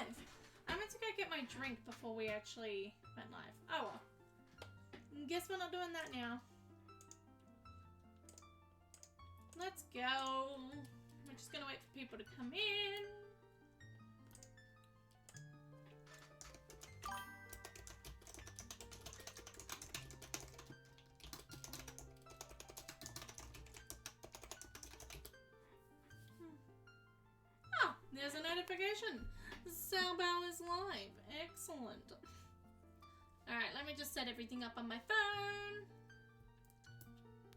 live. I meant to go get my drink before we actually went live. Oh well. Guess we're not doing that now. Let's go. We're just gonna wait for people to come in. Oh, there's a notification. Salbow is live. Excellent. Alright, let me just set everything up on my phone.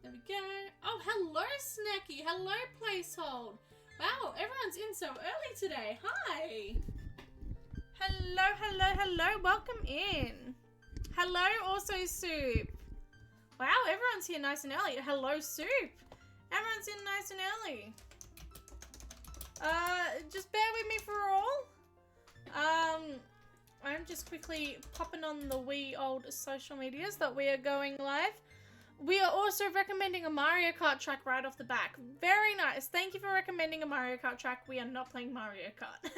There we go. Oh, hello, Snacky. Hello, Placehold. Wow, everyone's in so early today. Hi. Hello, hello, hello. Welcome in. Hello, also Soup. Wow, everyone's here nice and early. Hello, Soup. Everyone's in nice and early. Just bear with me for all. I'm just quickly popping on the wee old social medias that we are going live. We are also recommending a Mario Kart track right off the back. Very nice. Thank you for recommending a Mario Kart track. We are not playing Mario Kart.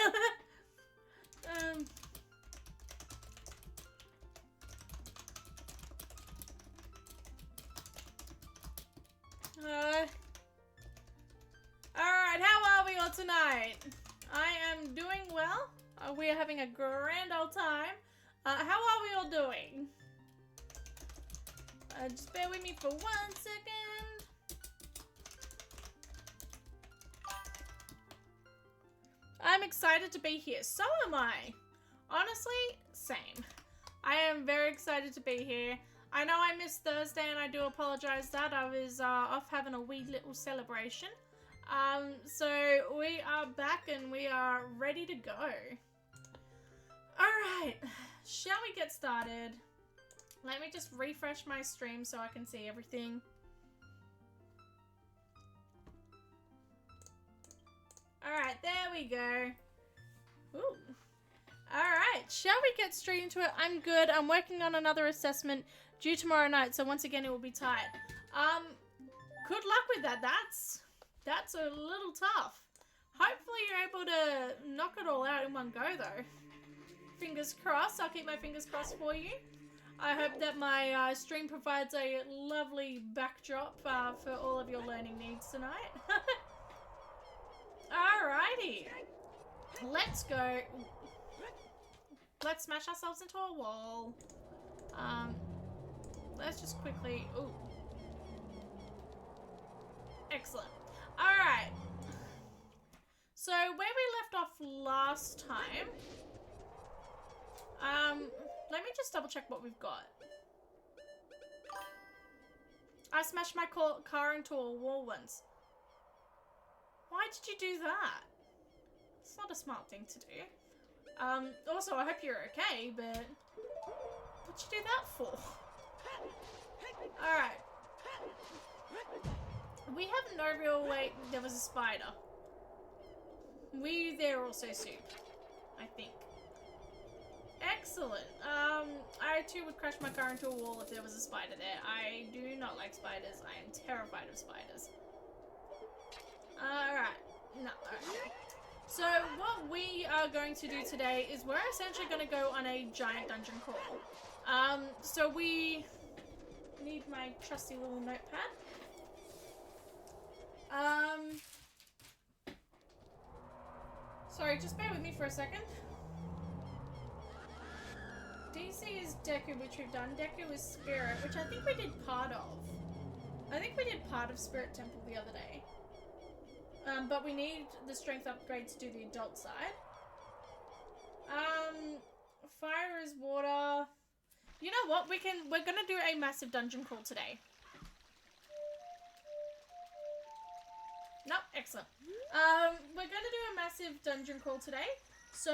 Alright, how are we all tonight? I am doing well. We are having a grand old time. How are we all doing? Just bear with me for 1 second. I'm excited to be here. So am I. Honestly, same. I am very excited to be here. I know I missed Thursday and I do apologize that. I was off having a wee little celebration. So we are back and we are ready to go. Alright, shall we get started? Let me just refresh my stream so I can see everything. Alright, there we go. Ooh. Alright, shall we get straight into it? I'm good. I'm working on another assessment due tomorrow night, so once again it will be tight. Good luck with that. That's a little tough. Hopefully you're able to knock it all out in one go though. Fingers crossed. I'll keep my fingers crossed for you. I hope that my stream provides a lovely backdrop for all of your learning needs tonight. Alrighty. Let's go. Let's smash ourselves into a wall. Let's just quickly... Ooh. Excellent. Alright. So, where we left off last time... let me just double check what we've got. I smashed my car into a wall once. Why did you do that? It's not a smart thing to do. Also, I hope you're okay, but... What'd you do that for? Alright. We have no real way... There was a spider. Were you there also, Soup? I think. Excellent. I too would crash my car into a wall if there was a spider there. I do not like spiders. I am terrified of spiders. Alright. No, alright. So what we are going to do today is we're essentially going to go on a giant dungeon crawl. So we need my trusty little notepad. Sorry, just bear with me for a second. DC is Deku, which we've done. Deku is Spirit, which I think we did part of. I think we did part of Spirit Temple the other day. But we need the strength upgrade to do the adult side. Fire is water. You know what? We're gonna do a massive dungeon crawl today. Nope, excellent. We're gonna do a massive dungeon crawl today. So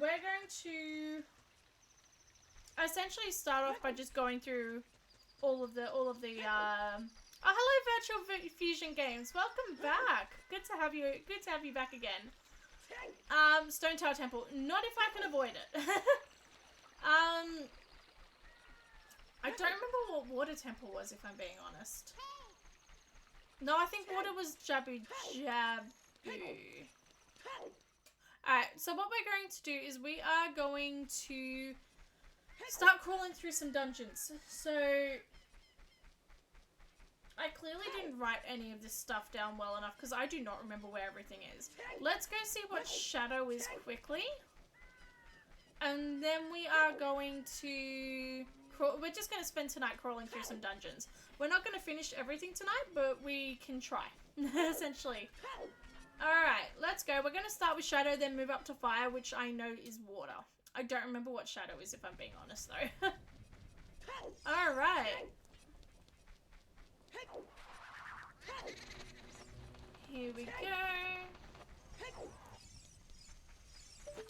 we're going to essentially start off by just going through all of the oh, hello Virtual Fusion Games. Welcome back. Good to have you back again. Stone Tower Temple. Not if I can avoid it. I don't remember what Water Temple was, if I'm being honest. No, I think water was Jabu Jabu. Alright, so what we're going to do is we are going to start crawling through some dungeons. So I clearly didn't write any of this stuff down well enough because I do not remember where everything is. Let's go see what Shadow is quickly. And then we are going to... We're just going to spend tonight crawling through some dungeons. We're not going to finish everything tonight, but we can try, essentially. Alright, let's go. We're going to start with Shadow, then move up to Fire, which I know is water. I don't remember what Shadow is, if I'm being honest, though. Alright. Here we go.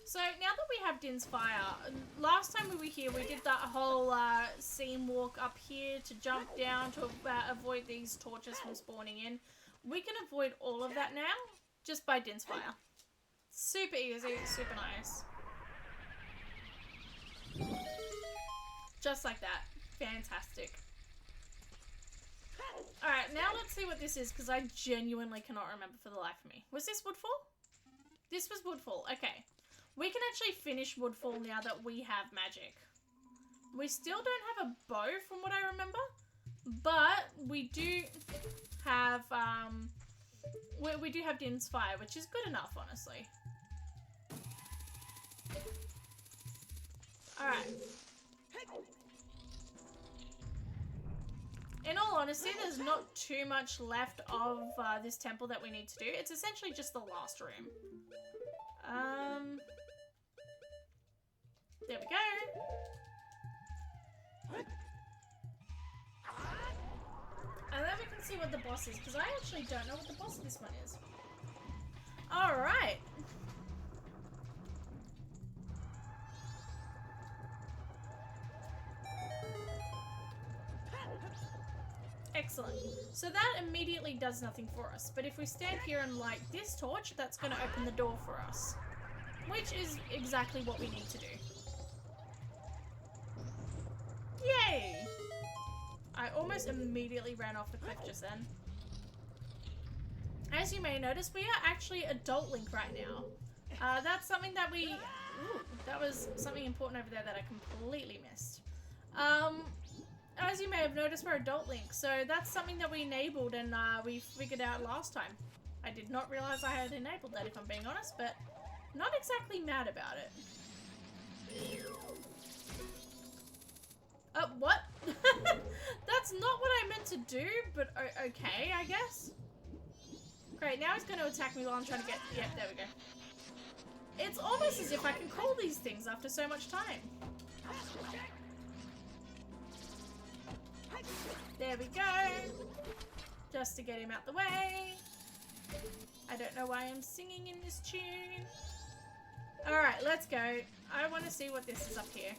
So, now that we have Din's Fire, last time we were here, we did that whole seam walk up here to jump down to avoid these torches from spawning in. We can avoid all of that now, just by Din's Fire. Super easy, super nice. Just like that. Fantastic. Alright, now let's see what this is, because I genuinely cannot remember for the life of me. Was this Woodfall? This was Woodfall. Okay. We can actually finish Woodfall now that we have magic. We still don't have a bow from what I remember, but we do have, we do have Din's Fire, which is good enough, honestly. Alright. In all honesty, there's not too much left of this temple that we need to do. It's essentially just the last room. There we go. And then we can see what the boss is, because I actually don't know what the boss of this one is. Alright. Excellent. So that immediately does nothing for us, but if we stand here and light this torch, that's going to open the door for us. Which is exactly what we need to do. Yay! I almost immediately ran off the cliff just then. As you may notice, we are actually Adult Link right now. That's something that we... Ooh, that was something important over there that I completely missed. As you may have noticed, we're Adult Link, so that's something that we enabled and we figured out last time. I did not realize I had enabled that, if I'm being honest, but not exactly mad about it. What? That's not what I meant to do, but okay, I guess. Great, now he's going to attack me while I'm trying to get... Yep, there we go. It's almost as if I can call these things after so much time. There we go. Just to get him out the way. I don't know why I'm singing in this tune. Alright, let's go. I want to see what this is up here.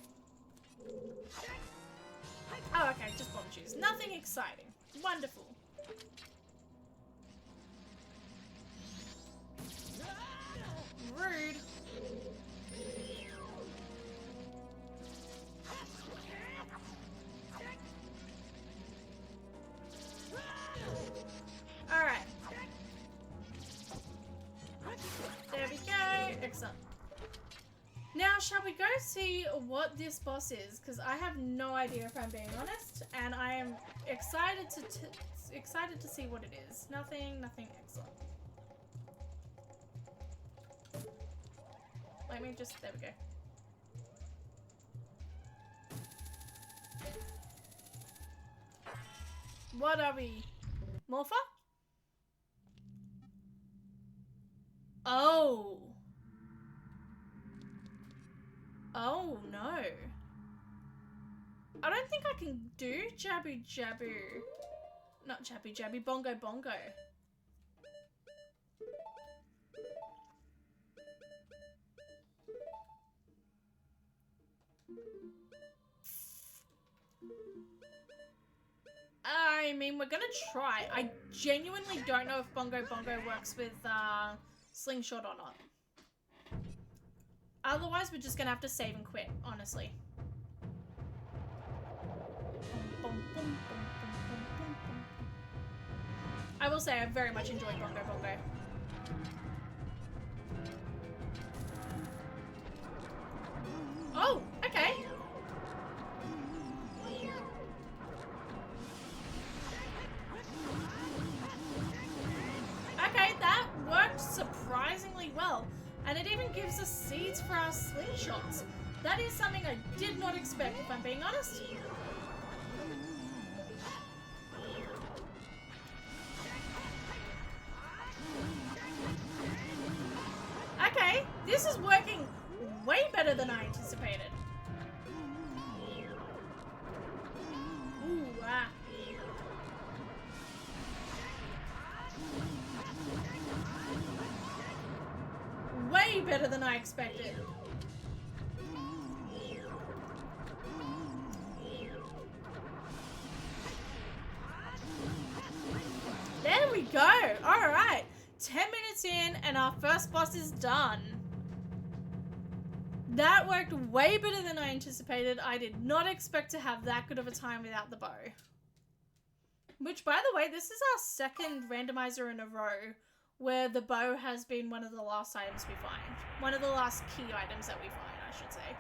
Oh, okay, just bomb shoes. Nothing exciting. Wonderful. Rude. Alright. There we go. Excellent. Now, shall we go see what this boss is? Because I have no idea, if I'm being honest, and I am excited to see what it is. Nothing excellent. Let me just, there we go. What are we? Morpher? Oh. Oh, no. I don't think I can do Jabby Jaboo. Not Jabby Jabby, Bongo Bongo. I mean, we're gonna try. I genuinely don't know if Bongo Bongo works with Slingshot or not. Otherwise, we're just gonna have to save and quit, honestly. I will say I very much enjoyed Bongo Bongo. And it even gives us seeds for our slingshots. That is something I did not expect, if I'm being honest. Okay, this is working way better than I anticipated. Ooh, ah. Way better than I expected. There we go. All right. 10 minutes in and our first boss is done. That worked way better than I anticipated. I did not expect to have that good of a time without the bow. Which, by the way, this is our second randomizer in a row where the bow has been one of the last items we find. One of the last key items that we find, I should say.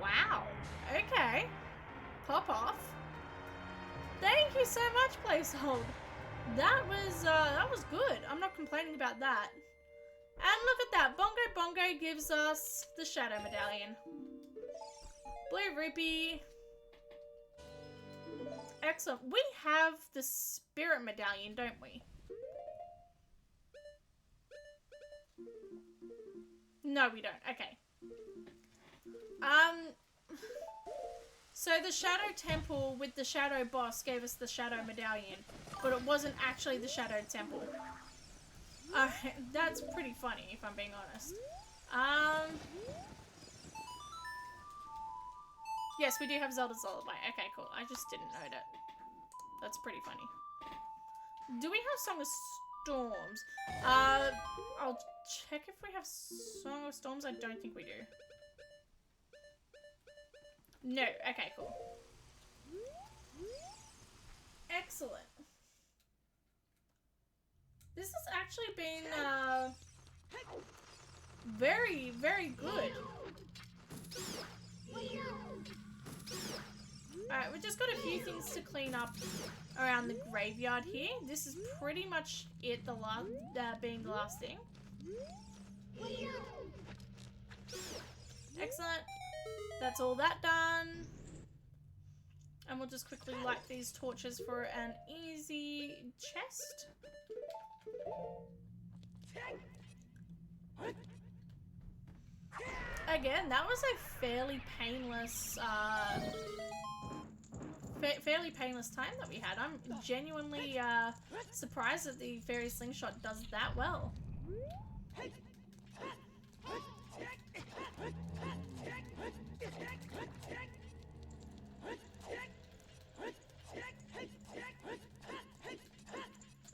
Wow. Okay. Pop off. Thank you so much, Placehold. That was good. I'm not complaining about that. And look at that. Bongo Bongo gives us the Shadow Medallion. Blue Rupee. Excellent. We have the Spirit Medallion, don't we? No, we don't. Okay. So the Shadow Temple with the Shadow Boss gave us the Shadow Medallion, but it wasn't actually the Shadow Temple. That's pretty funny, if I'm being honest. Yes, we do have Zelda's Lullaby. Okay, cool. I just didn't know that. That's pretty funny. Do we have Song of Storms? I'll check if we have Song of Storms. I don't think we do. No. Okay, cool. Excellent. This has actually been, very, very good. Alright, we've just got a few things to clean up around the graveyard here. This is pretty much it, the last, being the last thing. Excellent. That's all that done. And we'll just quickly light these torches for an easy chest. Again, that was a fairly painless, fairly painless time that we had. I'm genuinely surprised that the Fairy Slingshot does that well.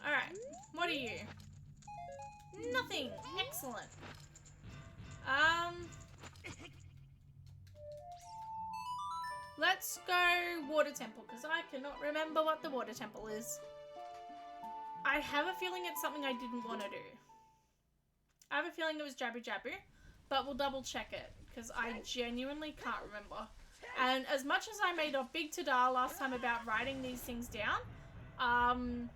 Alright, what are you? Nothing. Excellent. Let's go Water Temple, because I cannot remember what the Water Temple is. I have a feeling it's something I didn't want to do. I have a feeling it was Jabu Jabu, but we'll double check it, because I genuinely can't remember. And as much as I made a big ta-da last time about writing these things down,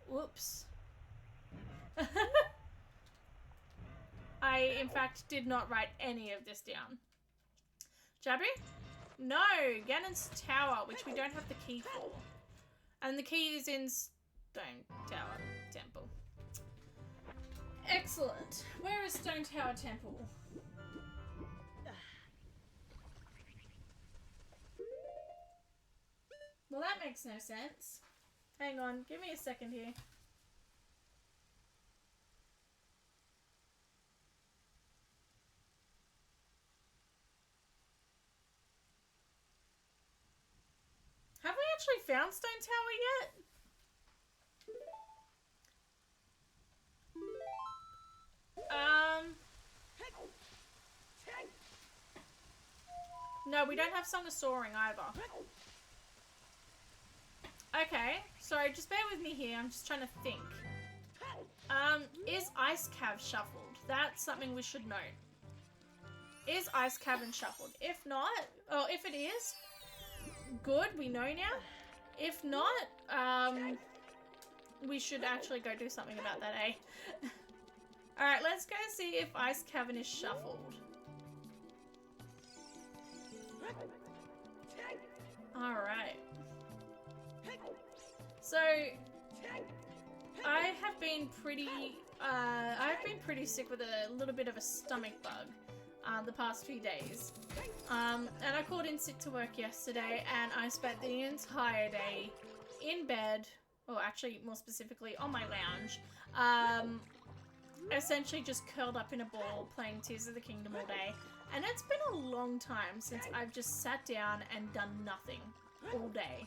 whoops. I, in fact, did not write any of this down. Jabu? No, Ganon's Tower, which we don't have the key for. And the key is in Stone Tower Temple. Excellent. Where is Stone Tower Temple? Well, that makes no sense. Hang on, give me a second here. Have we actually found Stone Tower yet? No, we don't have Song of Soaring either. Okay, sorry, just bear with me here. I'm just trying to think. Is Ice Cav shuffled? That's something we should note. Is Ice Cavern shuffled? If not, oh, if it is, good, we know now. If not, we should actually go do something about that, eh? Alright, let's go see if Ice Cavern is shuffled. Alright. So, I've been pretty sick with a little bit of a stomach bug the past few days. And I called in sick to work yesterday, and I spent the entire day in bed, or actually more specifically on my lounge, essentially just curled up in a ball playing Tears of the Kingdom all day. And it's been a long time since I've just sat down and done nothing all day.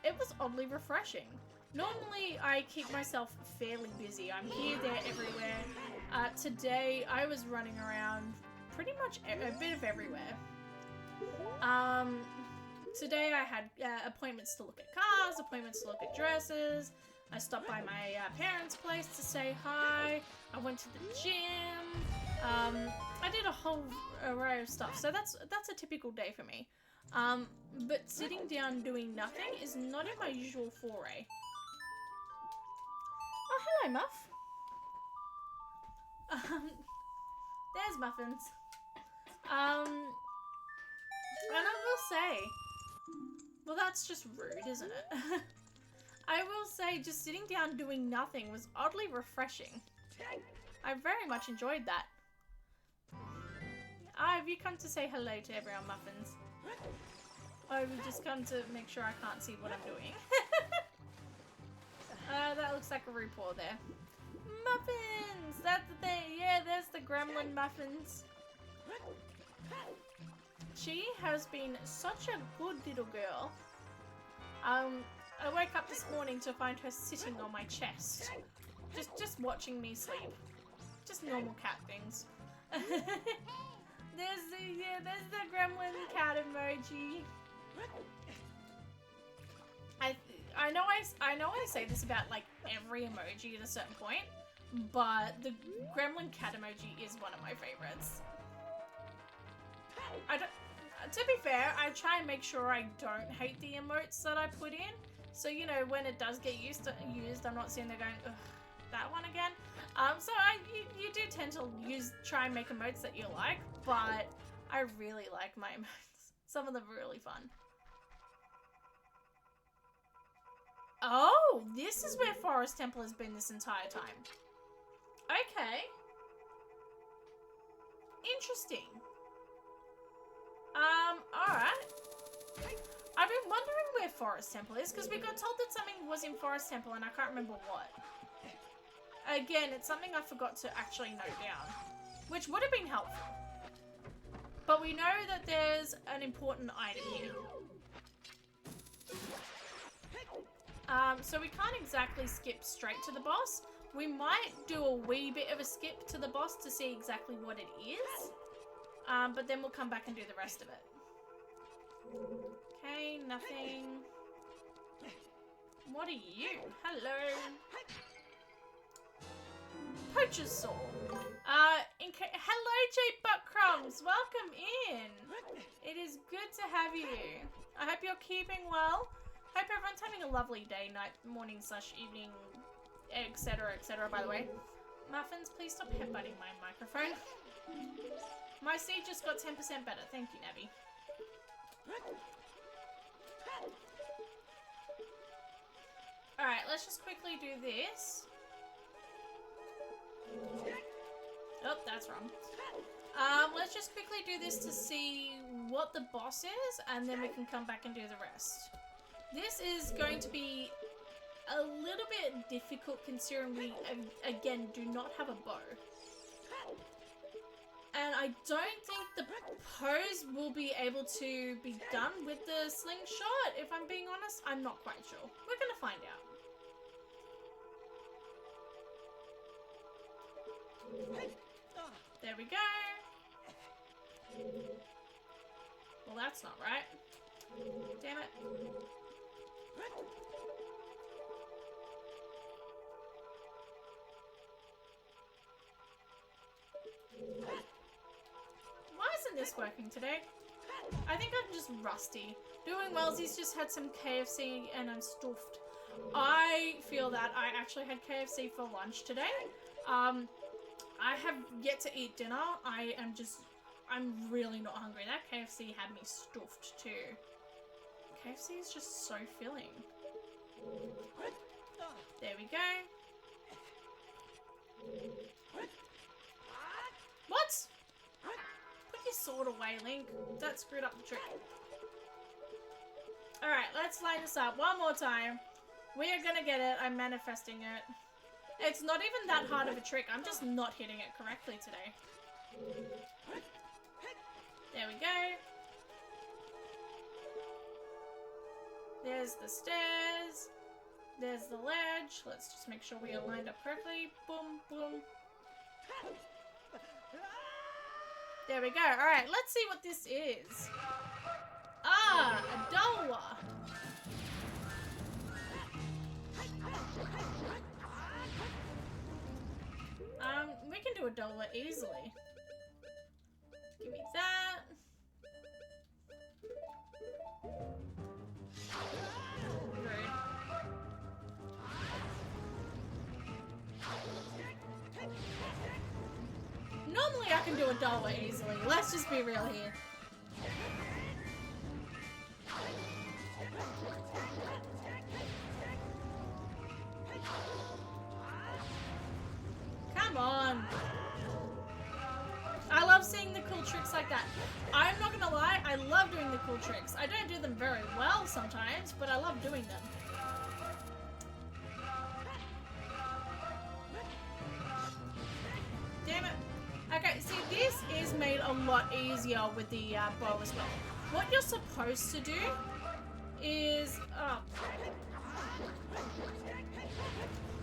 It was oddly refreshing. Normally, I keep myself fairly busy. I'm here, there, everywhere. Today, I was running around pretty much a bit of everywhere. Today, I had appointments to look at cars, appointments to look at dresses. I stopped by my parents' place to say hi. I went to the gym. I did a whole array of stuff. So that's a typical day for me. But sitting down doing nothing is not in my usual foray. Oh, hello, Muff. There's Muffins. And I will say, well, that's just rude, isn't it? I will say, just sitting down doing nothing was oddly refreshing. I very much enjoyed that. Have you come to say hello to everyone, Muffins? Or have you just come to make sure I can't see what I'm doing? That looks like a RuPaul there. Muffins! That's the thing. Yeah, there's the gremlin Muffins. She has been such a good little girl. I woke up this morning to find her sitting on my chest. Just watching me sleep. Just normal cat things. There's the gremlin cat emoji. I know I say this about like every emoji at a certain point, but the gremlin cat emoji is one of my favorites. To be fair, I try and make sure I don't hate the emotes that I put in. So, you know, when it does get used, I'm not sitting there going, ugh, that one again. So you do tend to try and make emotes that you like, but I really like my emotes. Some of them are really fun. Oh, this is where Forest Temple has been this entire time. Okay. Interesting. Alright. I've been wondering where Forest Temple is, because we got told that something was in Forest Temple and I can't remember what. Again, it's something I forgot to actually note down, which would have been helpful. But we know that there's an important item here. So we can't exactly skip straight to the boss. We might do a wee bit of a skip to the boss to see exactly what it is. But then we'll come back and do the rest of it. Okay, nothing. What are you? Hello. Poacher's Saw. Hello, J. Buttcrumbs. Welcome in. It is good to have you. I hope you're keeping well. Hope everyone's having a lovely day, night, morning / evening, etc., etc. By the way, Muffins, please stop headbutting my microphone. My seed just got 10% better. Thank you, Navi. Alright, let's just quickly do this. Oh, that's wrong. Let's just quickly do this to see what the boss is, and then we can come back and do the rest. This is going to be a little bit difficult considering we, again, do not have a bow. And I don't think the pose will be able to be done with the slingshot. If I'm being honest, I'm not quite sure. We're gonna find out. There we go. Well, that's not right. Damn it. Why isn't this working today? I think I'm just rusty. Doing Wellsy's just had some KFC and I'm stuffed. I feel that I actually had KFC for lunch today. I have yet to eat dinner. I'm really not hungry. That KFC had me stuffed too. KFC is just so filling. There we go. What? Put your sword away, Link. That screwed up the trick. Alright, let's line this up one more time. We are gonna get it. I'm manifesting it. It's not even that hard of a trick. I'm just not hitting it correctly today. There we go. There's the stairs. There's the ledge. Let's just make sure we are lined up correctly. Boom, boom. There we go. Alright, let's see what this is. Ah, a Dolwa. We can do a Dolwa easily. Give me that. Rude. Normally I can do a Dolwa easily. Let's just be real here. Come on. I love seeing the cool tricks like that. I'm not gonna lie, I love doing the cool tricks. I don't do them very well sometimes, but I love doing them. Damn it. Okay, see, this is made a lot easier with the bow as well. What you're supposed to do is...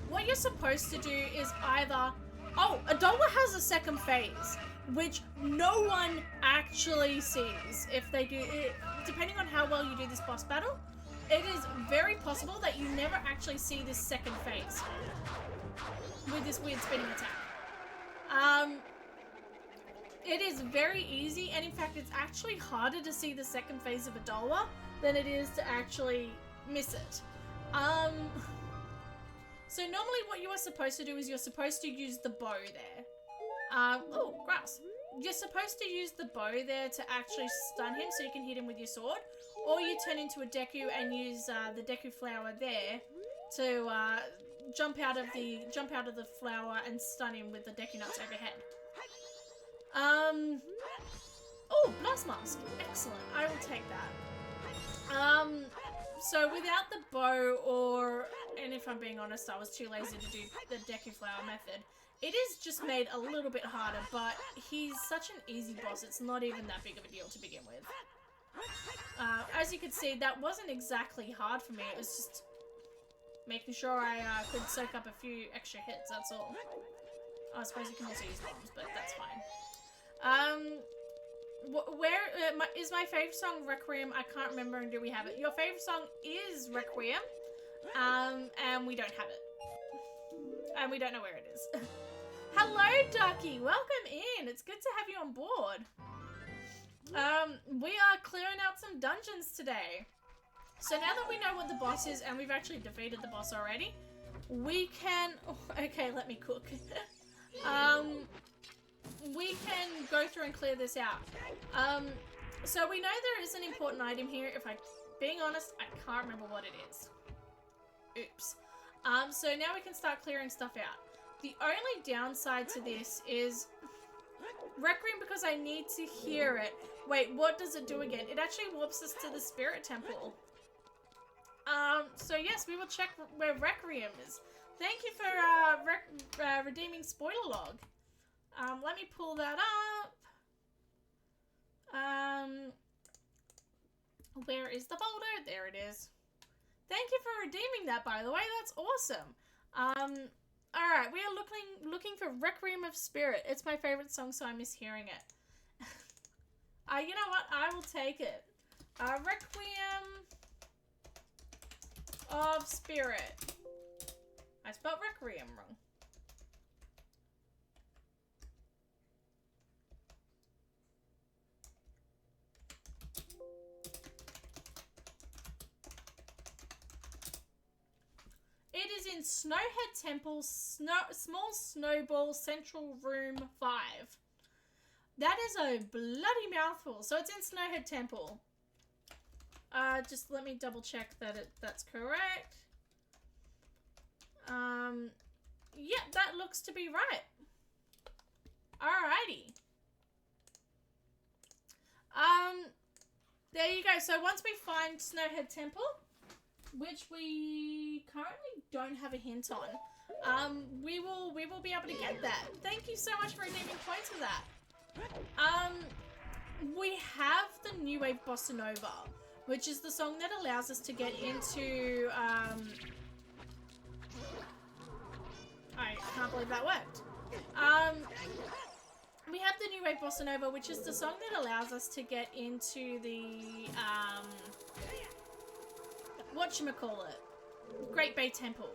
What you're supposed to do is either... Oh, a Dolwa has a second phase, which no one actually sees if they do it. Depending on how well you do this boss battle, it is very possible that you never actually see this second phase with this weird spinning attack. It is very easy, and in fact, it's actually harder to see the second phase of a Dolwa than it is to actually miss it. So normally what you are supposed to do is you're supposed to use the bow there. Oh, grass. You're supposed to use the bow there to actually stun him so you can hit him with your sword. Or you turn into a Deku and use the Deku flower there to jump out of the flower and stun him with the Deku nuts overhead. Oh, blast mask. Excellent. I will take that. So without the bow and if I'm being honest, I was too lazy to do the Deku flower method. It is just made a little bit harder, but he's such an easy boss, it's not even that big of a deal to begin with. As you can see, that wasn't exactly hard for me, it was just making sure I could soak up a few extra hits, that's all. I suppose you can also use bombs, but that's fine. Is my favourite song Requiem? I can't remember, and do we have it? Your favourite song is Requiem, and we don't have it. And we don't know where it is. Hello, Ducky! Welcome in! It's good to have you on board. We are clearing out some dungeons today. So now that we know what the boss is, and we've actually defeated the boss already, we can... Oh, okay, let me cook. We can go through and clear this out. So we know there is an important item here. If I'm being honest, I can't remember what it is. Oops. So now we can start clearing stuff out. The only downside to this is Requiem, because I need to hear it. Wait, what does it do again? It actually warps us to the Spirit Temple. So yes, we will check where Requiem is. Thank you for redeeming spoiler log. Let me pull that up. Where is the folder? There it is. Thank you for redeeming that, by the way. That's awesome. Alright, we are looking for Requiem of Spirit. It's my favorite song, so I miss hearing it. You know what? I will take it. Requiem of Spirit. I spelled Requiem wrong. in Snowhead Temple, Small Snowball Central Room 5. That is a bloody mouthful. So it's in Snowhead Temple. Just let me double check that that's correct. Yeah, that looks to be right. Alrighty. There you go. So once we find Snowhead Temple, which we currently don't have a hint on, we will be able to get that. Thank you so much for redeeming points for that. We have the New Wave Bossa Nova, which is the song that allows us to get into, I can't believe that worked. We have the New Wave Bossa Nova, which is the song that allows us to get into the, whatchamacallit, Great Bay Temple.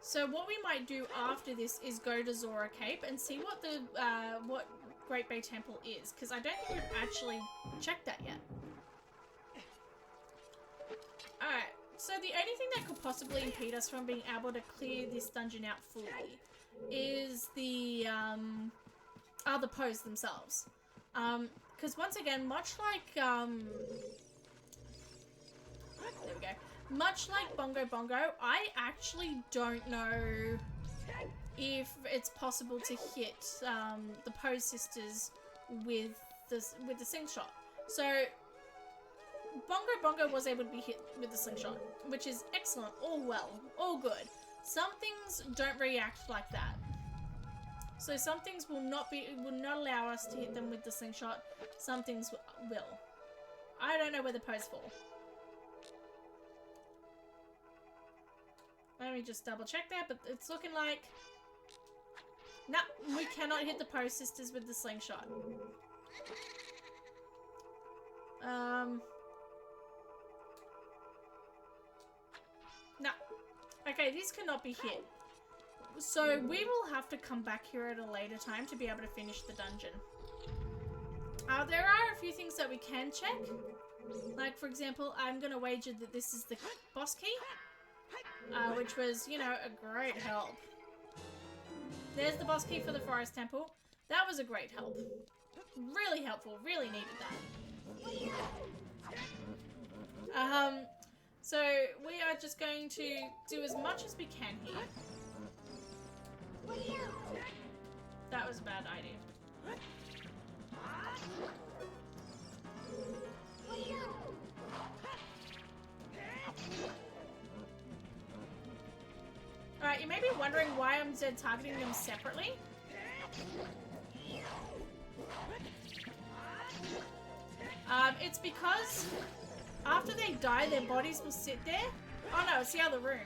So what we might do after this is go to Zora Cape and see what the, what Great Bay Temple is, because I don't think we've actually checked that yet. Alright, so the only thing that could possibly impede us from being able to clear this dungeon out fully is the pose themselves. Because once again, much like, there we go. Much like Bongo Bongo, I actually don't know if it's possible to hit the Pose Sisters with the slingshot. So Bongo Bongo was able to be hit with the slingshot, which is excellent, all well, all good. Some things don't react like that. So some things will not allow us to hit them with the slingshot. Some things will. I don't know where the pose fall. Let me just double check that, but it's looking like... No, we cannot hit the Pose Sisters with the slingshot. No. Okay, these cannot be hit. So we will have to come back here at a later time to be able to finish the dungeon. There are a few things that we can check. Like, for example, I'm going to wager that this is the boss key. Which was, you know, a great help. There's the boss key for the Forest Temple. That was a great help. Really helpful. Really needed that. So we are just going to do as much as we can here. That was a bad idea. Alright, you may be wondering why I'm targeting them separately. It's because after they die, their bodies will sit there. Oh no, it's the other room.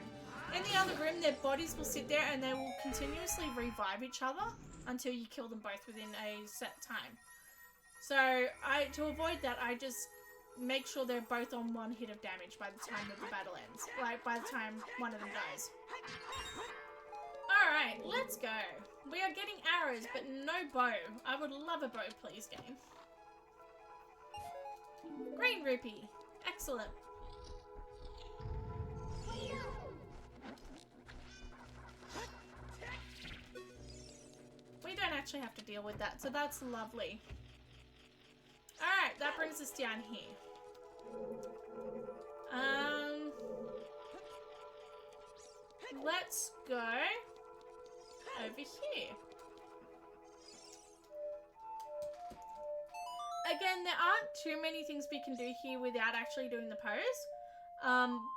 In the other room, their bodies will sit there and they will continuously revive each other until you kill them both within a set time. So, to avoid that, I just make sure they're both on one hit of damage by the time that the battle ends. Like, by the time one of them dies. Alright, let's go. We are getting arrows, but no bow. I would love a bow, please, game. Green rupee. Excellent. We don't actually have to deal with that, so that's lovely. Alright, that brings us down here. Let's go over here. Again, there aren't too many things we can do here without actually doing the pose.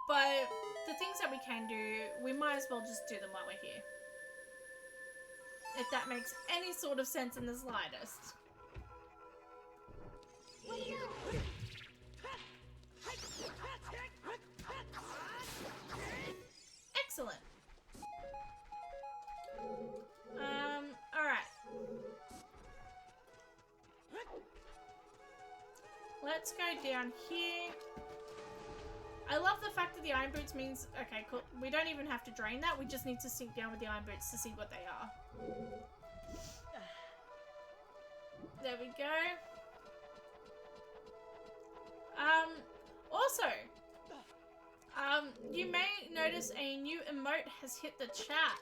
But the things that we can do, we might as well just do them while we're here. If that makes any sort of sense in the slightest. Excellent. Alright. Let's go down here. I love the fact that the iron boots means... Okay, cool. We don't even have to drain that. We just need to sink down with the iron boots to see what they are. There we go. Also, you may notice a new emote has hit the chat.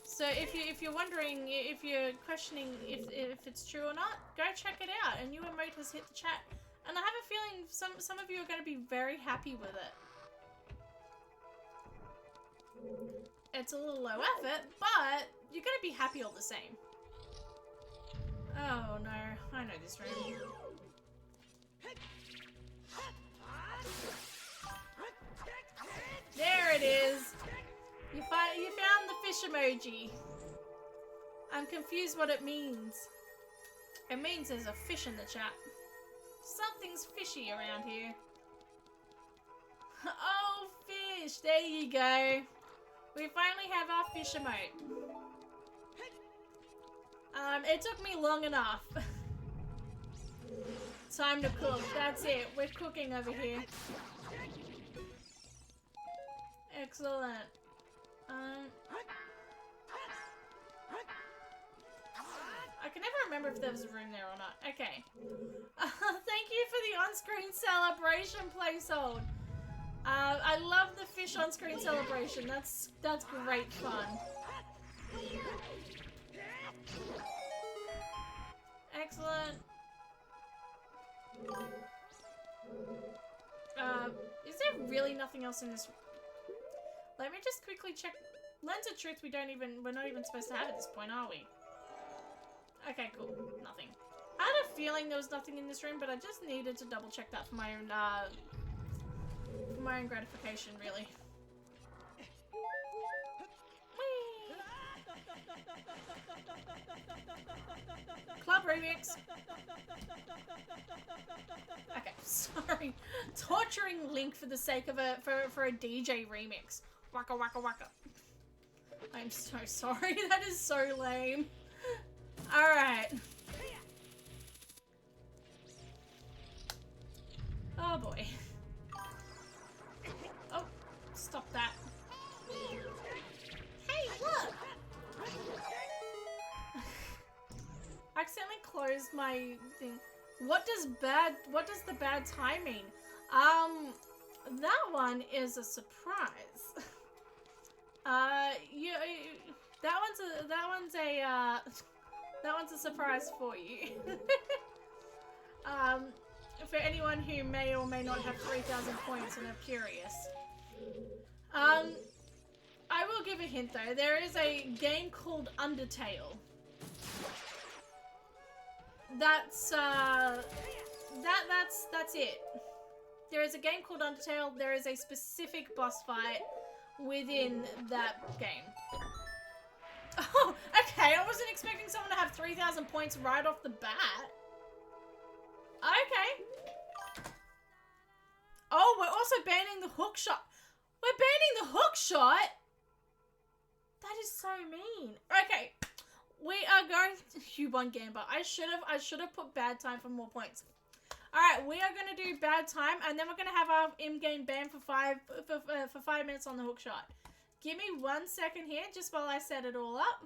So if you're wondering, if you're questioning if it's true or not, go check it out. A new emote has hit the chat, and I have a feeling some of you are going to be very happy with it. It's a little low effort, but you're going to be happy all the same. Oh no, I know this room. There it is. You found the fish emoji. I'm confused what it means. It means there's a fish in the chat. Something's fishy around here. Oh, fish. There you go. We finally have our fish emote. It took me long enough. Time to cook. That's it. We're cooking over here. Excellent. I can never remember if there was a room there or not. Okay. Thank you for the on-screen celebration placehold. I love the fish on-screen celebration. That's great fun. Excellent. Is there really nothing else in this? Let me just quickly check. Lens of Truth we're not even supposed to have at this point, are we? Okay, cool. Nothing. I had a feeling there was nothing in this room, but I just needed to double check that for my own gratification, really. Whee! Club remix. Okay, sorry. Torturing Link for the sake of for a DJ remix. Waka waka waka. I'm so sorry. That is so lame. Alright. Oh boy. Oh, stop that. Hey, look! I accidentally closed my thing. What does the bad timing? That one is a surprise. That one's a surprise for you. For anyone who may or may not have 3,000 points and are curious. I will give a hint though. There is a game called Undertale. That's it. There is a game called Undertale. There is a specific boss fight within that game. Oh, okay. I wasn't expecting someone to have 3,000 points right off the bat. Okay. Oh, we're also banning the hook shot. We're banning the hook shot? That is so mean. Okay. We are going to Hubon Gamba. I should have put bad time for more points. Alright, we are gonna do bad time, and then we're gonna have our in-game ban for 5 minutes on the hook shot. Give me 1 second here, just while I set it all up.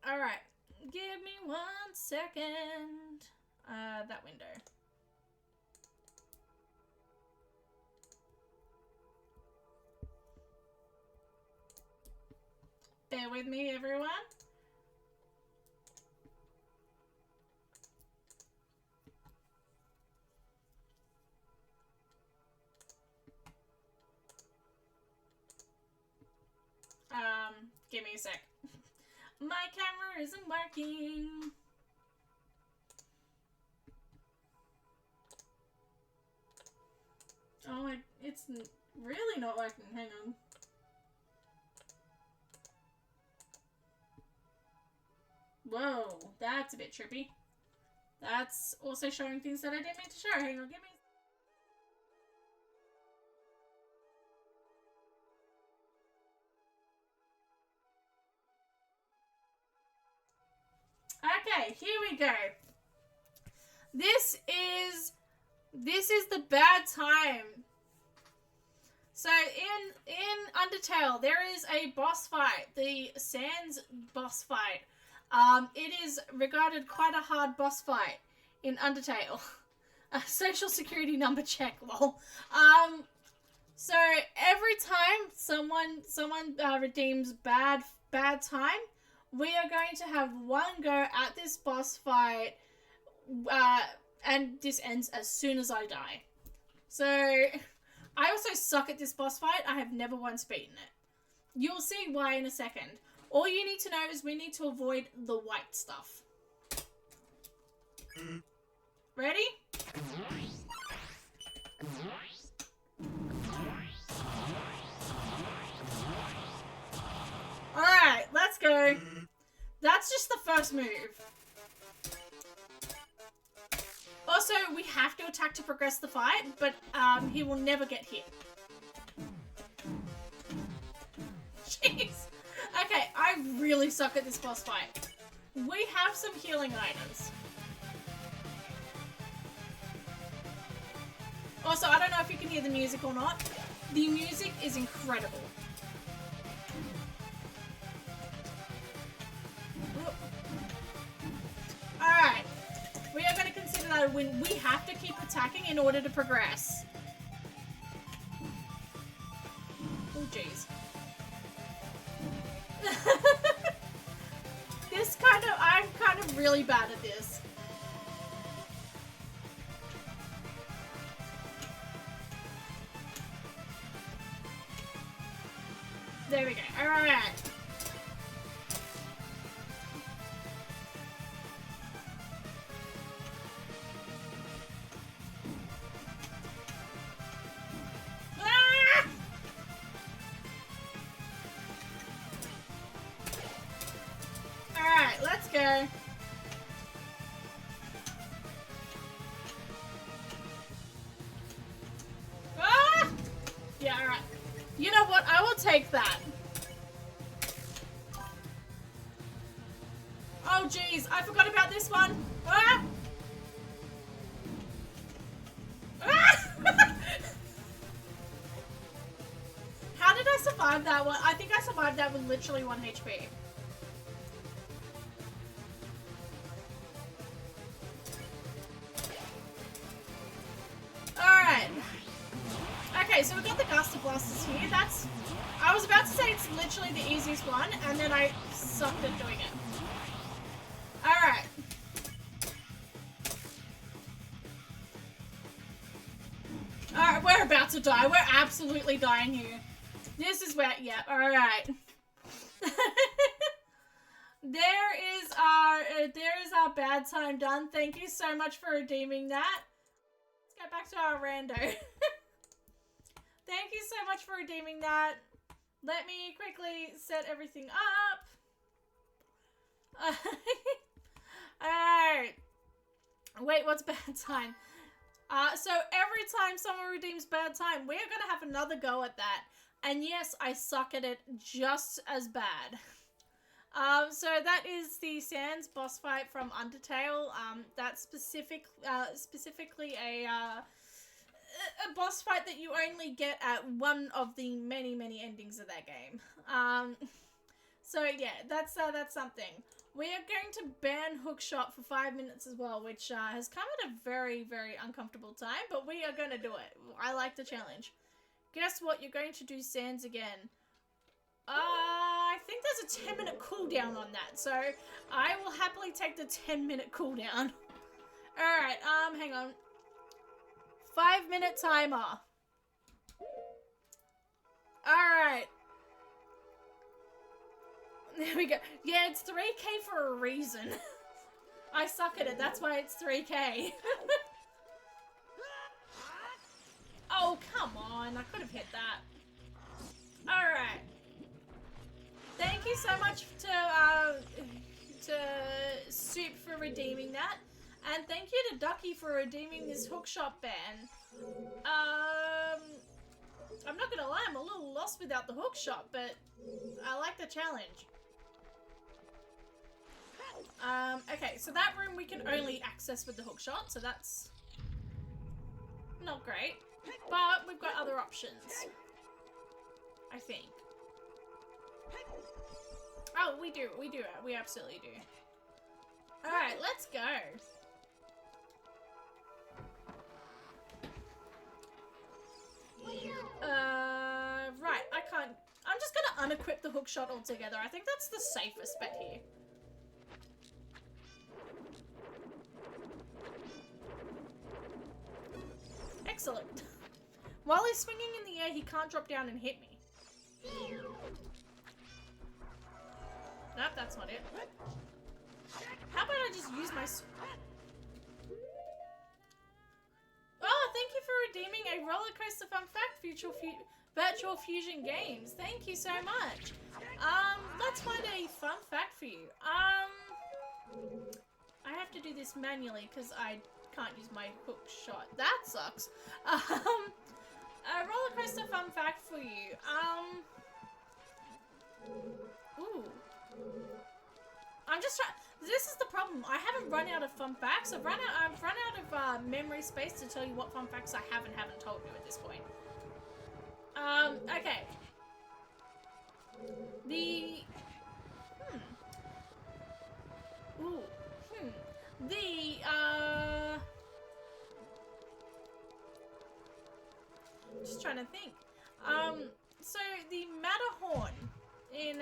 Alright. Give me 1 second. That window. Bear with me, everyone. Give me a sec. My camera isn't working. Oh my, it's really not working. Hang on. Whoa, that's a bit trippy. That's also showing things that I didn't mean to show. Hang on, give me. Okay, here we go. This is the bad time. So in Undertale, there is a boss fight, the Sans boss fight. It is regarded quite a hard boss fight in Undertale. Social security number check, lol. So every time someone redeems bad time, we are going to have one go at this boss fight, and this ends as soon as I die. So I also suck at this boss fight. I have never once beaten it. You'll see why in a second. All you need to know is we need to avoid the white stuff. Ready? Alright, let's go. That's just the first move. Also, we have to attack to progress the fight, but he will never get hit. Jeez. Okay, I really suck at this boss fight. We have some healing items. Also, I don't know if you can hear the music or not. The music is incredible. Alright. We are going to consider that a win. We have to keep attacking in order to progress. Oh, jeez. I'm kind of really bad at this. There we go. Alright. Alright, let's go. Ah! Yeah, alright. You know what? I will take that. Oh, jeez. I forgot about this one. Ah! Ah! How did I survive that one? I think I survived that with literally 1 HP. Alright. Okay, so we got the Guster Blasters here. I was about to say it's literally the easiest one, and then I sucked at doing it. Alright. Alright, we're about to die. We're absolutely dying here. This is where, yeah, alright. There is our bad time done. Thank you so much for redeeming that. Let's get back to our rando. Thank you so much for redeeming that. Let me quickly set everything up. Alright. Wait, what's bad time? So every time someone redeems bad time, we're gonna have another go at that. And yes, I suck at it just as bad. So that is the Sans boss fight from Undertale. That's specifically a boss fight that you only get at one of the many, many endings of that game. So yeah, that's something. We are going to ban Hookshot for 5 minutes as well, which has come at a very, very uncomfortable time, but we are going to do it. I like the challenge. Guess what? You're going to do Sans again. I think there's a 10-minute cooldown on that, so I will happily take the 10-minute cooldown. Alright, hang on. 5-minute timer. Alright. There we go. Yeah, it's 3K for a reason. I suck at it, that's why it's 3K. Oh, come on. I could have hit that. Alright. Thank you so much to Soup for redeeming that. And thank you to Ducky for redeeming this hookshot ban. I'm not gonna lie, I'm a little lost without the hookshot, but I like the challenge. Okay, so that room we can only access with the hookshot, so that's not great. But we've got other options. I think. Oh, we do. We absolutely do. Alright, let's go. unequip the hook shot altogether. I think that's the safest bet here. Excellent. While he's swinging in the air, he can't drop down and hit me. Nope, that's not it. How about I just use my... Oh, thank you for redeeming a roller coaster fun fact, Virtual Fusion Games. Thank you so much. Let's find a fun fact for you. I have to do this manually because I can't use my hook shot. That sucks. A roller coaster fun fact for you. Ooh. I'm just trying. This is the problem. I haven't run out of fun facts. I've run out of memory space to tell you what fun facts I haven't told you at this point. Okay. Just trying to think. So the Matterhorn in,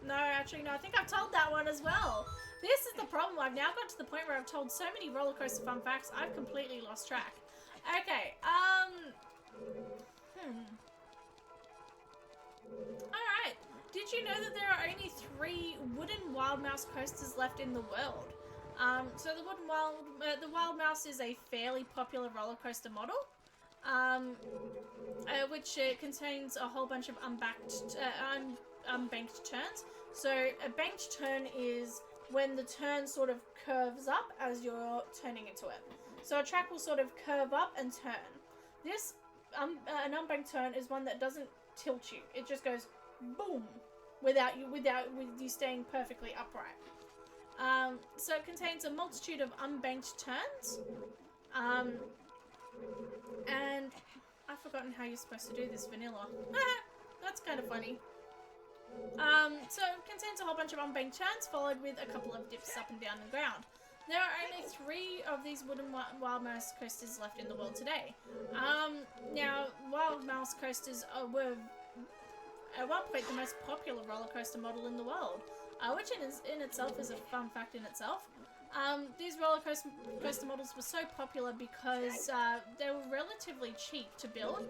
no, actually, no, I think I've told that one as well. This is the problem. I've now got to the point where I've told so many roller coaster fun facts, I've completely lost track. Okay, Alright, did you know that there are only 3 wooden Wild Mouse coasters left in the world? So the Wild Mouse is a fairly popular roller coaster model, which contains a whole bunch of unbanked turns. So a banked turn is when the turn sort of curves up as you're turning into it. So a track will sort of curve up and turn. This an unbanked turn is one that doesn't tilt you. It just goes boom with you staying perfectly upright. So it contains a multitude of unbanked turns. And I've forgotten how you're supposed to do this vanilla. That's kind of funny. So it contains a whole bunch of unbanked turns followed with a couple of dips up and down the ground. There are only 3 of these wooden Wild Mouse coasters left in the world today. Now, Wild Mouse coasters were at one point the most popular roller coaster model in the world, which in itself is a fun fact in itself. These roller coaster models were so popular because they were relatively cheap to build,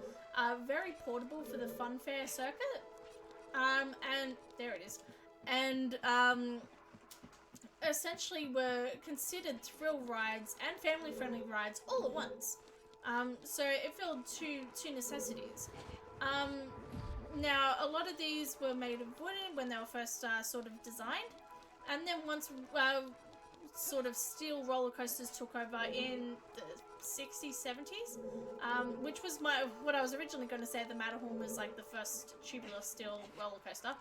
very portable for the fun fair circuit, and there it is, and essentially were considered thrill rides and family-friendly rides all at once. So it filled two necessities. Now, a lot of these were made of wood when they were first sort of designed, and then once sort of steel roller coasters took over in the 60s, 70s, which was what I was originally going to say. The Matterhorn was like the first tubular steel roller coaster.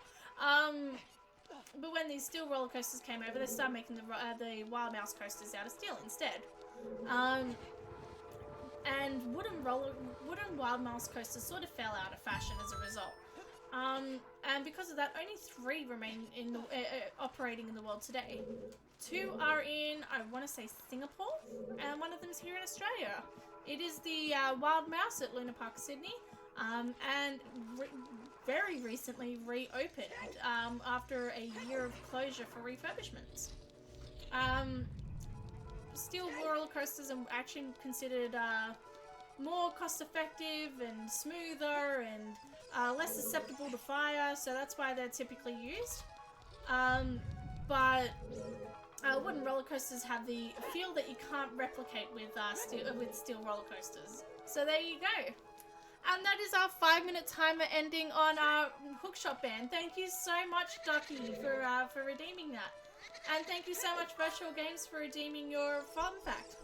But when these steel roller coasters came over, they started making the Wild Mouse coasters out of steel instead. And wooden Wild Mouse coasters sort of fell out of fashion as a result. And because of that, only 3 remain in the, operating in the world today. 2 are in, I want to say, Singapore, and one of them is here in Australia. It is the Wild Mouse at Luna Park, Sydney, and very recently reopened after a year of closure for refurbishments. Steel roller coasters are actually considered more cost-effective and smoother and less susceptible to fire, so that's why they're typically used. But wooden roller coasters have the feel that you can't replicate with steel roller coasters. So there you go. And that is our 5-minute timer ending on our hookshot band. Thank you so much, Ducky, for redeeming that. And thank you so much, Virtual Games, for redeeming your fun fact.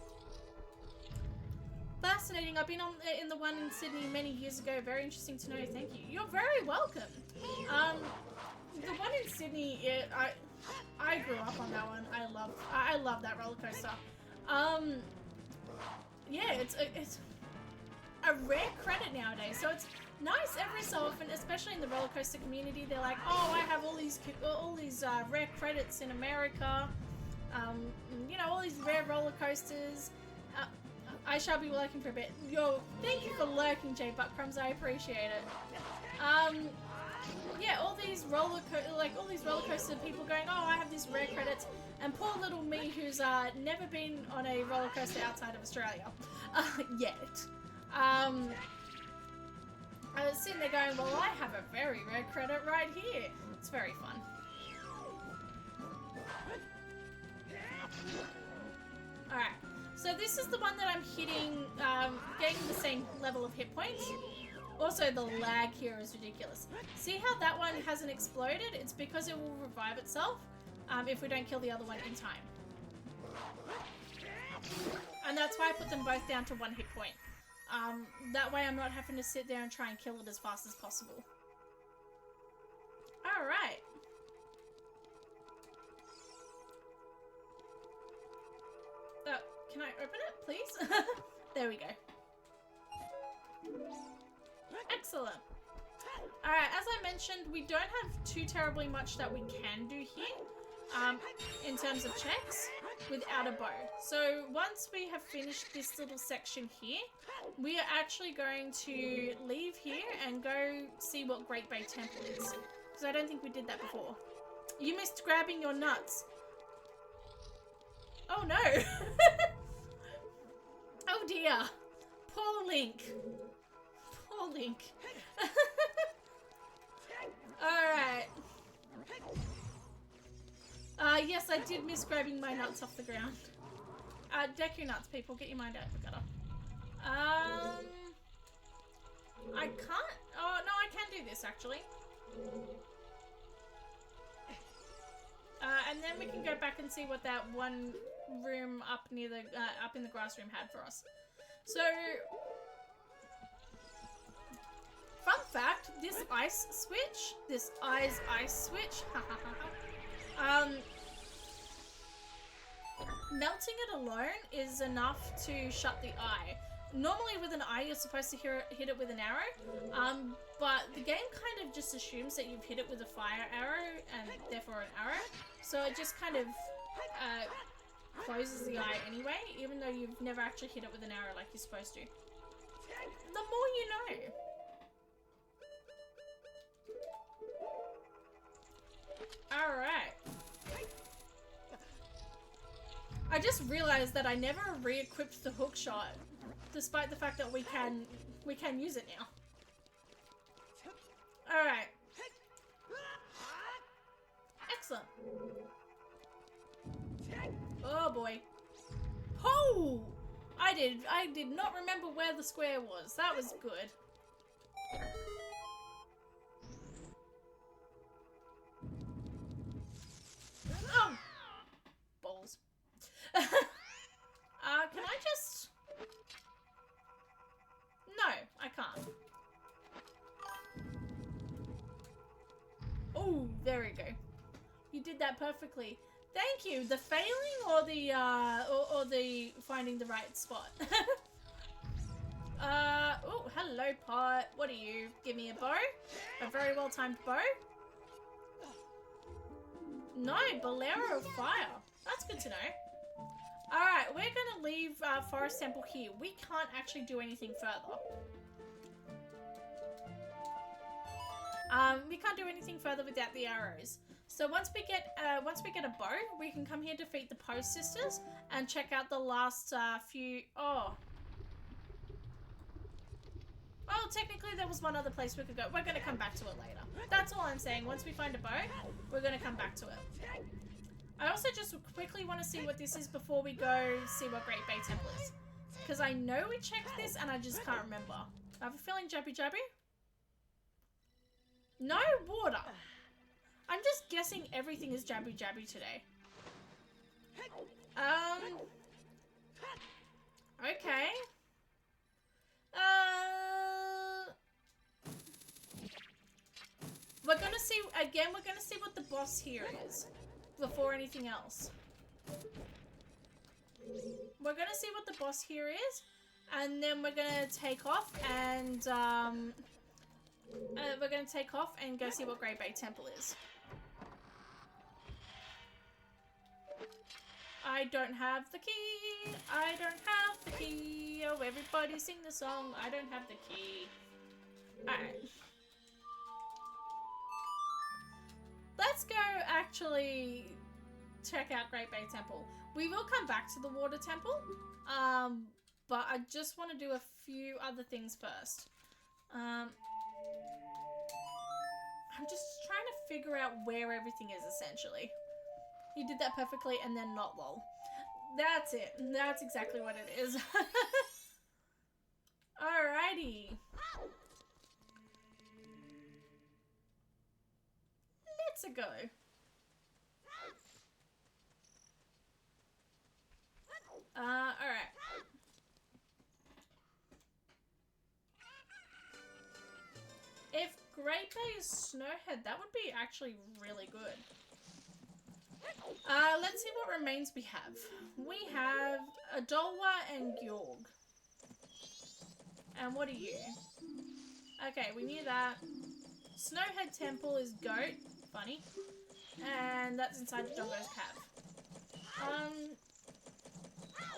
Fascinating. I've been in the one in Sydney many years ago. Very interesting to know. Thank you. You're very welcome. The one in Sydney, I grew up on that one. I love that roller coaster. Yeah, it's a rare credit nowadays. So it's nice every so often, especially in the roller coaster community. They're like, oh, I have all these rare credits in America. You know, all these rare roller coasters. I shall be lurking for a bit. Yo, thank you for lurking, J Buttcrumbs. I appreciate it. Yeah, all these roller coaster people going, oh, I have these rare credits, and poor little me who's never been on a roller coaster outside of Australia yet. I was sitting there going, well, I have a very rare credit right here. It's very fun. Alright, so this is the one that I'm hitting, getting the same level of hit points. Also, the lag here is ridiculous. See how that one hasn't exploded? It's because it will revive itself if we don't kill the other one in time. And that's why I put them both down to 1 hit point. That way I'm not having to sit there and try and kill it as fast as possible. Alright. Can I open it, please? There we go. Excellent. Alright, as I mentioned, we don't have too terribly much that we can do here in terms of checks without a bow. So once we have finished this little section here, we are actually going to leave here and go see what Great Bay Temple is. Because I don't think we did that before. You missed grabbing your nuts. Oh no! Oh dear. Poor Link. Poor Link. Alright. Yes, I did miss grabbing my nuts off the ground. Deck your nuts, people. Get your mind out of the gutter. I can't... Oh, no, I can do this, actually. And then we can go back and see what that one room up near the up in the grass room had for us. So, fun fact: this ice switch, this ice switch, melting it alone is enough to shut the eye. Normally with an eye you're supposed to hit it with an arrow, but the game kind of just assumes that you've hit it with a fire arrow and therefore an arrow, so it just kind of closes the eye anyway, even though you've never actually hit it with an arrow like you're supposed to. The more you know. Alright. I just realized that I never re-equipped the hook shot, despite the fact that we can use it now. Alright. Excellent. Oh boy. Oh! I did not remember where the square was. That was good. Oh! Balls. Can I just... No, I can't. Oh, there we go. You did that perfectly. Thank you. The failing or the or the finding the right spot. Oh, hello, pot. What are you? Give me a bow. A very well timed bow. No, Bolero of Fire. That's good to know. Alright, we're gonna leave Forest Temple here. We can't actually do anything further. We can't do anything further without the arrows. So once we get a bow, we can come here, defeat the Post Sisters, and check out the last few. Oh, technically there was one other place we could go. We're gonna come back to it later. That's all I'm saying. Once we find a bow, we're gonna come back to it. I also just quickly want to see what this is before we go see what Great Bay Temple is, because I know we checked this and I just can't remember. I have a feeling Jabby Jabby. No water. I'm just guessing everything is Jabby Jabby today. Okay. We're gonna see, again, we're gonna see what the boss here is before anything else. We're gonna see what the boss here is, and then we're gonna take off and, go see what Great Bay Temple is. I don't have the key. I don't have the key. Oh, everybody sing the song. I don't have the key. Alright. Let's go actually check out Great Bay Temple. We will come back to the Water Temple. But I just want to do a few other things first. I'm just trying to figure out where everything is, essentially. You did that perfectly and then not lol. That's it. That's exactly what it is. Alrighty. Let's go. Alright. If Great Bay is Snowhead, that would be actually really good. Let's see what remains we have. We have Adolwa and Gyorg. And what are you? Okay, we knew that. Snowhead Temple is Goat. Funny. And that's inside the Dongo's Cave. I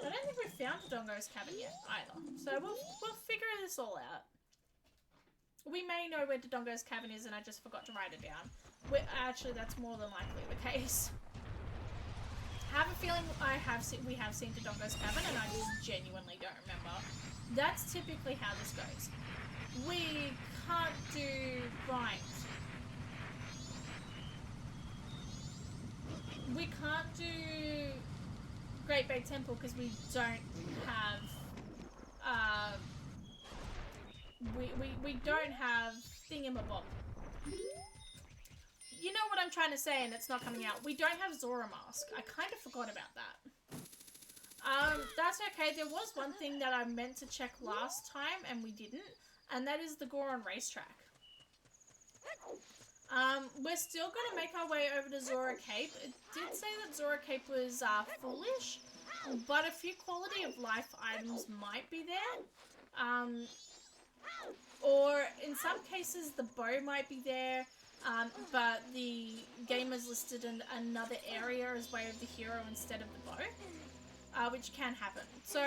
don't think we've found the Dongo's Cabin yet either. So we'll figure this all out. We may know where the Dongo's Cabin is and I just forgot to write it down. Actually, that's more than likely the case. I have a feeling we have seen the Dongo's Cabin and I just genuinely don't remember. That's typically how this goes. We can't do... Right. We can't do Great Bay Temple because we don't have... We don't have thingamabob. You know what I'm trying to say and it's not coming out. We don't have Zora Mask. I kind of forgot about that. That's okay. There was one thing that I meant to check last time and we didn't. And that is the Goron racetrack. We're still going to make our way over to Zora Cape. It did say that Zora Cape was foolish. But a few quality of life items might be there. Or in some cases the bow might be there. But the game has listed another area as way of the hero instead of the bow, which can happen. So,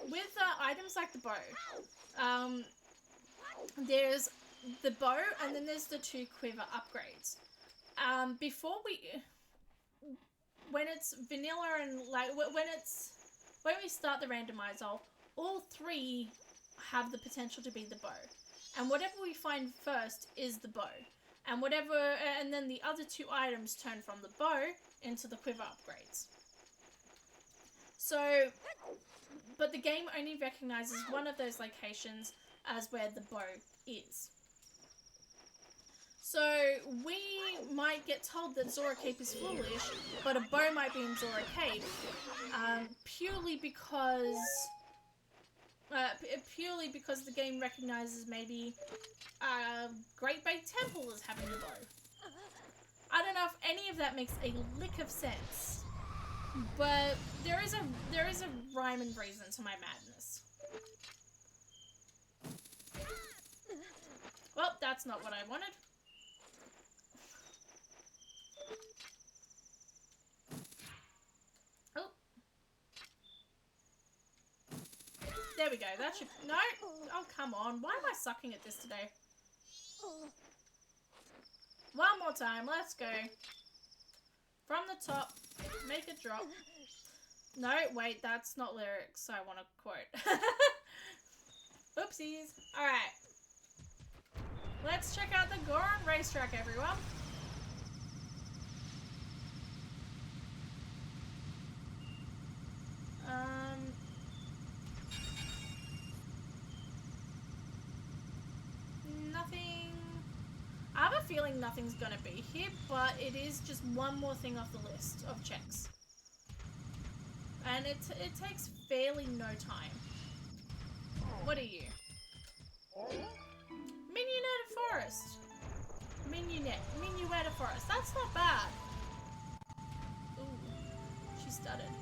with items like the bow, there's the bow and then there's the 2 quiver upgrades. When it's vanilla and like when we start the randomizer, all 3 have the potential to be the bow, and whatever we find first is the bow. And and then the other 2 items turn from the bow into the quiver upgrades. So, but the game only recognizes one of those locations as where the bow is. So, we might get told that Zora Cape is foolish, but a bow might be in Zora Cape, purely because the game recognizes maybe Great Bay Temple is having a bow. I don't know if any of that makes a lick of sense, but there is a rhyme and reason to my madness. Well, that's not what I wanted. Oh. There we go. That should... No! Oh, come on. Why am I sucking at this today? One more time. Let's go. From the top. Make a drop. No, wait. That's not lyrics I want to quote. Oopsies. Alright. Let's check out the Goron racetrack, everyone. Nothing. I have a feeling nothing's gonna be here, but it is just one more thing off the list of checks. And it takes fairly no time. What are you? Minuetta Forest. Minuetta Forest. That's not bad. Ooh, she stuttered.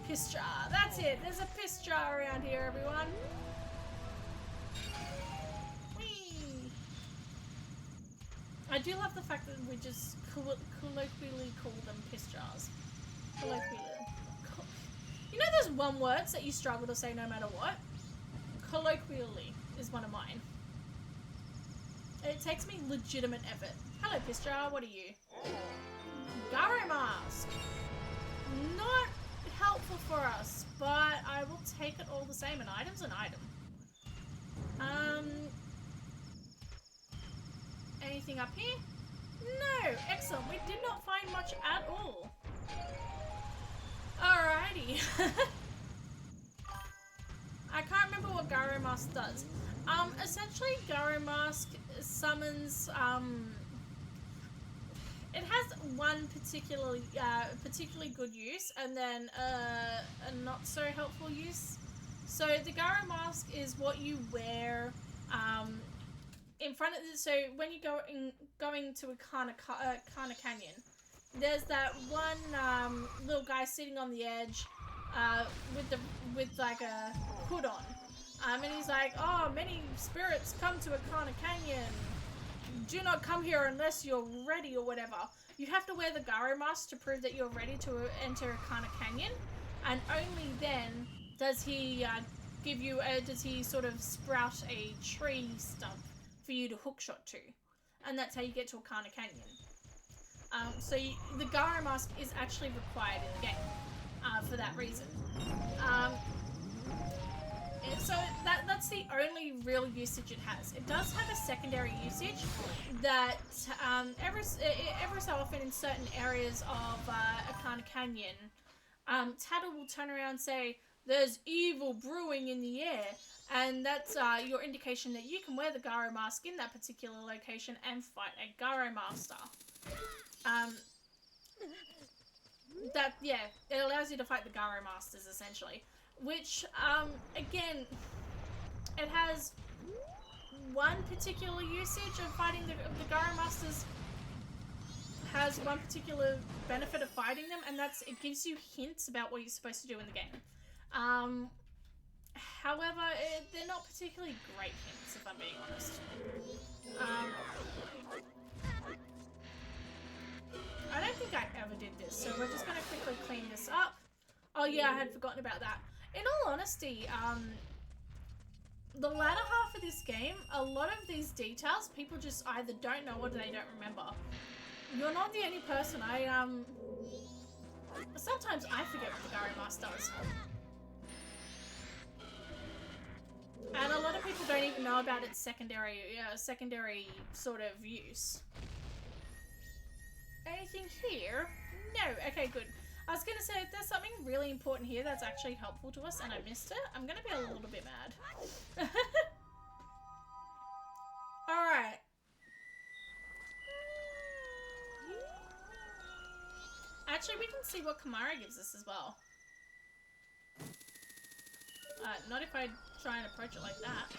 Piss jar. That's it. There's a piss jar around here, everyone. Whee! I do love the fact that we just colloquially call them piss jars. Colloquially. You know those one words that you struggle to say no matter what? Colloquially is one of mine. It takes me legitimate effort. Hello, Pistra, what are you? Garo mask. Not helpful for us, but I will take it all the same. An item's an item. Anything up here? No! Excellent. We did not find much at all. Alrighty. I can't remember what Garo Mask does. Essentially Garo Mask summons, it has one particularly good use and then a not so helpful use. So the Garo Mask is what you wear in front of so when you going to a Kana Canyon, there's that one little guy sitting on the edge with like a hood on. And he's like, oh, many spirits come to a Kana Canyon. Do not come here unless you're ready or whatever. You have to wear the Garo Mask to prove that you're ready to enter a Kana Canyon. And only then does he give you does he sort of sprout a tree stump for you to hookshot to. And that's how you get to a Kana Canyon. So the Garo Mask is actually required in the game for that reason. So that's the only real usage it has. It does have a secondary usage that every so often in certain areas of a Kana Canyon, Tattle will turn around and say, there's evil brewing in the air, and that's your indication that you can wear the Garo Mask in that particular location and fight a Garo Master. It allows you to fight the Garo Masters essentially. Which, again, it has one particular usage of fighting the Garo Masters, has one particular benefit of fighting them, and that's it gives you hints about what you're supposed to do in the game. However, they're not particularly great hints, if I'm being honest. I don't think I ever did this, so we're just going to quickly clean this up. Oh yeah, I had forgotten about that. In all honesty, the latter half of this game, a lot of these details, people just either don't know or they don't remember. You're not the only person. Sometimes I forget what the Garo Mask does. And a lot of people don't even know about its secondary sort of use. Anything here? No. Okay, good. I was gonna say, if there's something really important here that's actually helpful to us and I missed it, I'm gonna be a little bit mad. Alright. Actually, we can see what Kamara gives us as well. Not if I try and approach it like that.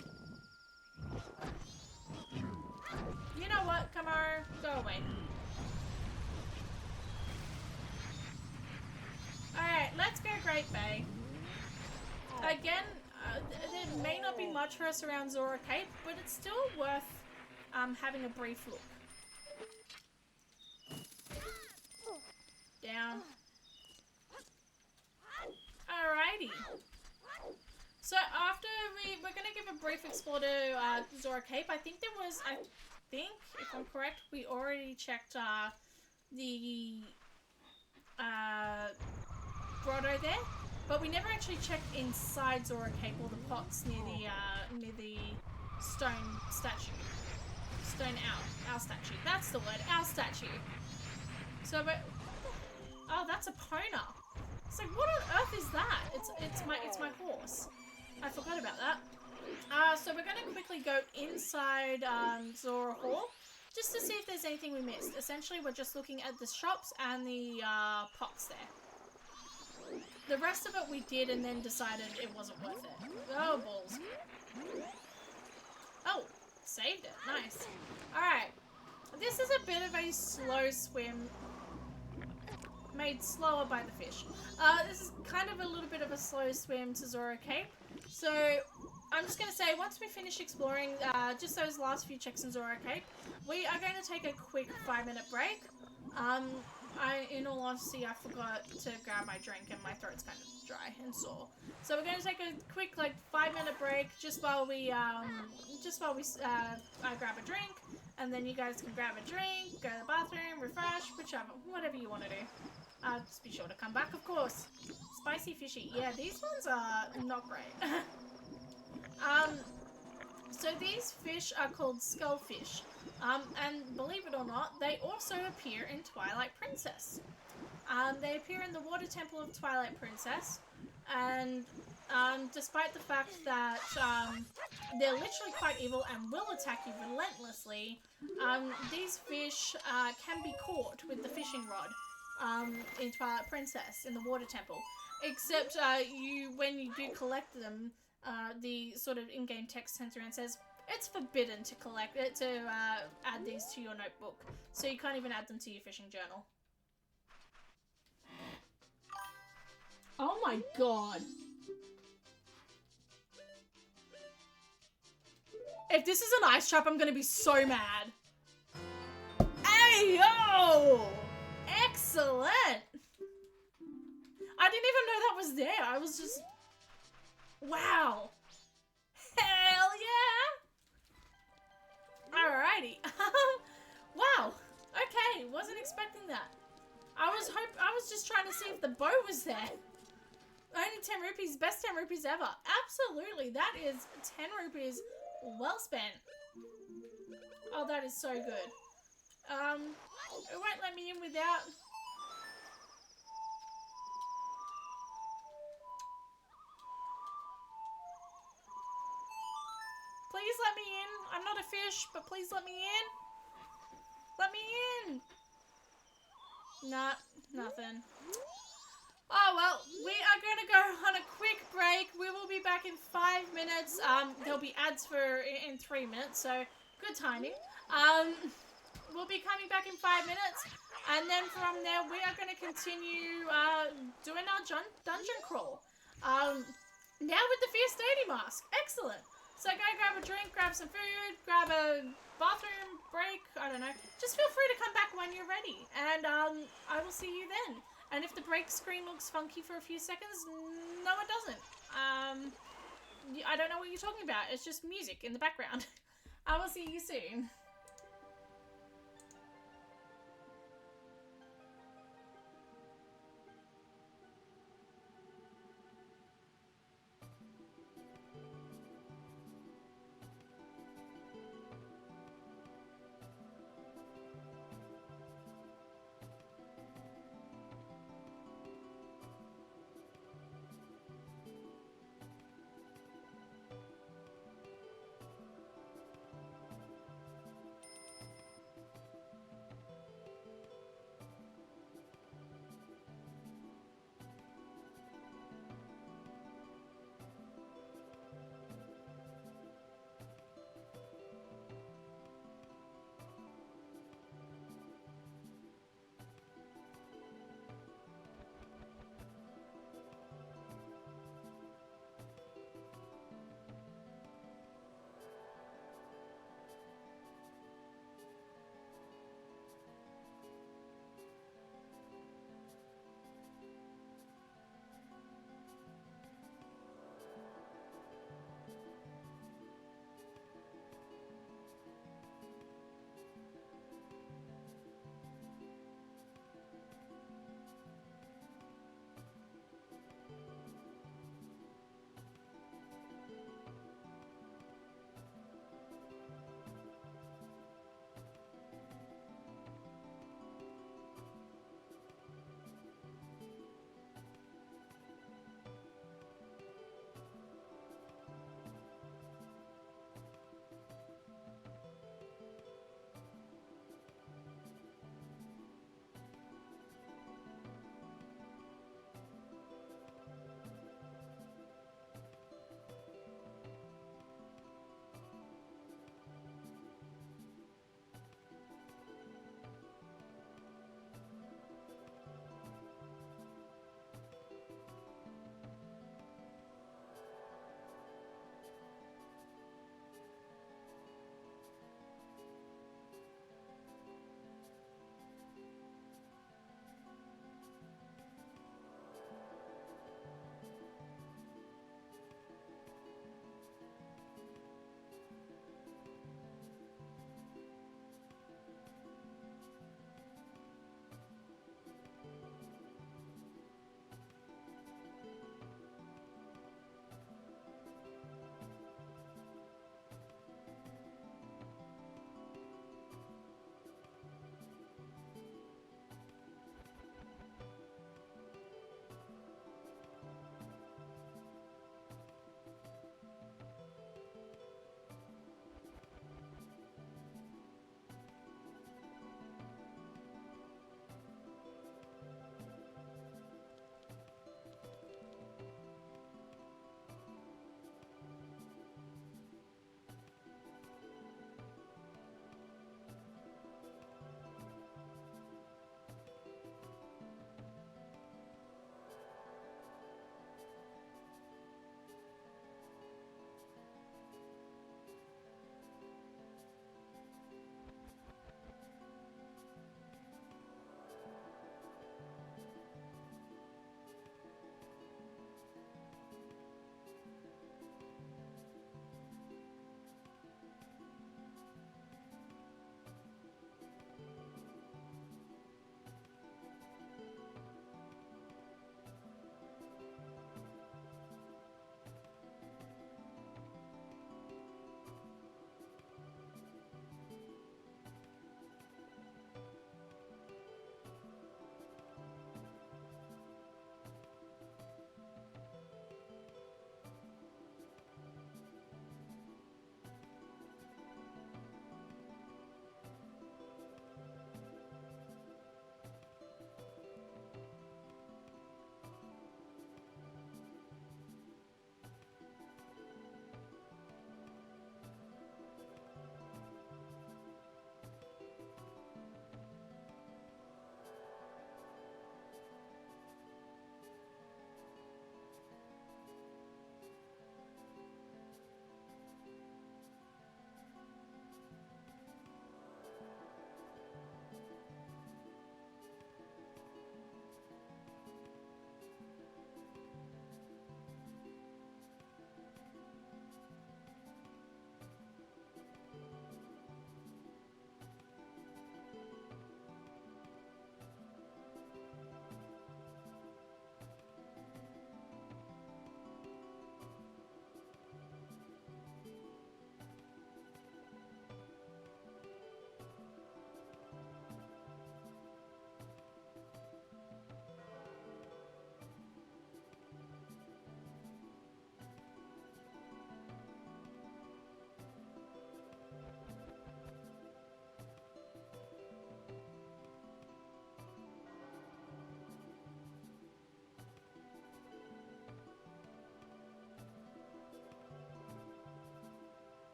You know what, Kamara? Go away. Alright, let's go Great Bay. Again, there may not be much for us around Zora Cape, but it's still worth having a brief look. Down. Alrighty. So after we're going to give a brief explore to Zora Cape. I think, if I'm correct, we already checked the grotto there, but we never actually checked inside Zora Cape or the pots near the stone statue. Stone our statue. That's the word, our statue. So, oh, that's a Pona. It's like, what on earth is that? It's my horse. I forgot about that. So we're gonna quickly go inside Zora Hall just to see if there's anything we missed. Essentially, we're just looking at the shops and the pots there. The rest of it we did and then decided it wasn't worth it. Oh, balls. Oh, saved it. Nice. Alright. This is a bit of a slow swim. Made slower by the fish. This is kind of a little bit of a slow swim to Zora Cape. So, I'm just going to say, once we finish exploring just those last few checks in Zora Cape, we are going to take a quick 5-minute break. in all honesty, I forgot to grab my drink and my throat's kind of dry and sore. So we're gonna take a quick, like, 5-minute break just while we, I grab a drink, and then you guys can grab a drink, go to the bathroom, refresh, whichever, whatever you want to do. Just be sure to come back, of course. Spicy fishy. Yeah, these ones are not great. So these fish are called skullfish. And believe it or not, they also appear in Twilight Princess. They appear in the Water Temple of Twilight Princess, and despite the fact that they're literally quite evil and will attack you relentlessly, these fish can be caught with the fishing rod in Twilight Princess, in the Water Temple. Except when you do collect them, the sort of in-game text turns around and says, it's forbidden to collect it, to add these to your notebook. So you can't even add them to your fishing journal. Oh my god. If this is an ice trap, I'm gonna be so mad. Hey, yo! Excellent! I didn't even know that was there. I was just... Wow. Hell yeah! Alrighty. Wow. Okay, wasn't expecting that. I was just trying to see if the bow was there. Only 10 rupees, best 10 rupees ever. Absolutely, that is 10 rupees well spent. Oh, that is so good. It won't let me in without... Please let me in. I'm not a fish, but please let me in. Let me in. Nah, nothing. Oh, well, we are going to go on a quick break. We will be back in 5 minutes. There'll be ads in 3 minutes, so good timing. We'll be coming back in 5 minutes, and then from there, we are going to continue doing our dungeon crawl. Now with the Fierce Deity Mask. Excellent. So go grab a drink, grab some food, grab a bathroom break, I don't know. Just feel free to come back when you're ready, and I will see you then. And if the break screen looks funky for a few seconds, no it doesn't. I don't know what you're talking about, it's just music in the background. I will see you soon.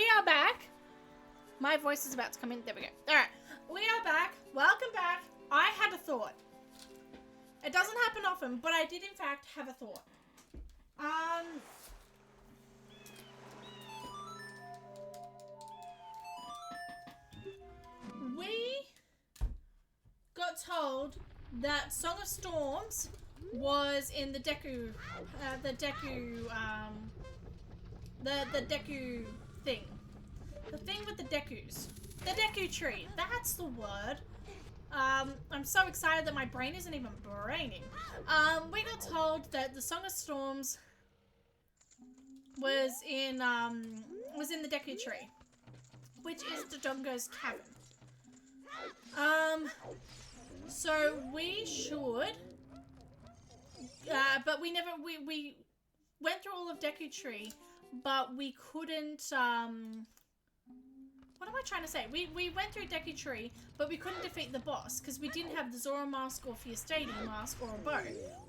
we are back. My voice is about to come in. There we go. Alright, we are back. Welcome back. I had a thought. It doesn't happen often, but I did in fact have a thought. We got told that Song of Storms was in the Deku thing. The thing with the Dekus. The Deku tree. That's the word. I'm so excited that my brain isn't even braining. We got told that the Song of Storms was in the Deku tree, which is the Dongo's cavern. So we should, but we went through all of Deku tree, but we couldn't, what am I trying to say? We went through Deku tree, but we couldn't defeat the boss because we didn't have the Zora mask or Fiestati mask or a bow.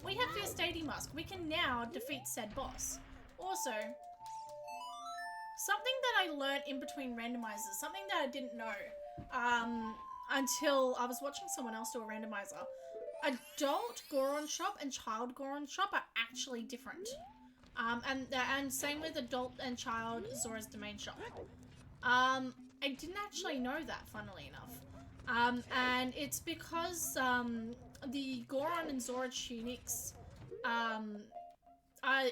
We have Fiestati mask. We can now defeat said boss. Also, something that I learned in between randomizers, something that I didn't know, until I was watching someone else do a randomizer. Adult Goron shop and child Goron shop are actually different. And same with adult and child Zora's domain shop. I didn't actually know that, funnily enough. And it's because the Goron and Zora tunics are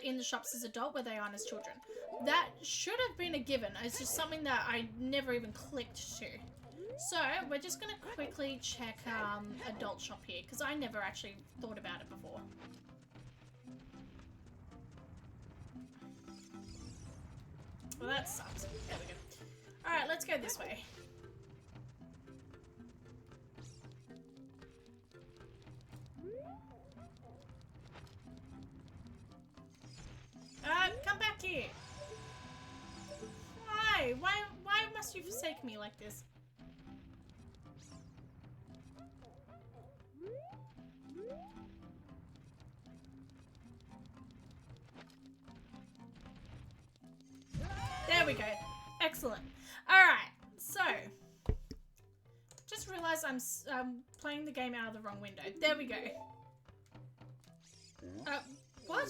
in the shops as adult, where they aren't as children. That should have been a given. It's just something that I never even clicked to. So we're just gonna quickly check adult shop here, because I never actually thought about it before. Well, that sucks. There we go. Alright, let's go this way. Come back here. Why? Why must you forsake me like this? There we go. Excellent. Alright, so just realized I'm playing the game out of the wrong window. There we go. What?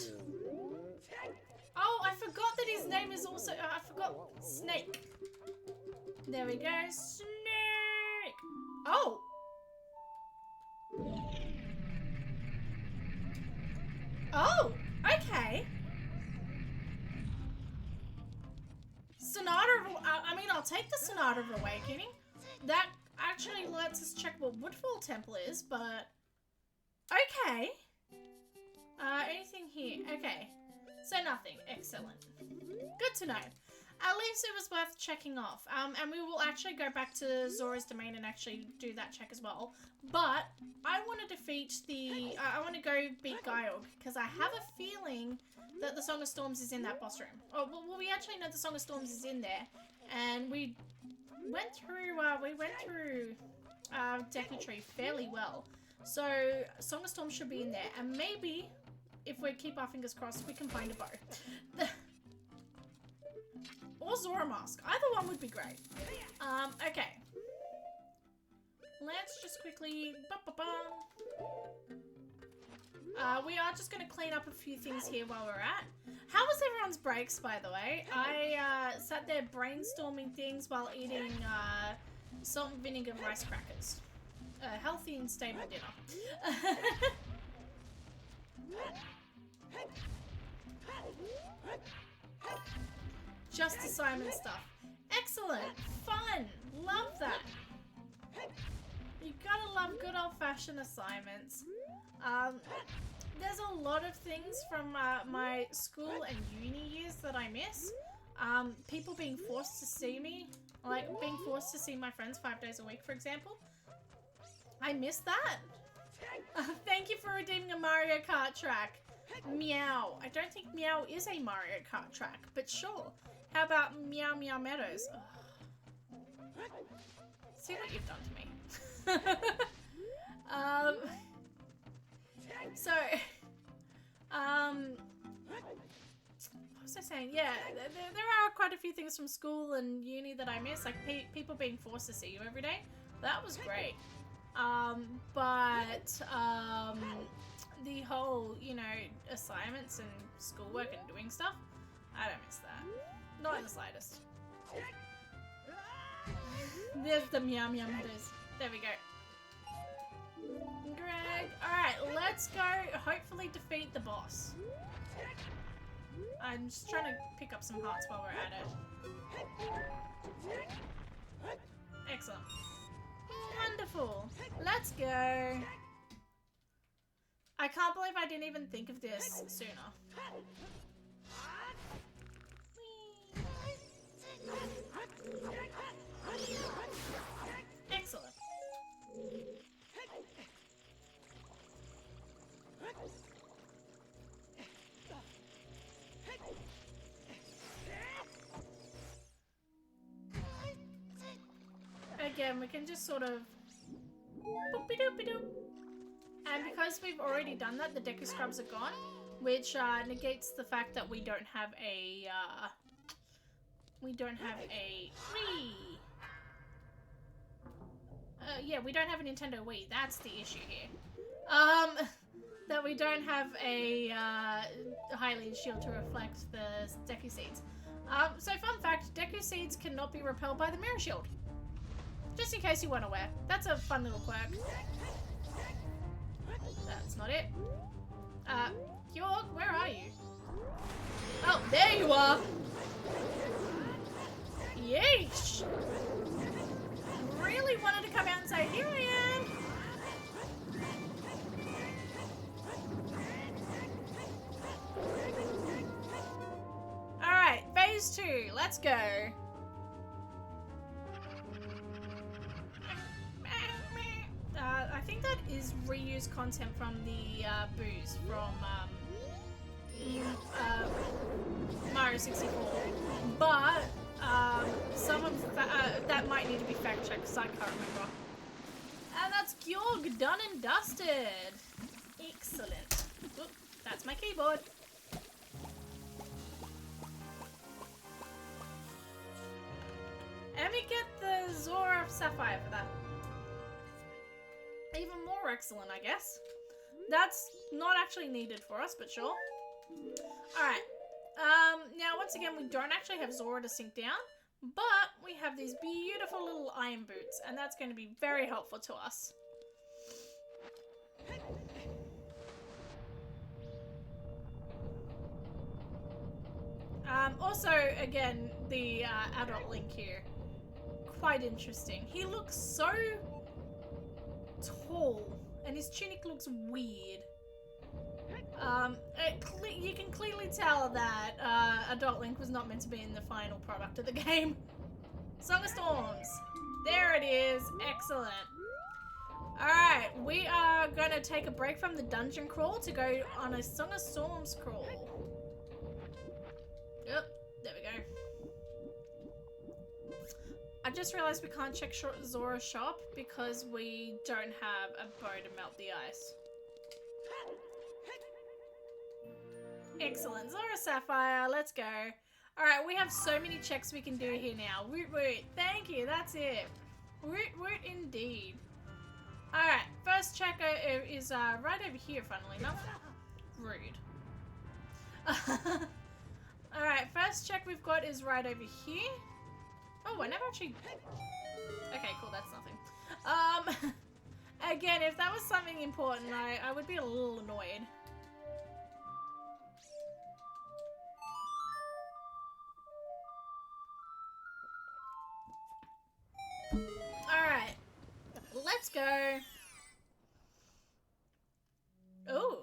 Oh, I forgot that his name is also, I forgot Snake. There we go. Snake. Oh. Oh, okay. Sonata, I mean, I'll take the Sonata of Awakening. That actually lets us check what Woodfall Temple is, but okay. Anything here? Okay. So nothing. Excellent. Good to know. At least it was worth checking off. And we will actually go back to Zora's domain and actually do that check as well. But I want to defeat the, I want to go beat Gyog, because I have a feeling that the Song of Storms is in that boss room. Oh, well, we actually know the Song of Storms is in there, and we went through Deku Tree fairly well. So Song of Storms should be in there, and maybe if we keep our fingers crossed, we can find a bow. Or Zora mask. Either one would be great. Okay. Let's just quickly. We are just going to clean up a few things here while we're at. How was everyone's breaks, by the way? I sat there brainstorming things while eating salt and vinegar rice crackers. A healthy and stable dinner. Just assignment stuff. Excellent. Fun. Love that. You gotta love good old-fashioned assignments. There's a lot of things from my school and uni years that I miss. People being forced to see me, like being forced to see my friends 5 days a week, for example. I miss that. Thank you for redeeming a Mario Kart track. Meow. I don't think Meow is a Mario Kart track, but sure. How about Meow Meow Meadows? Ugh. See what you've done to me. What was I was I saying? Yeah, there are quite a few things from school and uni that I miss, like people being forced to see you every day. That was great. But the whole, you know, assignments and schoolwork and doing stuff, I don't miss that. Not in the slightest. There's the meow meow hitters. There we go. Greg. Alright, let's go hopefully defeat the boss. I'm just trying to pick up some hearts while we're at it. Excellent. Wonderful. Let's go. I can't believe I didn't even think of this sooner. Excellent. Again, we can just sort of boopy-doopy-doo. And because we've already done that, the Deku Scrubs are gone, which negates the fact that we don't have a Wii. Yeah, we don't have a Nintendo Wii. That's the issue here. That we don't have a Hylian shield to reflect the Deku Seeds. So fun fact, Deku Seeds cannot be repelled by the Mirror Shield. Just in case you weren't aware. That's a fun little quirk. That's not it. York, where are you? Oh, there you are! Yeesh! Really wanted to come out and say, here I am! Alright, phase 2, let's go. I think that is reused content from the booze from Mario 64, but some of that might need to be fact checked because I can't remember. And that's Georg done and dusted. Excellent. Oop, that's my keyboard. And we get the Zora Sapphire for that. Even more excellent, I guess. That's not actually needed for us, but sure. Alright. Now, once again, we don't actually have Zora to sink down, but we have these beautiful little iron boots, and that's going to be very helpful to us. Also, again, the adult Link here. Quite interesting. He looks so tall, and his tunic looks weird. You can clearly tell that Adult Link was not meant to be in the final product of the game. Song of Storms. There it is. Excellent. Alright, we are gonna take a break from the dungeon crawl to go on a Song of Storms crawl. Yep, there we go. I just realized we can't check Zora's shop because we don't have a bow to melt the ice. Excellent. Zora Sapphire, let's go. Alright, we have so many checks we can do here now. Woot woot. Thank you, that's it. Woot woot indeed. Alright, first check is right over here, funnily enough. Rude. Alright, first check we've got is right over here. Oh, I never actually... Okay, cool, that's nothing. Again, if that was something important, I would be a little annoyed. Alright. Let's go. Ooh.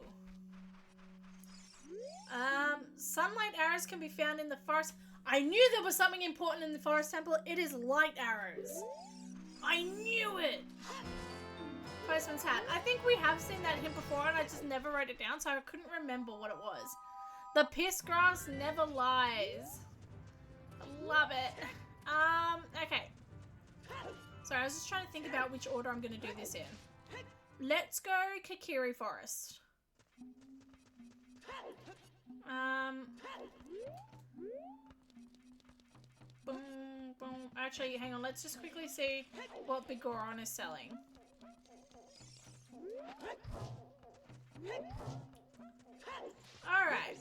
Sunlight arrows can be found in the forest. I knew there was something important in the forest temple. It is light arrows. I knew it. Postman's hat. I think we have seen that hint before and I just never wrote it down, so I couldn't remember what it was. The piss grass never lies. Love it. Okay. Sorry, I was just trying to think about which order I'm going to do this in. Let's go Kakiri Forest. Boom, boom. Actually, hang on. Let's just quickly see what Big Goron is selling. Alright.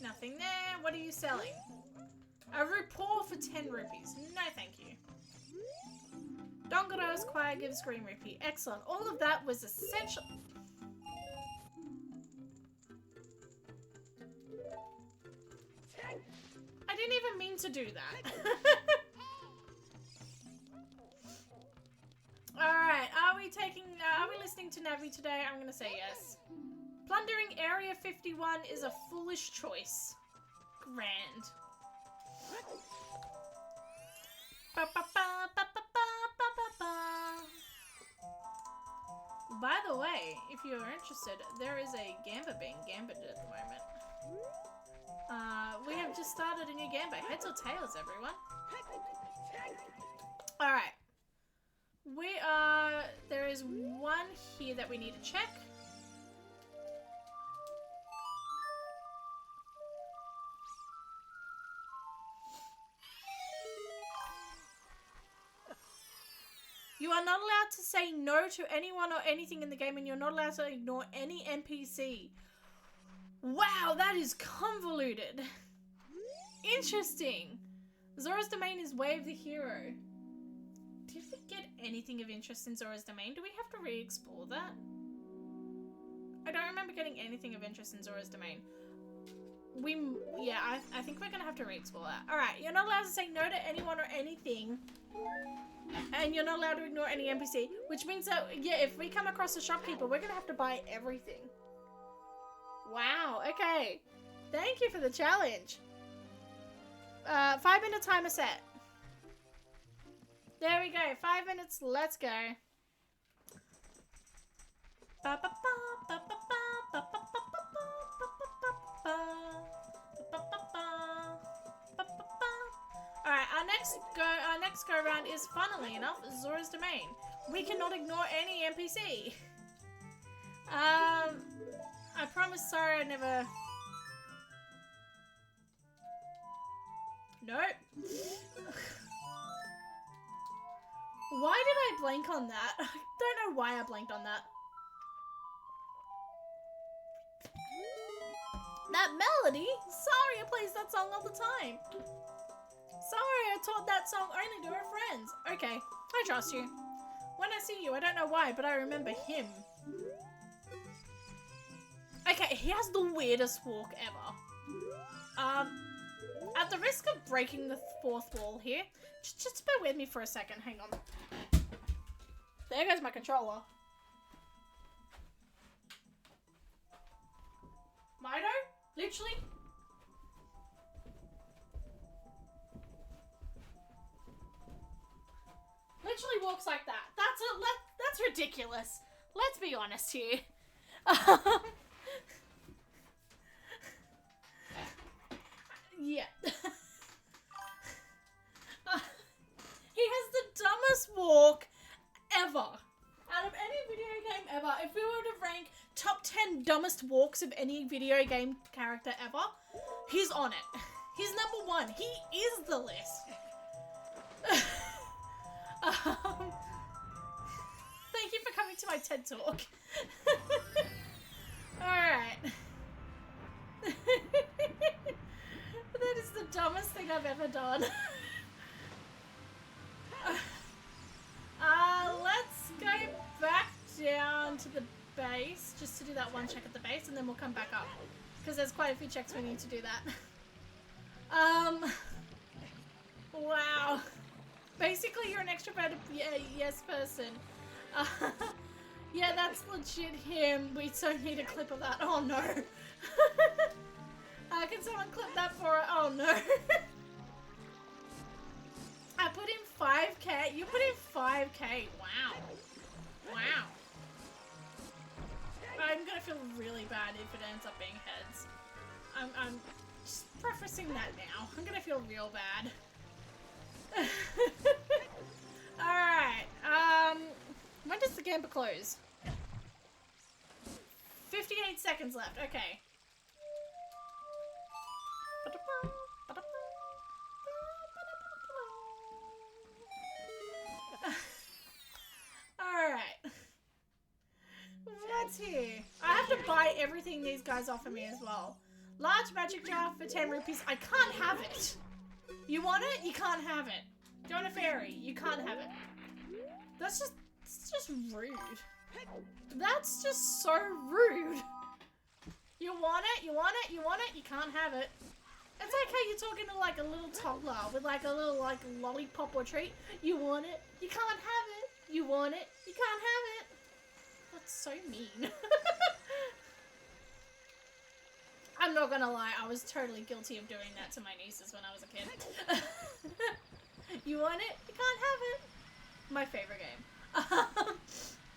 Nothing there. What are you selling? A rupee for 10 rupees. No, thank you. Dongaro's choir gives green rupee. Excellent. All of that was essential. I didn't even mean to do that. Alright, are we listening to Navi today? I'm gonna say yes. Plundering Area 51 is a foolish choice. Grand. By the way, if you're interested, there is a Gamba being gambited at the moment. We have just started a new Gamba. Heads or tails, everyone? Alright. There is one here that we need to check. You are not allowed to say no to anyone or anything in the game, and you're not allowed to ignore any NPC. Wow, that is convoluted. Interesting. Zora's Domain is Way of the Hero. Did we get anything of interest in Zora's Domain? Do we have to re-explore that? I don't remember getting anything of interest in Zora's Domain. I think we're gonna have to re-explore that. Alright, you're not allowed to say no to anyone or anything. And you're not allowed to ignore any NPC. Which means that, yeah, if we come across a shopkeeper, we're gonna have to buy everything. Wow, okay. Thank you for the challenge. 5-minute timer set. There we go. 5 minutes. Let's go. Alright, our next go round is, funnily enough, Zora's Domain. We cannot ignore any NPC. I promise, sorry, I never... Nope. Why did I blank on that? I don't know why I blanked on that. That melody? Sorry, I plays that song all the time. Sorry, I taught that song only to her friends. Okay, I trust you. When I see you, I don't know why, but I remember him. Okay, he has the weirdest walk ever. At the risk of breaking the fourth wall here, just bear with me for a second. Hang on. There goes my controller. Mido? Literally? Literally walks like that. That's ridiculous. Let's be honest here. Yeah. He has the dumbest walk ever. Out of any video game ever. If we were to rank top 10 dumbest walks of any video game character ever, he's on it. He's number 1. He is the list. Thank you for coming to my TED Talk. Alright. That is the dumbest thing I've ever done. Let's go back down to the base, just to do that one check at the base, and then we'll come back up. Because there's quite a few checks we need to do that. Wow. Basically, you're an extroverted yes person. Yeah, that's legit him. We don't need a clip of that. Oh no. Can someone clip that for it? Oh no. I put in 5k. You put in 5k. Wow. Wow. I'm gonna feel really bad if it ends up being heads. I'm just prefacing that now. I'm gonna feel real bad. Alright. When does the Gamba close? 15:30. 58 seconds left. Okay. Alright. What's here? I have to buy everything these guys offer me as well. Large magic jar for 10 rupees. I can't have it. You want it? You can't have it. Go on a fairy. You can't have it. That's just rude. That's just so rude. You want it? You want it? You want it? You can't have it. It's okay, you're talking to like a little toddler with like a little like lollipop or treat. You want it? You can't have it. You want it? You can't have it. That's so mean. I'm not gonna lie, I was totally guilty of doing that to my nieces when I was a kid. You want it? You can't have it. My favorite game.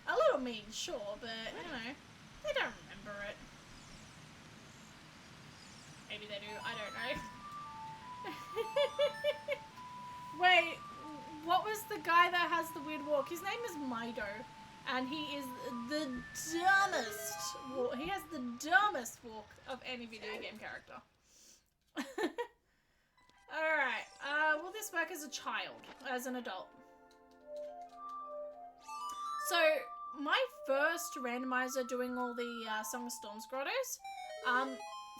A little mean, sure, but you know, they don't remember it. Maybe they do, I don't know. Wait, what was the guy that has the weird walk? His name is Mido, and he is the dumbest. He has the dumbest walk of any video game character. Alright, will this work as a child, as an adult? So, my first randomizer doing all the Song of Storms grottos,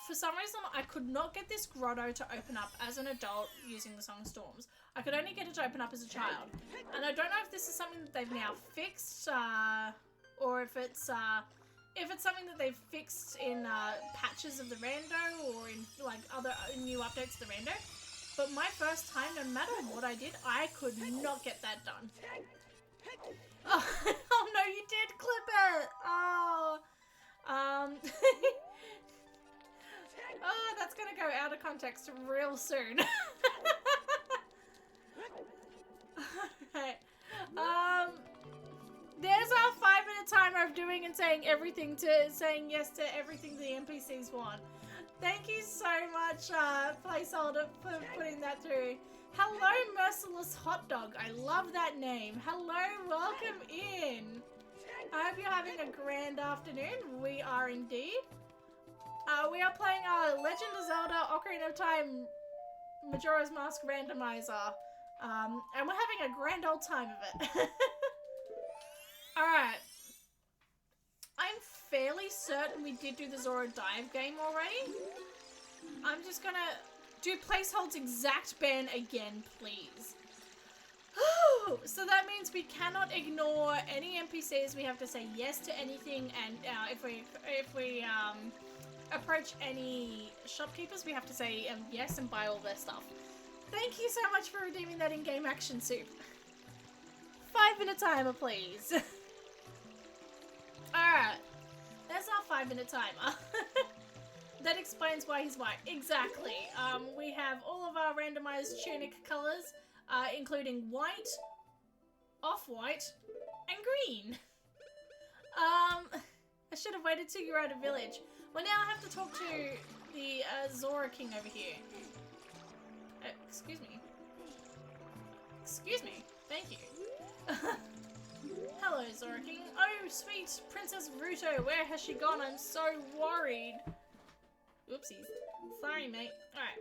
for some reason I could not get this grotto to open up as an adult using the Song of Storms. I could only get it to open up as a child. And I don't know if this is something that they've now fixed, or if it's something that they've fixed in patches of the Rando or in like other new updates to the Rando. But my first time, no matter what I did, I could not get that done. Oh, oh no, you did clip it! Oh. Oh, that's gonna go out of context real soon. Alright. There's our 5-minute timer of doing and saying yes to everything the NPCs want. Thank you so much, Placeholder, for putting that through. Hello, Merciless Hot Dog. I love that name. Hello, welcome in. I hope you're having a grand afternoon. We are indeed. We are playing Legend of Zelda Ocarina of Time Majora's Mask Randomizer. And we're having a grand old time of it. Alright. I'm fairly certain we did do the Zora Dive game already. I'm just gonna do Placehold's exact ban again, please. So that means we cannot ignore any NPCs. We have to say yes to anything, and if we approach any shopkeepers, we have to say yes and buy all their stuff. Thank you so much for redeeming that in-game action soup. 5-minute timer, please. Alright. There's our 5-minute timer. That explains why he's white. Exactly. We have all of our randomized tunic colors, including white, off-white, and green. I should have waited till you're at a village. Well, now I have to talk to the Zora King over here. Excuse me. Excuse me. Thank you. Hello, Zora King. Oh, sweet Princess Ruto, where has she gone? I'm so worried. Oopsies. Sorry, mate. Alright.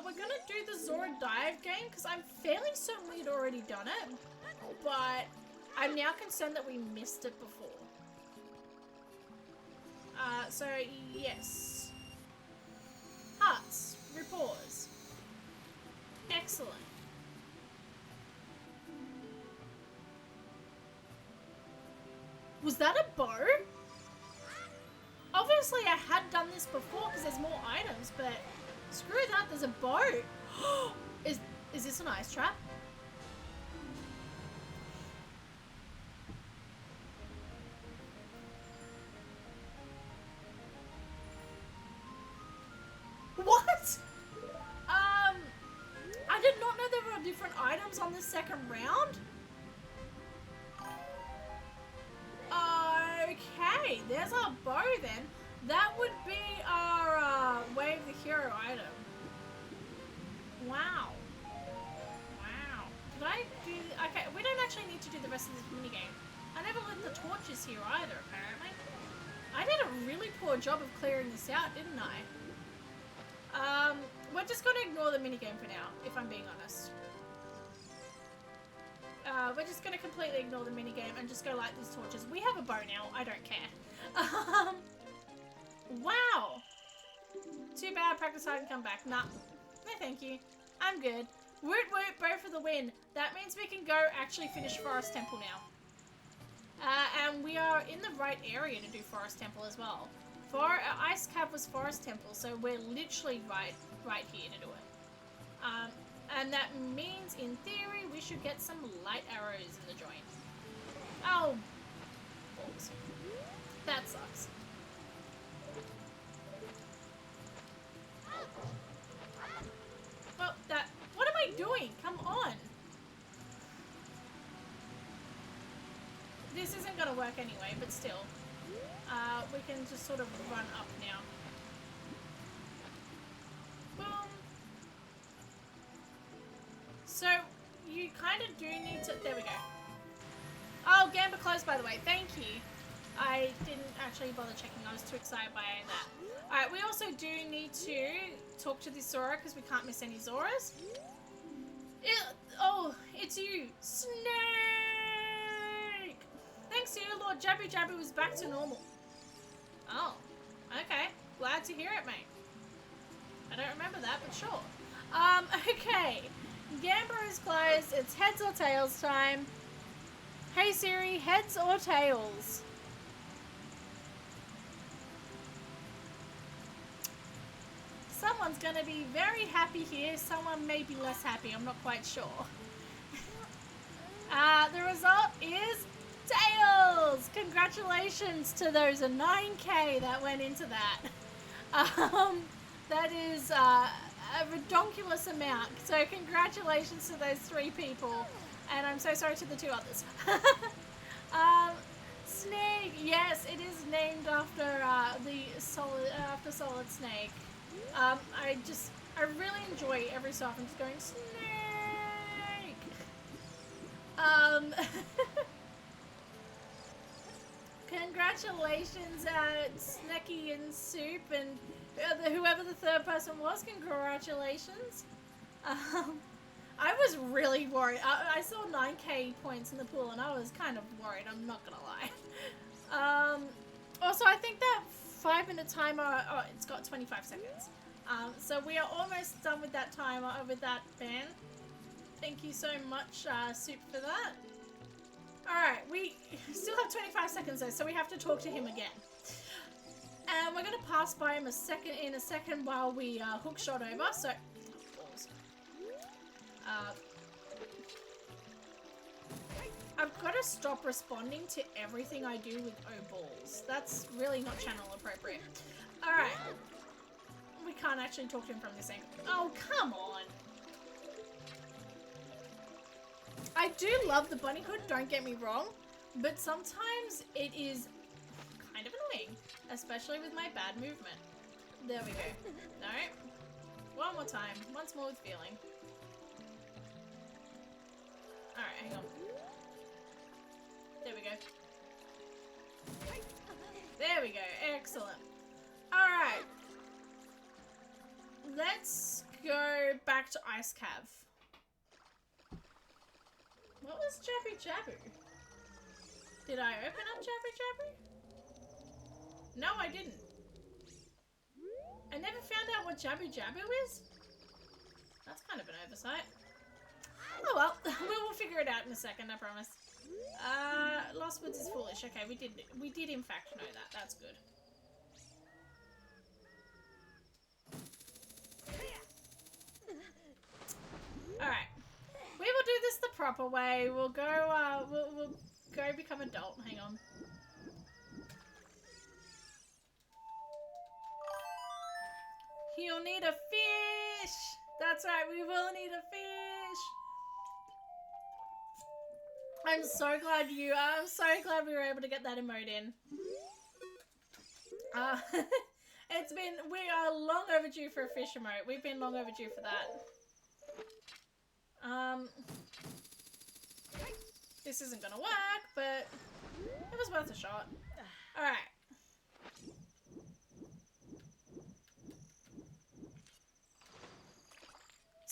We're gonna do the Zora Dive game, because I'm fairly certain we'd already done it. But I'm now concerned that we missed it before. So, yes. Hearts. Rapport. Excellent. Was that a bow? Obviously I had done this before because there's more items, but screw that, there's a bow. Is this an ice trap? What? I did not know there were different items on this second round. Okay, there's our bow then. That would be our Wave the Hero item. Wow. Wow. Did I do... Okay, we don't actually need to do the rest of this minigame. I never lit the torches here either, apparently. really poor job of clearing this out, didn't I? We're just going to ignore the minigame for now, if I'm being honest. We're just going to completely ignore the minigame and just go light these torches. We have a bow now. I don't care. Wow. Too bad. Practice hard and come back. Nah. No, thank you. I'm good. Woot woot, bow for the win. That means we can go actually finish Forest Temple now. And we are in the right area to do Forest Temple as well. Ice Cave was Forest Temple, so we're literally right here to do it. And that means, in theory, we should get some light arrows in the joint. Oh, balls. That sucks. Well, what am I doing? Come on. This isn't gonna work anyway, but still. We can just sort of run up now. Boom. So, you kind of do need to... There we go. Oh, Gamba closed, by the way. Thank you. I didn't actually bother checking. I was too excited by that. Alright, we also do need to talk to this Zora because we can't miss any Zoras. Oh, it's you. Snake! Thanks to you, Lord Jabby Jabby was back to normal. Oh, okay. Glad to hear it, mate. I don't remember that, but sure. Okay. Gamba is closed. It's heads or tails time. Hey Siri, heads or tails? Someone's gonna be very happy here. Someone may be less happy. I'm not quite sure. The result is tails! Congratulations to those 9K that went into that. That is a redonkulous amount. So congratulations to those 3 people. And I'm so sorry to the 2 others. Snake. Yes, it is named after Solid Snake. I really enjoy every so often just going Snake. Congratulations, Snecky and Soup and whoever the 3rd person was. Congratulations. I was really worried. I saw 9K points in the pool and I was kind of worried, I'm not gonna lie. Also, I think that 5-minute timer, it's got 25 seconds. So we are almost done with that timer, with that ban. Thank you so much, Soup, for that. Alright, we still have 25 seconds though, so we have to talk to him again. And we're going to pass by him in a second while we hook shot over, so... balls. I've got to stop responding to everything I do with balls. That's really not channel appropriate. Alright. We can't actually talk to him from this angle. Oh, come on! I do love the bunny hood, don't get me wrong, but sometimes it is kind of annoying, especially with my bad movement. There we go. No. One more time. Once more with feeling. Alright, hang on. There we go. There we go. Excellent. Alright. Let's go back to Ice Cave. What was Jabby Jaboo? Did I open up Jabby Jaboo? No, I didn't. I never found out what Jabby Jaboo is? That's kind of an oversight. Oh well, we will figure it out in a second, I promise. Lost Woods is foolish. Okay, we did in fact know that. That's good. Alright. We will do this the proper way. We'll go, we'll go become adult. Hang on. You'll need a fish! That's right, we will need a fish! I'm so glad we were able to get that emote in. We are long overdue for a fish emote. We've been long overdue for that. This isn't gonna work, but it was worth a shot. Alright.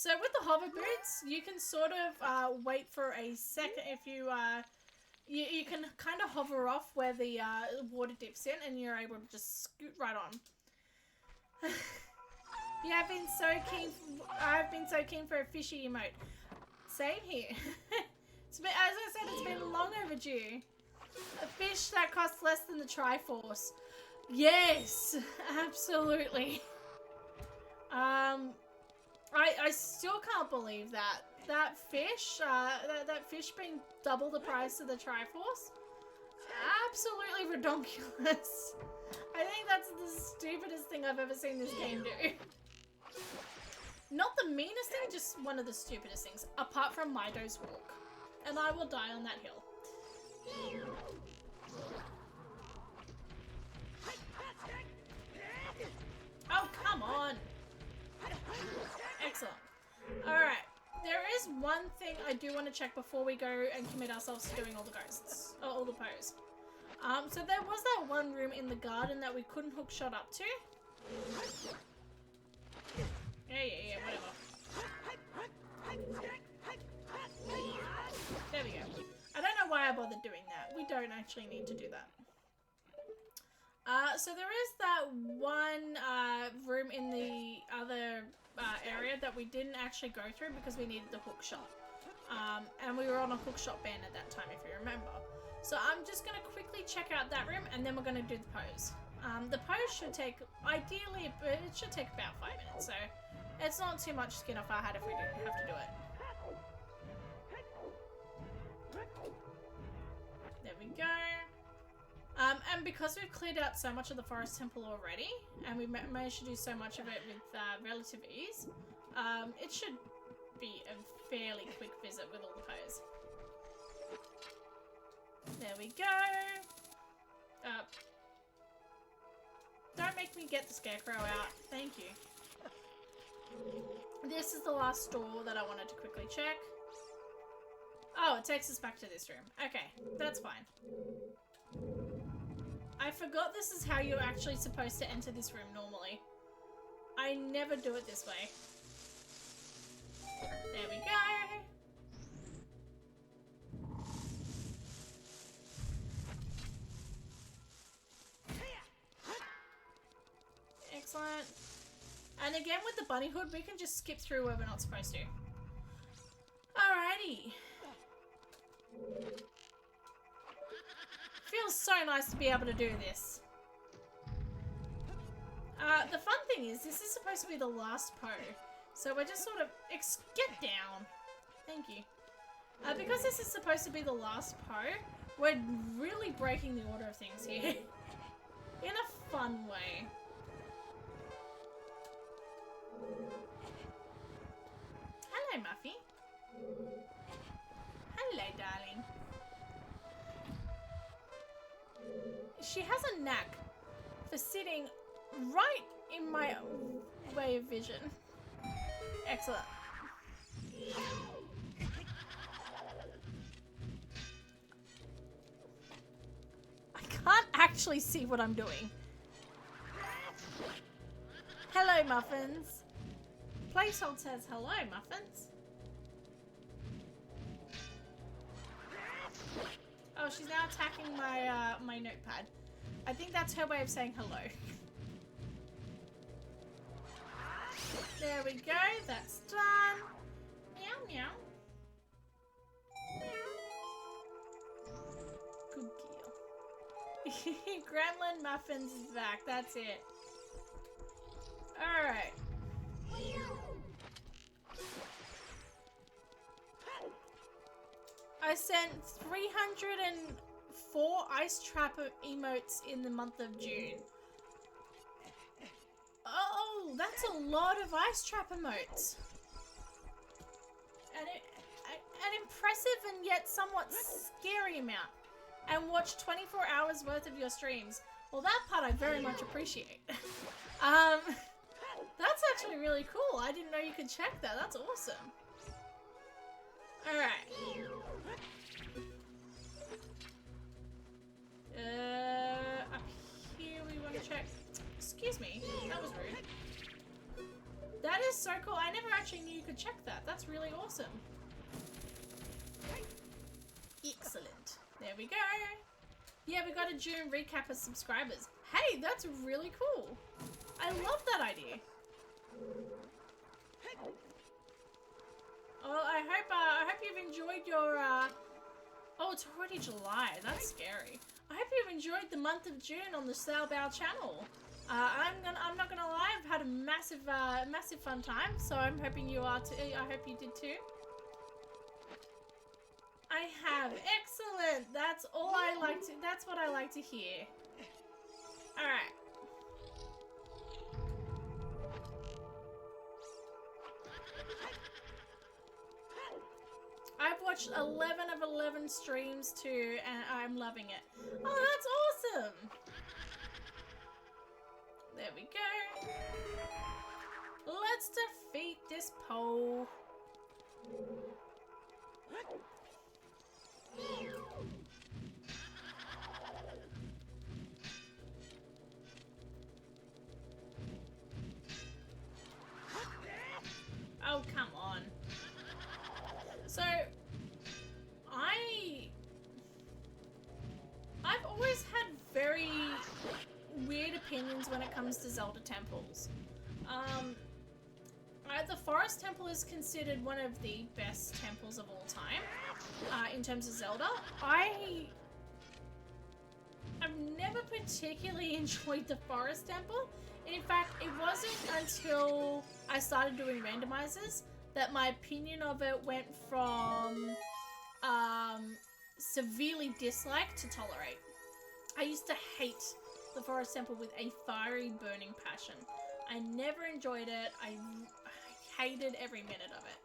So with the hover boots, you can sort of wait for a second if you you can kind of hover off where the water dips in, and you're able to just scoot right on. Yeah, I've been so keen for a fishy emote. Same here. It's been, as I said, it's been long overdue. A fish that costs less than the Triforce. Yes, absolutely. I still can't believe that fish, that fish being double the price of the Triforce. Absolutely redonkulous. I think that's the stupidest thing I've ever seen this game do. Not the meanest thing, just one of the stupidest things, apart from Mido's walk. And I will die on that hill. Oh, come on. Excellent. Alright. There is one thing I do want to check before we go and commit ourselves to doing all the ghosts. Or all the pose. So there was that one room in the garden that we couldn't hook shot up to. Yeah, whatever. There we go. I don't know why I bothered doing that. We don't actually need to do that. So there is that one room in the other area that we didn't actually go through because we needed the hook shot. And we were on a hook shot ban at that time, if you remember. So I'm just going to quickly check out that room, and then we're going to do the pose. The pose should take, ideally, it should take about 5 minutes, so it's not too much skin off our hat if we do have to do it. There we go. And because we've cleared out so much of the forest temple already, and we managed to do so much of it with relative ease, it should be a fairly quick visit with all the pose. There we go. Don't make me get the scarecrow out. Thank you. This is the last store that I wanted to quickly check. Oh, it takes us back to this room. Okay, that's fine. I forgot this is how you're actually supposed to enter this room normally. I never do it this way. There we go. Excellent. And again with the bunny hood, we can just skip through where we're not supposed to. Alrighty. Feels so nice to be able to do this. The fun thing is, this is supposed to be the last po. So we're just sort of... Get down. Thank you. Because this is supposed to be the last po, we're really breaking the order of things here. In a fun way. Hello, Muffy. Hello, darling. She has a knack for sitting right in my way of vision. Excellent. I can't actually see what I'm doing. Hello, Muffins. Placehold says hello, Muffins. Oh, she's now attacking my my notepad. I think that's her way of saying hello. There we go. That's done. Meow meow. Good girl. Gremlin Muffins is back. That's it. All right. I sent 304 ice trap emotes in the month of June. Oh, that's a lot of ice trap emotes. An impressive and yet somewhat scary amount. And watch 24 hours worth of your streams. Well, that part I very much appreciate. That's actually really cool. I didn't know you could check that. That's awesome. Alright. Up here we want to check. Excuse me. That was rude. That is so cool. I never actually knew you could check that. That's really awesome. Excellent. There we go. Yeah, we got a June recap of subscribers. Hey, that's really cool. I love that idea. Oh, I hope you've enjoyed your, oh, it's already July. That's scary. I hope you've enjoyed the month of June on the SNAAAKE'S channel. I'm not gonna lie, I've had a massive fun time, so I'm hoping you are too. I hope you did too. I have. Excellent. That's all I like to, that's what I like to hear. Alright. I've watched 11 of 11 streams too, and I'm loving it. Oh, that's awesome. There we go. Let's defeat this pole. Oh, come on. So, I've always had very weird opinions when it comes to Zelda temples. The Forest Temple is considered one of the best temples of all time, in terms of Zelda. I've never particularly enjoyed the Forest Temple. In fact, it wasn't until I started doing randomizers that my opinion of it went from severely dislike to tolerate. I used to hate the Forest Temple with a fiery, burning passion. I never enjoyed it. I hated every minute of it.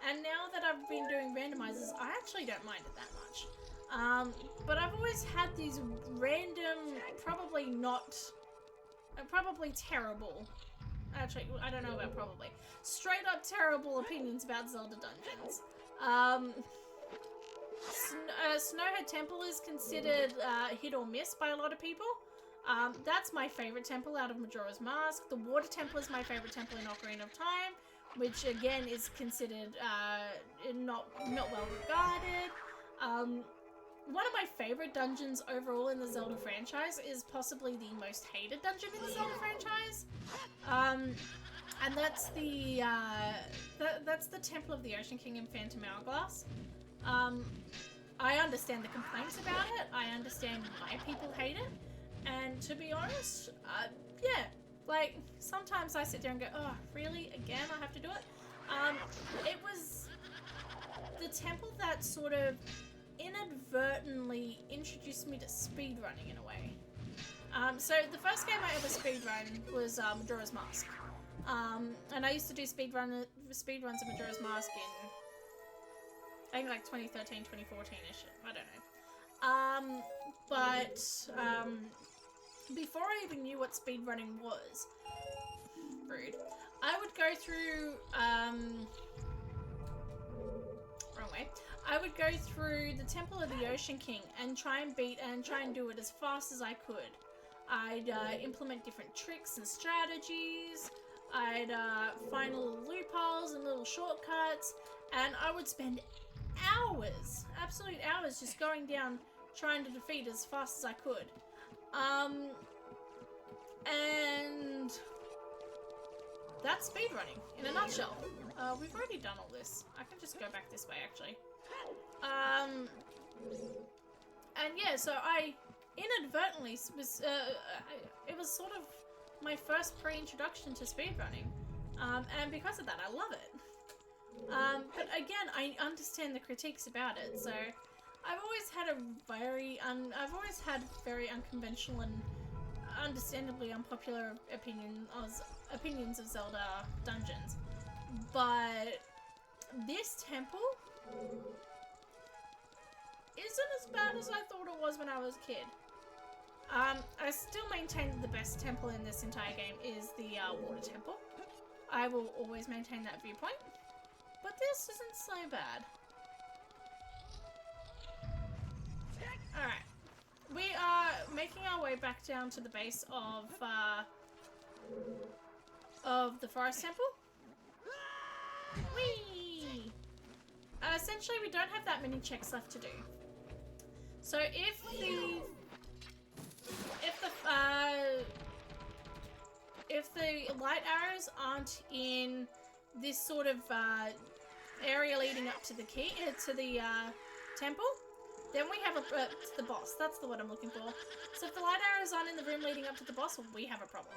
And now that I've been doing randomizers, I actually don't mind it that much. But I've always had these random, probably terrible, actually, I don't know about probably, straight up terrible opinions about Zelda dungeons. Snowhead Temple is considered hit or miss by a lot of people. That's my favorite temple out of Majora's Mask. The Water Temple is my favorite temple in Ocarina of Time, which again is considered not well regarded. One of my favorite dungeons overall in the Zelda franchise is possibly the most hated dungeon in the Zelda franchise. And that's the Temple of the Ocean King in Phantom Hourglass. I understand the complaints about it. I understand why people hate it. And to be honest, yeah, like, sometimes I sit there and go, oh, really? Again, I have to do it? It was the temple that sort of inadvertently introduced me to speedrunning in a way. So the first game I ever speedrun was Majora's Mask. And I used to do speedruns of Majora's Mask in, I think, like 2013, 2014-ish. I don't know. Before I even knew what speedrunning was, rude, I would go through, wrong way. I would go through the Temple of the Ocean King and try and do it as fast as I could. I'd implement different tricks and strategies. I'd find little loopholes and little shortcuts, and I would spend hours, absolute hours, just going down trying to defeat as fast as I could. And that's speedrunning in a nutshell. We've already done all this. I can just go back this way, actually. And yeah, so I inadvertently was, it was sort of my first pre-introduction to speedrunning. And because of that, I love it. But again, I understand the critiques about it, so I've always had very unconventional and understandably unpopular opinions of Zelda dungeons. But this temple isn't as bad as I thought it was when I was a kid. I still maintain that the best temple in this entire game is the Water Temple. I will always maintain that viewpoint. But this isn't so bad. Alright. We are making our way back down to the base of the Forest Temple. Whee! Essentially, we don't have that many checks left to do. So if the light arrows aren't in this sort of area leading up to the temple, then we have to the boss. That's the word I'm looking for. So if the light arrows aren't in the room leading up to the boss, we have a problem.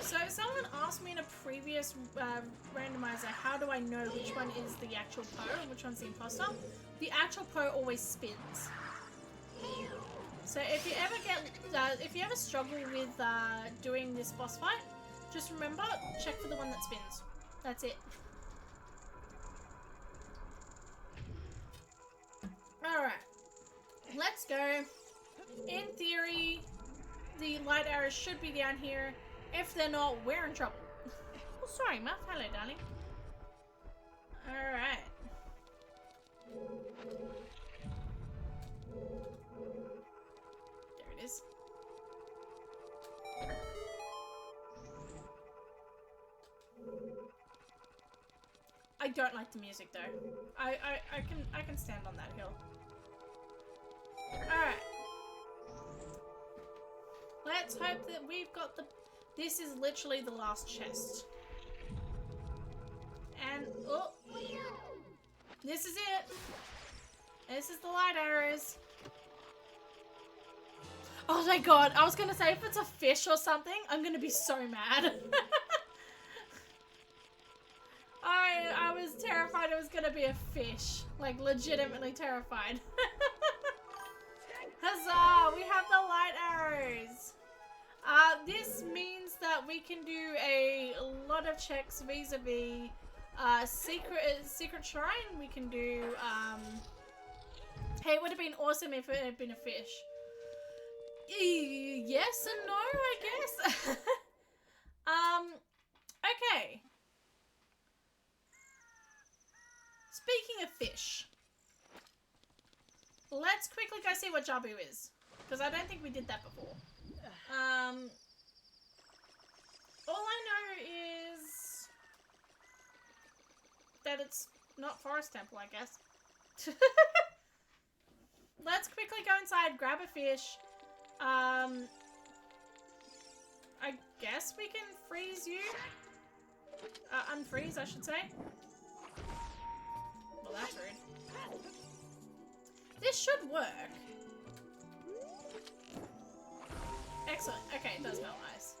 So someone asked me in a previous randomizer, how do I know which one is the actual Poe and which one's the imposter? The actual Poe always spins. So if you ever struggle with doing this boss fight, just remember, check for the one that spins. That's it. Alright. Let's go. In theory, the light arrows should be down here. If they're not, we're in trouble. Oh, sorry, Muff. Hello, darling. Alright. There it is. I don't like the music though. I can stand on that hill. Alright. Let's hope that we've got the... This is literally the last chest. And... Oh! This is it! This is the light arrows. Oh my god, I was gonna say if it's a fish or something, I'm gonna be so mad. I was terrified it was gonna be a fish. Like, legitimately terrified. Huzzah! We have the light arrows! This means that we can do a lot of checks vis-a-vis secret shrine. We can do, hey, it would have been awesome if it had been a fish. Yes and no, I guess. Okay. Speaking of fish, let's quickly go see what Jabu is, because I don't think we did that before. All I know is that it's not Forest Temple, I guess. Let's quickly go inside, grab a fish. I guess we can freeze you. Unfreeze, I should say. Well, that's rude. This should work. Excellent. Okay, it does melt ice.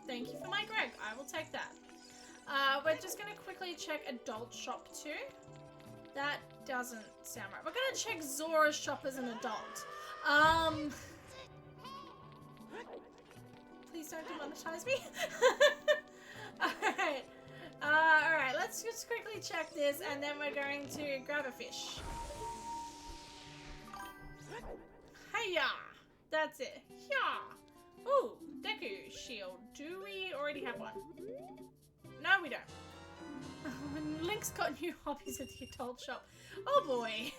Thank you for my Greg. I will take that. We're just going to quickly check adult shop too. That doesn't sound right. We're going to check Zora's shop as an adult. Please don't demonetize me. Alright. Alright, let's just quickly check this and then we're going to grab a fish. Hiya! That's it. Yeah! Ooh, Deku shield. Do we already have one? No, we don't. Link's got new hobbies at the adult shop. Oh boy.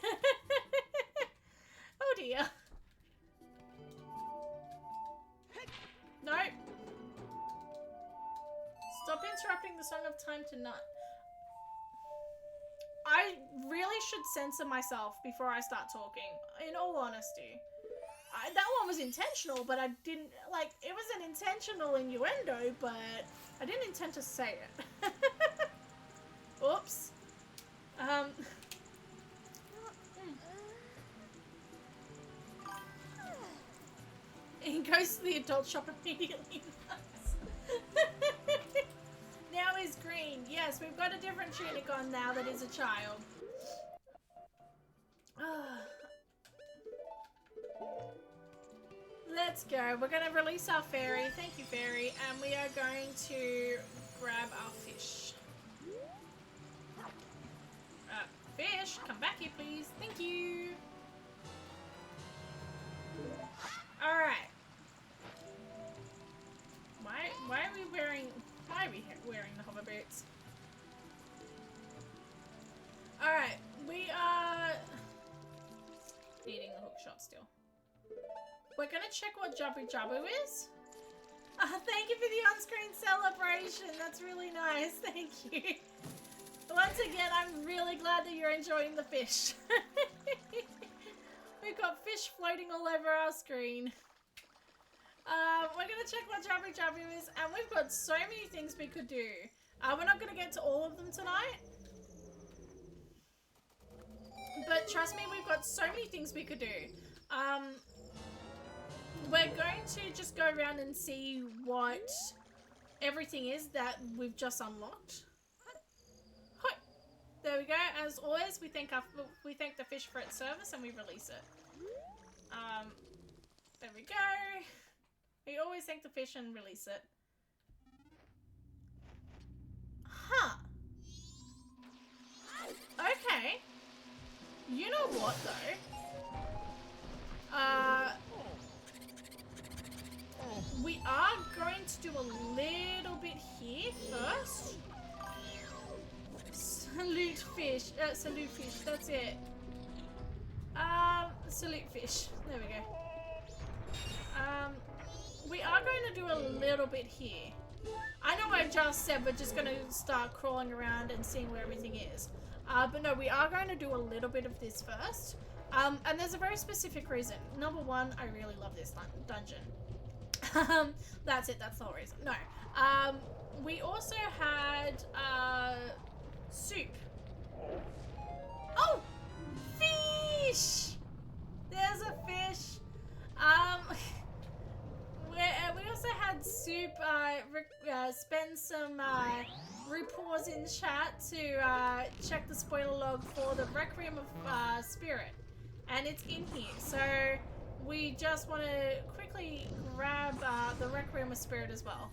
Oh dear. No. Stop interrupting the Song of Time to Nut. I really should censor myself before I start talking, in all honesty. That one was intentional, but I didn't, like, it was an intentional innuendo, but I didn't intend to say it. Oops. He goes to the adult shop immediately. Now he's green. Yes, we've got a different tunic on now that is a child. Let's go. We're going to release our fairy. Thank you, fairy. And we are going to grab our fish. Fish, come back here, please. Thank you. Alright. Why are we wearing... notes. Alright, we are needing the hook shot still. We're gonna check what Jabbu Jabbu is. Thank you for the on-screen celebration. That's really nice. Thank you. Once again, I'm really glad that you're enjoying the fish. We've got fish floating all over our screen. We're gonna check what Jabbu Jabbu is, and we've got so many things we could do. We're not gonna get to all of them tonight. But trust me, we've got so many things we could do. We're going to just go around and see what everything is that we've just unlocked. Hi. There we go. As always, we thank the fish for its service and we release it. There we go. We always thank the fish and release it. Huh. Okay. You know what though? We are going to do a little bit here first. Salute fish, that's it. Salute fish, there we go. We are going to do a little bit here. I know I just said we're just going to start crawling around and seeing where everything is. But no, we are going to do a little bit of this first. And there's a very specific reason. Number one, I really love this dungeon. That's it, that's the whole reason. No. We also had, soup. Oh! Fish! There's a fish. We also had soup, spend some, reports in chat to, check the spoiler log for the Requiem of, Spirit. And it's in here, so we just want to quickly grab the Requiem of Spirit as well.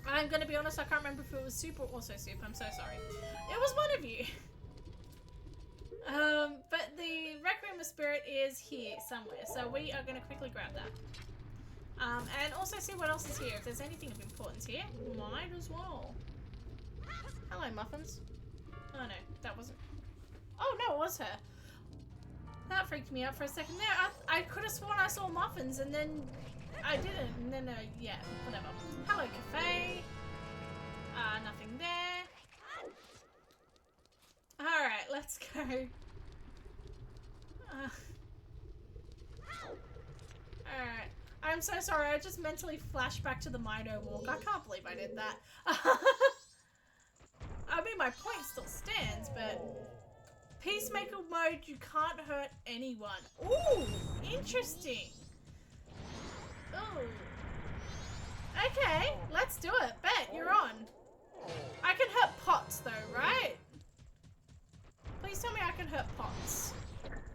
I'm going to be honest, I can't remember if it was soup or also soup. I'm so sorry. It was one of you. But the Requiem of Spirit is here somewhere, so we are going to quickly grab that. And also see what else is here. If there's anything of importance here, might as well. Hello, Muffins. Oh no, that wasn't... Oh no, it was her. That freaked me out for a second there. I could have sworn I saw Muffins and then I didn't. And then, yeah, whatever. Hello, cafe. Nothing there. Alright, let's go. Alright. I'm so sorry, I just mentally flashed back to the Mido walk. I can't believe I did that. I mean, my point still stands, but... Peacemaker mode, you can't hurt anyone. Ooh, interesting. Ooh. Okay, let's do it. Bet, you're on. I can hurt pots though, right? Please tell me I can hurt pots.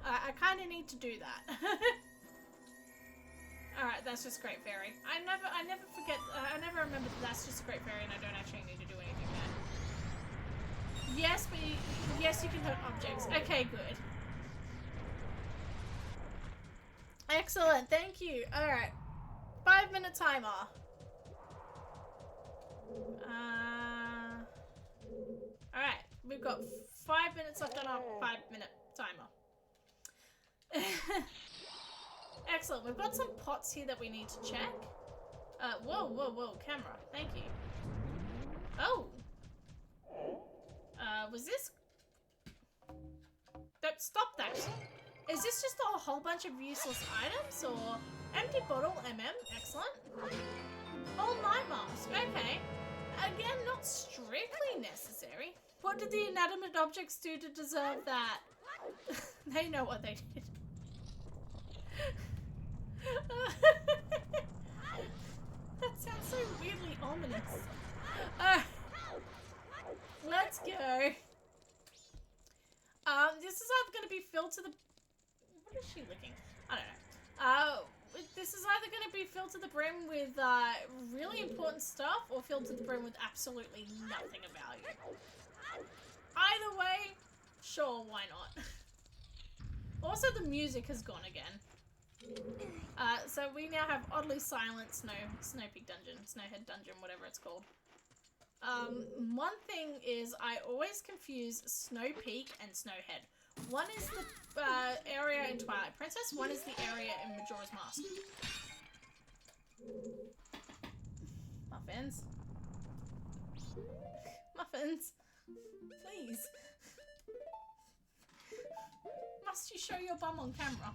I kind of need to do that. Alright, that's just Great Fairy. I never forget, I never remember that that's just Great Fairy and I don't actually need to do anything there. Yes, but yes, you can hurt objects. Okay, good. Excellent, thank you. Alright. 5-minute timer. Alright, we've got 5 minutes left on our 5-minute timer. Excellent, we've got some pots here that we need to check. Whoa, whoa, whoa, camera. Thank you. Oh. Was this... Don't stop that. Is this just a whole bunch of useless items or... Empty bottle, excellent. All night mask, okay. Again, not strictly necessary. What did the inanimate objects do to deserve that? They know what they did. That sounds so weirdly ominous. Let's go. This is either going to be filled to the... What is she licking? I don't know. This is either going to be filled to the brim with really important stuff or filled to the brim with absolutely nothing of value. Either way, sure, why not? Also, the music has gone again. So we now have oddly silent Snowpeak Dungeon, Snowhead Dungeon, whatever it's called. One thing is I always confuse Snow Peak and Snowhead. One is the area in Twilight Princess, one is the area in Majora's Mask. Muffins. Muffins. Please. Must you show your bum on camera?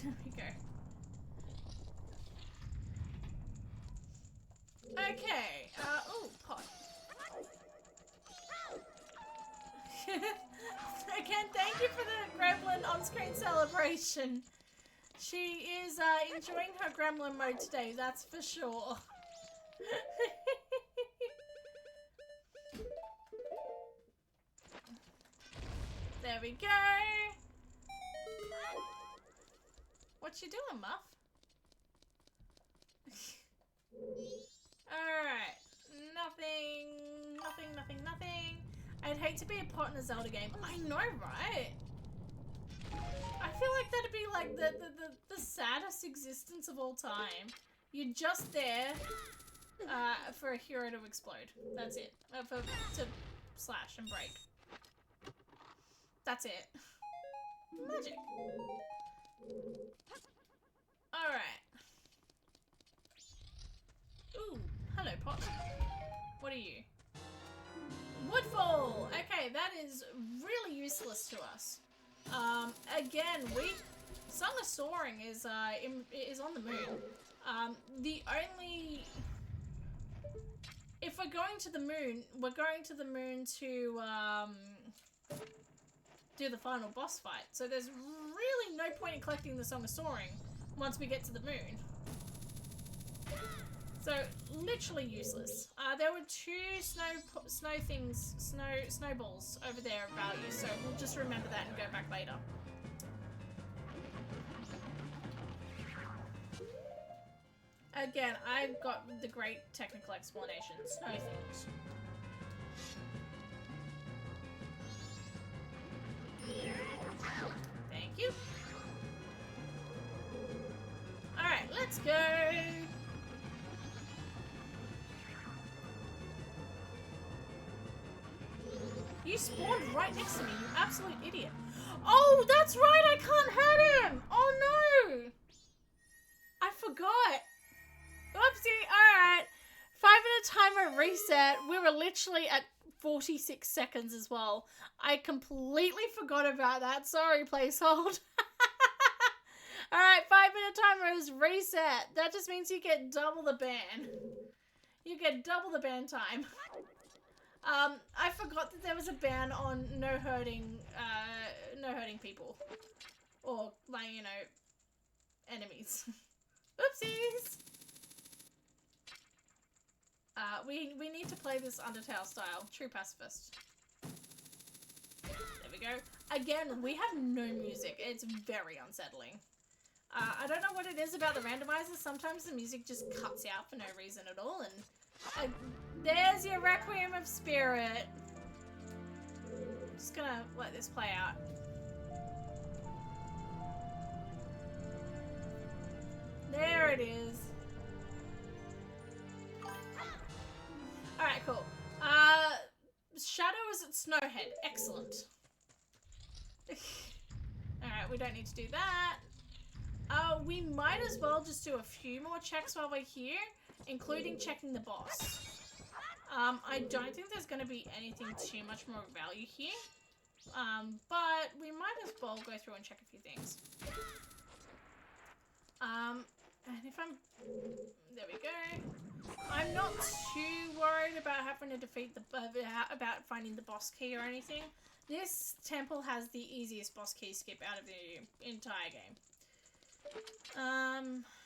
There we go. Okay, oh, pot. Again, thank you for the gremlin on-screen celebration. She is enjoying her gremlin mode today, that's for sure. There we go. What you doing, Muff? Alright. Nothing. I'd hate to be a pot in a Zelda game. I know, right? I feel like that'd be like the saddest existence of all time. You're just there for a hero to explode. That's it. To slash and break. That's it. Magic. Alright. Ooh, hello, pot. What are you? Woodfall! Okay, that is really useless to us. Again, Song of Soaring is on the moon. The only... If we're going to the moon, we're going to the moon to, do the final boss fight. So there's really no point in collecting the Song of Soaring once we get to the moon. So literally useless. There were two snowballs over there of value, so we'll just remember that and go back later. Again, I've got the great technical explanation. Snow things. Thank you. Alright, let's go. You spawned right next to me, you absolute idiot. Oh, that's right, I can't hurt him! Oh no! I forgot. Oopsie, alright. 5-minute timer reset. We were literally at 46 seconds as well. I completely forgot about that. Sorry, placehold. Alright, 5-minute timer is reset. That just means you get double the ban. You get double the ban time. I forgot that there was a ban on no hurting people. Or, like, you know, enemies. Oopsies! We need to play this Undertale style. True pacifist. There we go. Again, we have no music. It's very unsettling. I don't know what it is about the randomizers. Sometimes the music just cuts out for no reason at all, and there's your Requiem of Spirit. Just gonna let this play out. There it is. Alright, cool. Shadow is at Snowhead. Excellent. Alright, we don't need to do that. We might as well just do a few more checks while we're here, including checking the boss. I don't think there's going to be anything too much more value here, but we might as well go through and check a few things. And if I'm... There we go. I'm not too worried about having to defeat the... about finding the boss key or anything. This temple has the easiest boss key skip out of the entire game.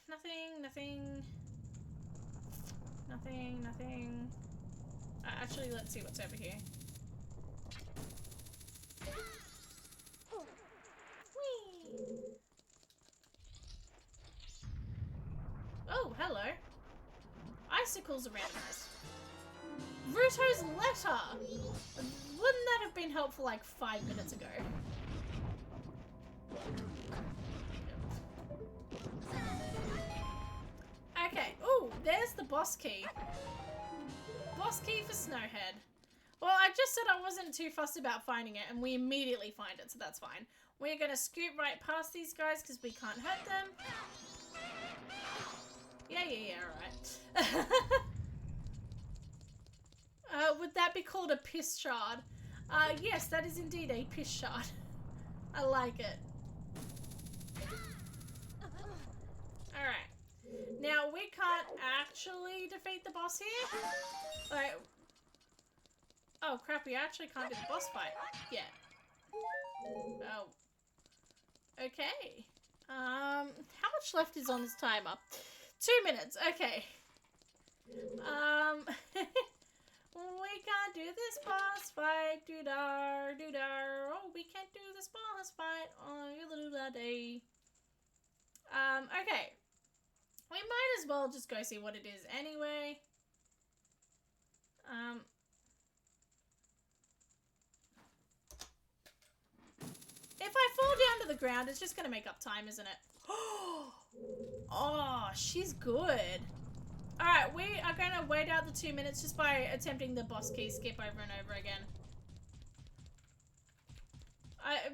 Nothing. Actually, let's see what's over here. Whee! Oh, hello. Icicles are randomized. Ruto's letter! Wouldn't that have been helpful like 5 minutes ago? there's the boss key. Boss key for Snowhead. Well, I just said I wasn't too fussed about finding it, and we immediately find it, so that's fine. We're gonna scoot right past these guys because we can't hurt them. Yeah, alright. Would that be called a piss shard? Yes, that is indeed a piss shard. I like it. Alright. Now, we can't actually defeat the boss here. Alright. Oh, crap, we actually can't do the boss fight yet. Oh. Okay. How much left is on this timer? 2 minutes, okay. We can't do this boss fight, doo-dar, doo-dar. Oh, we can't do this boss fight on your little day. Okay. We might as well just go see what it is anyway. If I fall down to the ground, it's just gonna make up time, isn't it? Oh, she's good. Alright, we are gonna wait out the 2 minutes just by attempting the boss key skip over and over again. I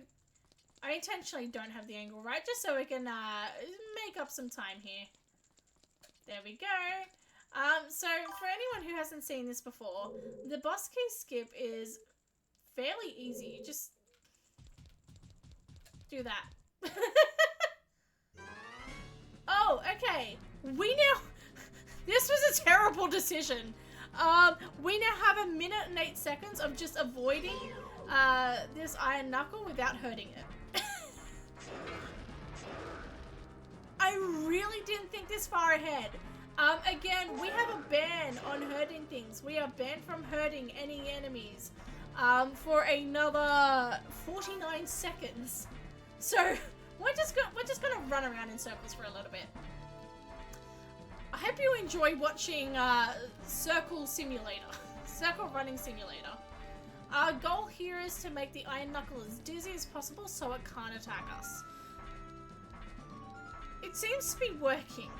intentionally don't have the angle right, just so we can make up some time here. There we go. So for anyone who hasn't seen this before, the boss key skip is fairly easy. Just do that. Oh, okay. We now... This was a terrible decision. We now have 1 minute and 8 seconds of just avoiding this iron knuckle without hurting it. I really didn't think this far ahead. Again, we have a ban on hurting things. We are banned from hurting any enemies for another 49 seconds. So we're just gonna run around in circles for a little bit. I hope you enjoy watching Circle Simulator, Circle Running Simulator. Our goal here is to make the iron knuckle as dizzy as possible so it can't attack us. It seems to be working.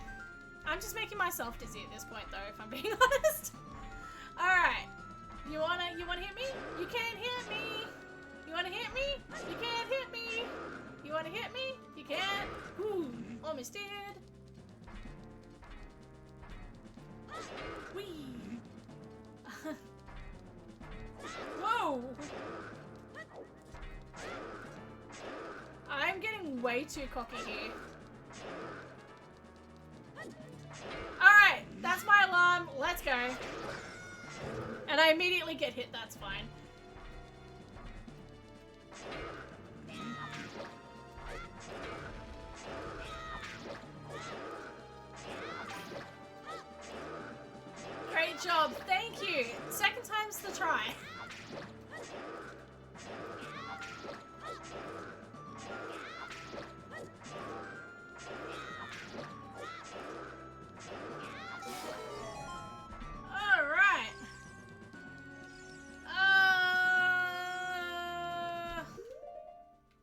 I'm just making myself dizzy at this point, though, if I'm being honest. All right, you wanna hit me? You can't hit me. You wanna hit me? You can't hit me. You wanna hit me? You can't. Ooh, almost did. Whee! Whoa! I'm getting way too cocky here. Alright, that's my alarm. Let's go. And I immediately get hit, that's fine. Great job, thank you. Second time's the try. Alright.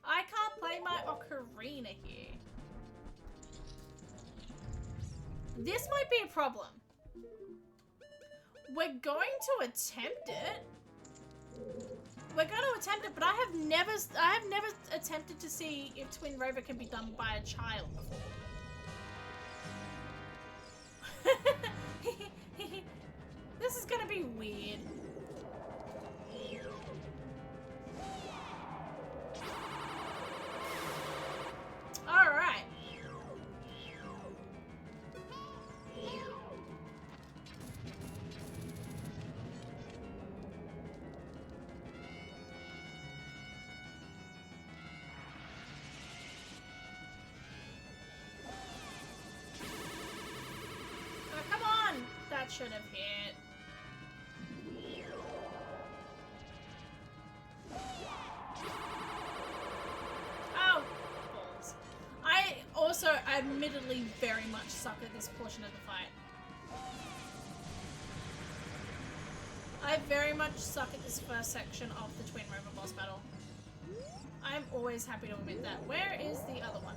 I can't play my ocarina here. This might be a problem. We're going to attempt it. We're going to attempt it, but I have never attempted to see if Twin Rover can be done by a child before. This is going to be weird. All right. That should have hit. Oh, balls. I also admittedly very much suck at this portion of the fight. I very much suck at this first section of the Twin Rover boss battle. I'm always happy to admit that. Where is the other one?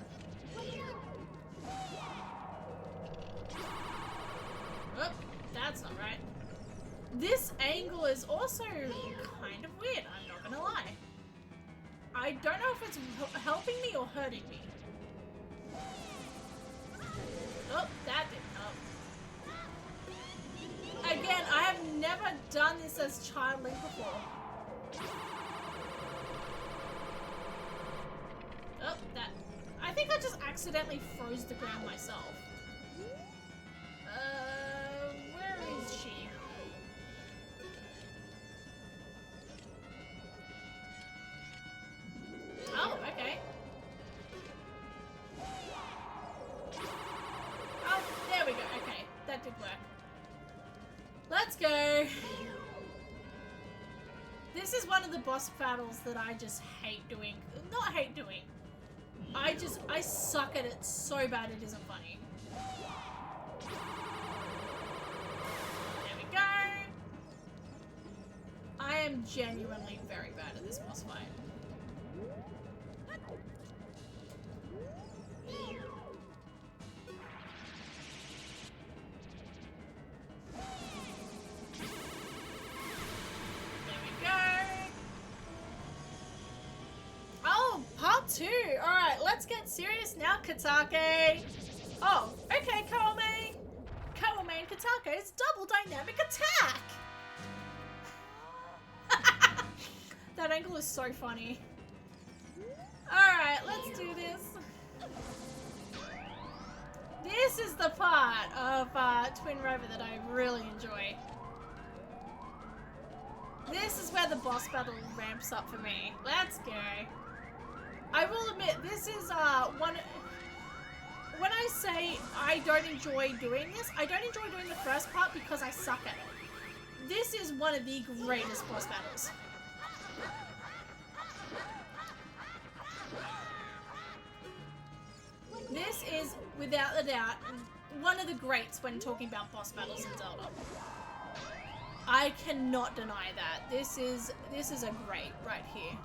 Oh, that's not right. This angle is also kind of weird, I'm not gonna lie. I don't know if it's helping me or hurting me. Oh, that didn't help. Again, I have never done this as Child Link before. Oh, that... I think I just accidentally froze the ground myself. Where is she? Oh, okay. Oh, there we go. Okay, that did work. Let's go. This is one of the boss battles that I just hate doing. Not hate doing. I suck at it so bad it isn't funny. There we go. I am genuinely very bad at this boss fight. Two. Alright, let's get serious now, Katake. Oh, okay, Kawame. Kawame and Katake's double dynamic attack. That angle is so funny. Alright, let's do this. This is the part of Twin Rover that I really enjoy. This is where the boss battle ramps up for me. Let's go. I will admit, this is one... When I say I don't enjoy doing this, I don't enjoy doing the first part because I suck at it. This is one of the greatest boss battles. This is, without a doubt, one of the greats when talking about boss battles in Zelda. I cannot deny that. This is a great right here.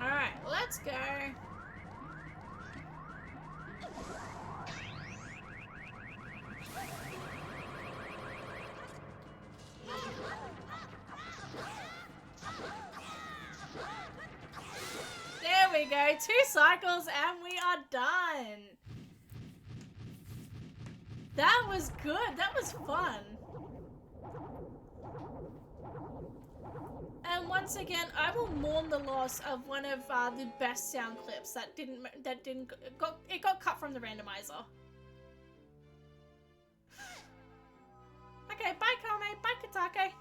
Alright, let's go. There we go, 2 cycles and we are done. That was good, that was fun. And once again, I will mourn the loss of one of the best sound clips that got cut from the randomizer. Okay, bye Kame, bye Katake.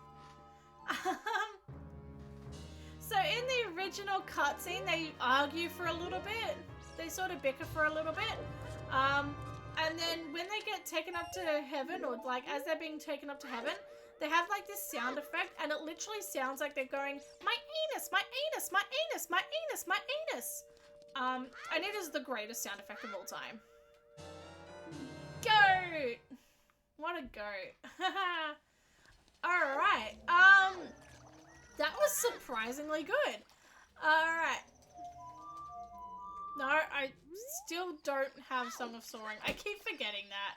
So in the original cutscene, they argue for a little bit. They sort of bicker for a little bit. And then when they get taken up to heaven, or like as they're being taken up to heaven, they have like this sound effect, and it literally sounds like they're going, my anus, my anus, my anus, my anus, my anus. And it is the greatest sound effect of all time. Goat! What a goat. Alright, that was surprisingly good. Alright. No, I still don't have Song of Soaring. I keep forgetting that.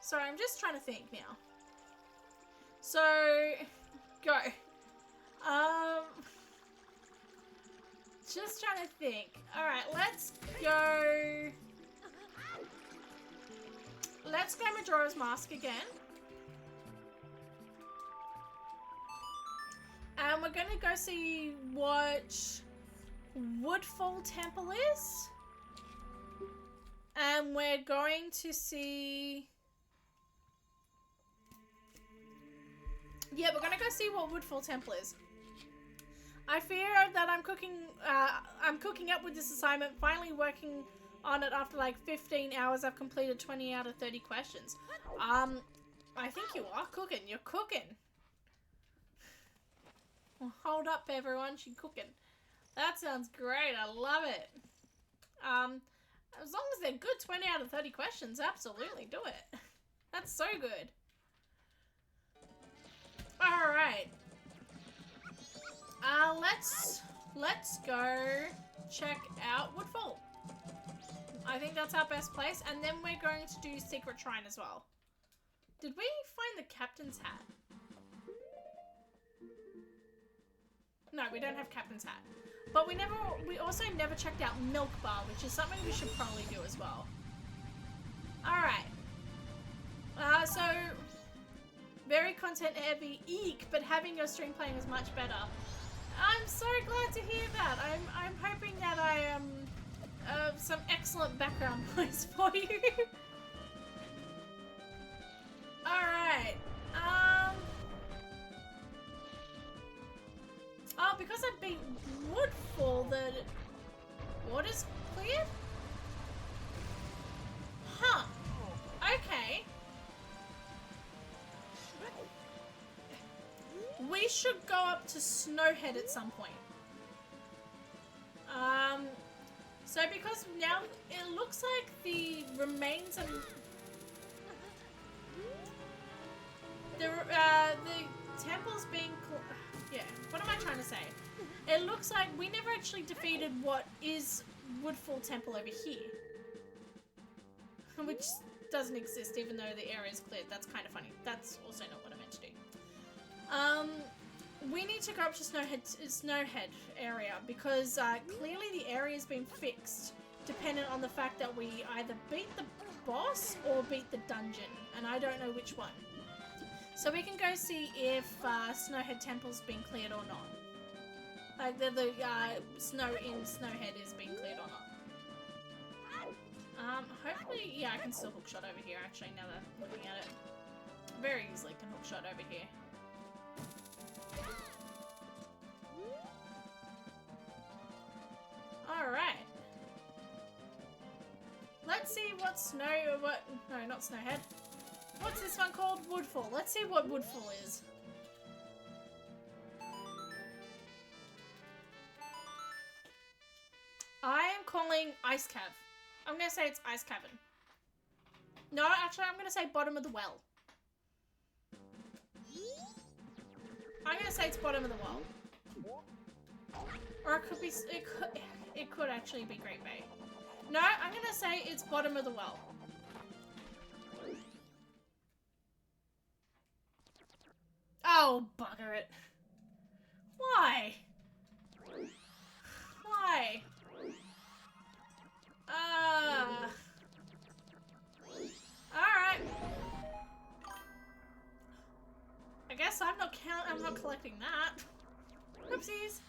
Sorry, I'm just trying to think now. So, go. Just trying to think. Alright, let's go. Let's go Majora's Mask again. And we're gonna go see what Woodfall Temple is. And we're going to see... Yeah, we're gonna go see what Woodfall Temple is. I fear that I'm cooking up with this assignment, finally working on it after like 15 hours. I've completed 20 out of 30 questions. I think you are cooking. You're cooking. Well, hold up, everyone. She's cooking. That sounds great. I love it. As long as they're good 20 out of 30 questions, absolutely do it. That's so good. Alright. let's go check out Woodfall. I think that's our best place. And then we're going to do Secret Shrine as well. Did we find the captain's hat? No, we don't have captain's hat. But we also never checked out Milk Bar, which is something we should probably do as well. Alright. So, very content heavy, eek, but having your stream playing is much better. I'm so glad to hear that. I'm hoping that I am some excellent background noise for you. Alright. Oh, because I beat Woodfall, the water's cleared? Huh. Okay. We should go up to Snowhead at some point. So because now it looks like the remains of the temple's being yeah, what am I trying to say? It looks like we never actually defeated what is Woodfall Temple over here. Which doesn't exist even though the area is cleared. That's kind of funny. That's also not what I meant to do. We need to go up to Snowhead area because clearly the area has been fixed dependent on the fact that we either beat the boss or beat the dungeon. And I don't know which one. So we can go see if Snowhead Temple's been cleared or not. Like the snow in Snowhead is being cleared or not. Hopefully, yeah, I can still hookshot over here actually now that I'm looking at it. Very easily can hookshot over here. Alright. Let's see what no, not Snowhead. What's this one called? Woodfall. Let's see what Woodfall is. I am calling Ice Cave. I'm gonna say it's Ice Cavern. No, actually I'm gonna say Bottom of the Well. I'm gonna say it's Bottom of the Well. Or it could be, it could actually be Great Bay. No, I'm gonna say it's Bottom of the Well. Oh, bugger it. Why? Why? Alright. I guess I'm not collecting that. Oopsies.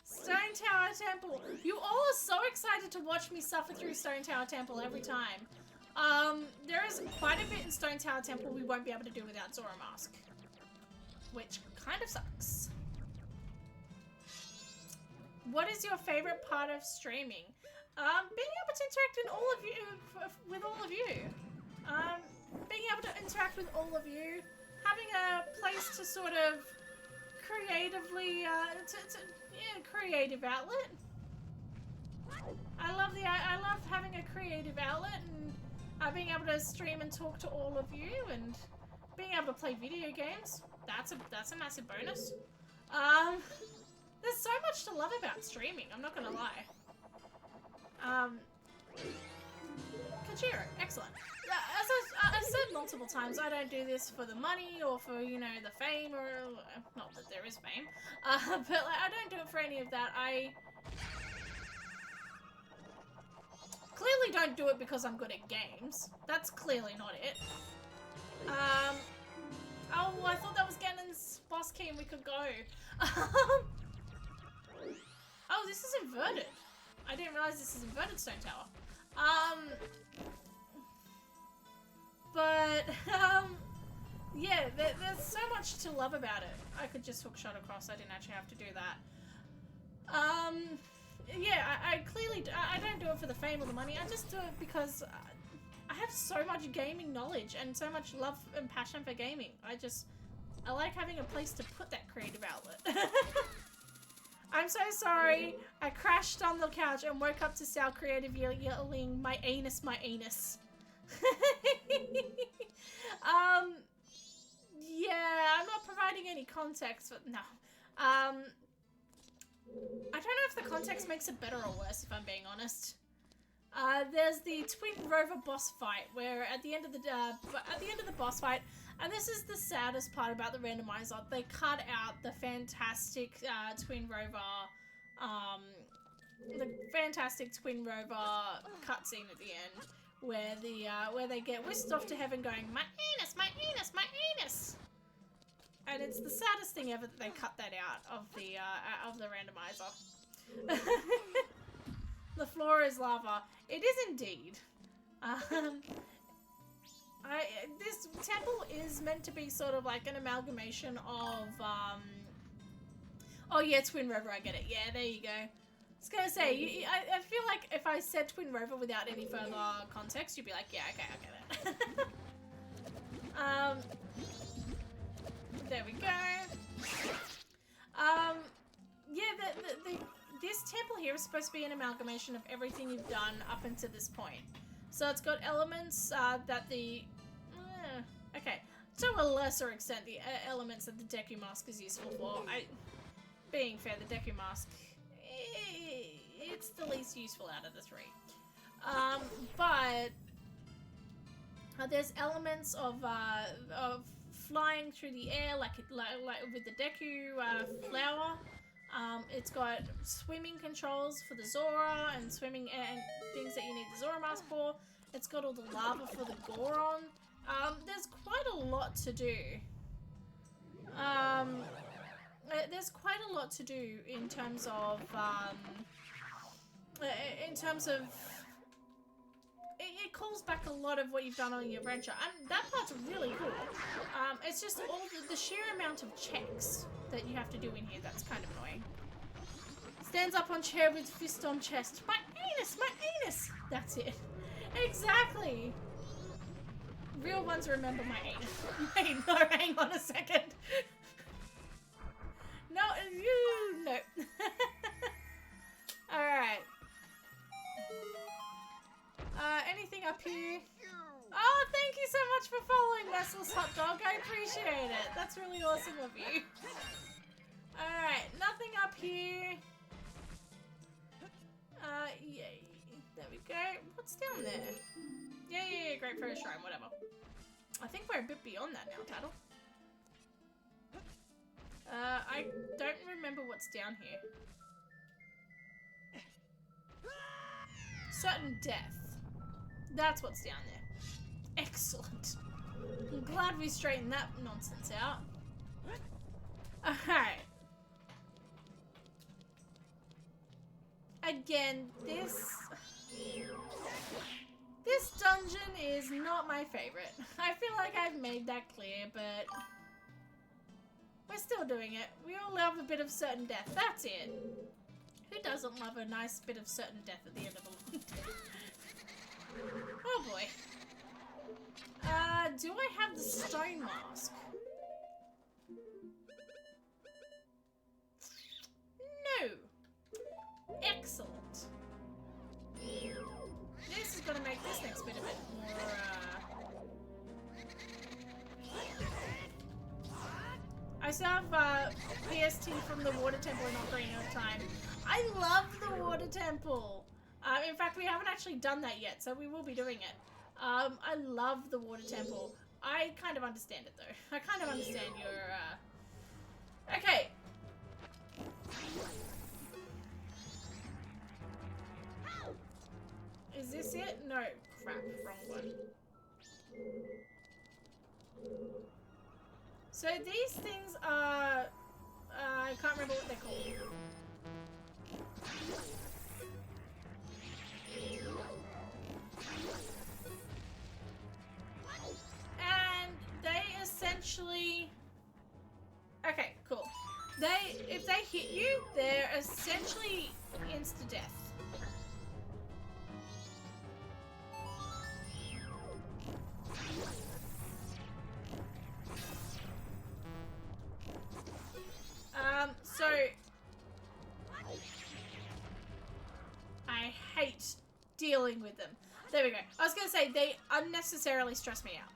Stone Tower Temple. You all are so excited to watch me suffer through Stone Tower Temple every time. There is quite a bit in Stone Tower Temple we won't be able to do without Zora Mask. Which kind of sucks. What is your favorite part of streaming? Being able to interact with all of you. Being able to interact with all of you. Having a place to sort of creatively, yeah, creative outlet. I love having a creative outlet and being able to stream and talk to all of you and being able to play video games. That's a massive bonus. There's so much to love about streaming, I'm not gonna lie. Kajiro, excellent. As I've said multiple times, I don't do this for the money or for, you know, the fame or, not that there is fame, but like, I don't do it for any of that. I clearly don't do it because I'm good at games. That's clearly not it. Oh, I thought that was Ganon's boss key and we could go. Oh, this is inverted. I didn't realize this is inverted Stone Tower. But, yeah, there's so much to love about it. I could just hookshot across, I didn't actually have to do that. Yeah, I clearly, I don't do it for the fame or the money, I just do it because I have so much gaming knowledge and so much love and passion for gaming. I like having a place to put that creative outlet. I'm so sorry. I crashed on the couch and woke up to Sal Creative yelling, my anus, my anus. Yeah, I'm not providing any context, but no. I don't know if the context makes it better or worse, if I'm being honest. There's the Twin Rover boss fight, where at the end of the boss fight, and this is the saddest part about the randomizer, they cut out the fantastic Twin Rover cutscene at the end, where they get whisked off to heaven going, my anus, my anus, my anus. And it's the saddest thing ever that they cut that out of the randomizer. The floor is lava. It is indeed. This temple is meant to be sort of like an amalgamation of, oh yeah, Twin Rover, I get it. Yeah, there you go. I was gonna say, I feel like if I said Twin Rover without any further context, you'd be like, yeah, okay, I get it. There we go. Yeah, this temple here is supposed to be an amalgamation of everything you've done up until this point. So it's got elements that okay, to a lesser extent, the elements that the Deku Mask is useful for. Being fair, the Deku Mask, it's the least useful out of the three. But there's elements of flying through the air, like with the Deku flower. It's got swimming controls for the Zora and swimming and things that you need the Zora mask for. It's got all the lava for the Goron. There's quite a lot to do. There's quite a lot to do in terms of it calls back a lot of what you've done on your adventure, and that part's really cool. It's just all the sheer amount of checks that you have to do in here that's kind of annoying. Stands up on chair with fist on chest. My anus! My anus! That's it. Exactly! Real ones remember my anus. Wait, no, hang on a second. No, no. Alright. Anything up here? Oh, thank you so much for following Restless Hot Dog. I appreciate it. That's really awesome of you. Alright, nothing up here. Yay. There we go. What's down there? Yeah, great for a shrine, whatever. I think we're a bit beyond that now, Tattle. I don't remember what's down here. Certain death. That's what's down there. Excellent. I'm glad we straightened that nonsense out. Alright. Again, this dungeon is not my favorite. I feel like I've made that clear, but we're still doing it. We all love a bit of certain death. That's it. Who doesn't love a nice bit of certain death at the end of a long day? Oh boy. Do I have the stone mask? No. Excellent. This is gonna make this next bit a bit more, I still have, PST from the Water Temple in Ocarina of Time. I love the Water Temple! In fact, we haven't actually done that yet, so we will be doing it. I love the Water Temple. I kind of understand it, though. I kind of understand your, Okay. Is this it? No. Crap. Wrong one. So these things are... I can't remember what they're called. And they essentially... Okay, cool. If they hit you, they're essentially insta-death. So I hate dealing with them. There we go. I was gonna say they unnecessarily stress me out.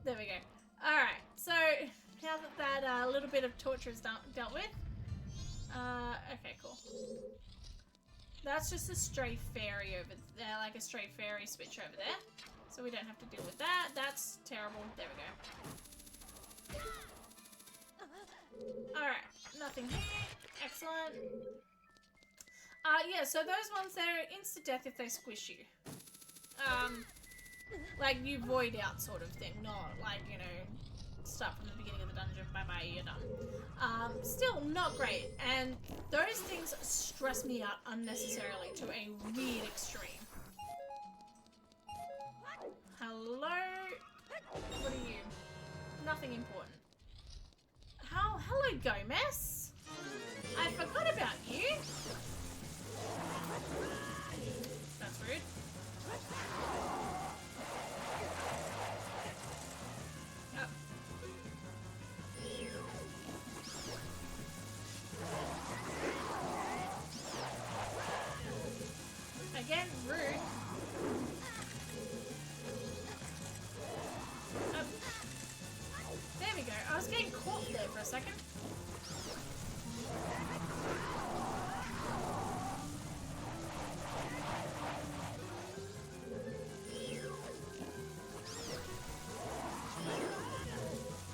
There we go. Alright, so now that that little bit of torture is dealt with, Okay, cool. That's just a stray fairy over there, like a stray fairy switch over there. So we don't have to deal with that. That's terrible. There we go. Alright, nothing here. Excellent. Yeah, so those ones, they're insta-death if they squish you. Like you void out sort of thing, not like, you know, start from the beginning of the dungeon, bye-bye, you're done. Still not great, and those things stress me out unnecessarily to a weird extreme. Hello? What are you? Nothing important. Hello, Gomez? I forgot about you. That's rude. Oh. Again, rude. Oh. There we go. I was getting caught there for a second.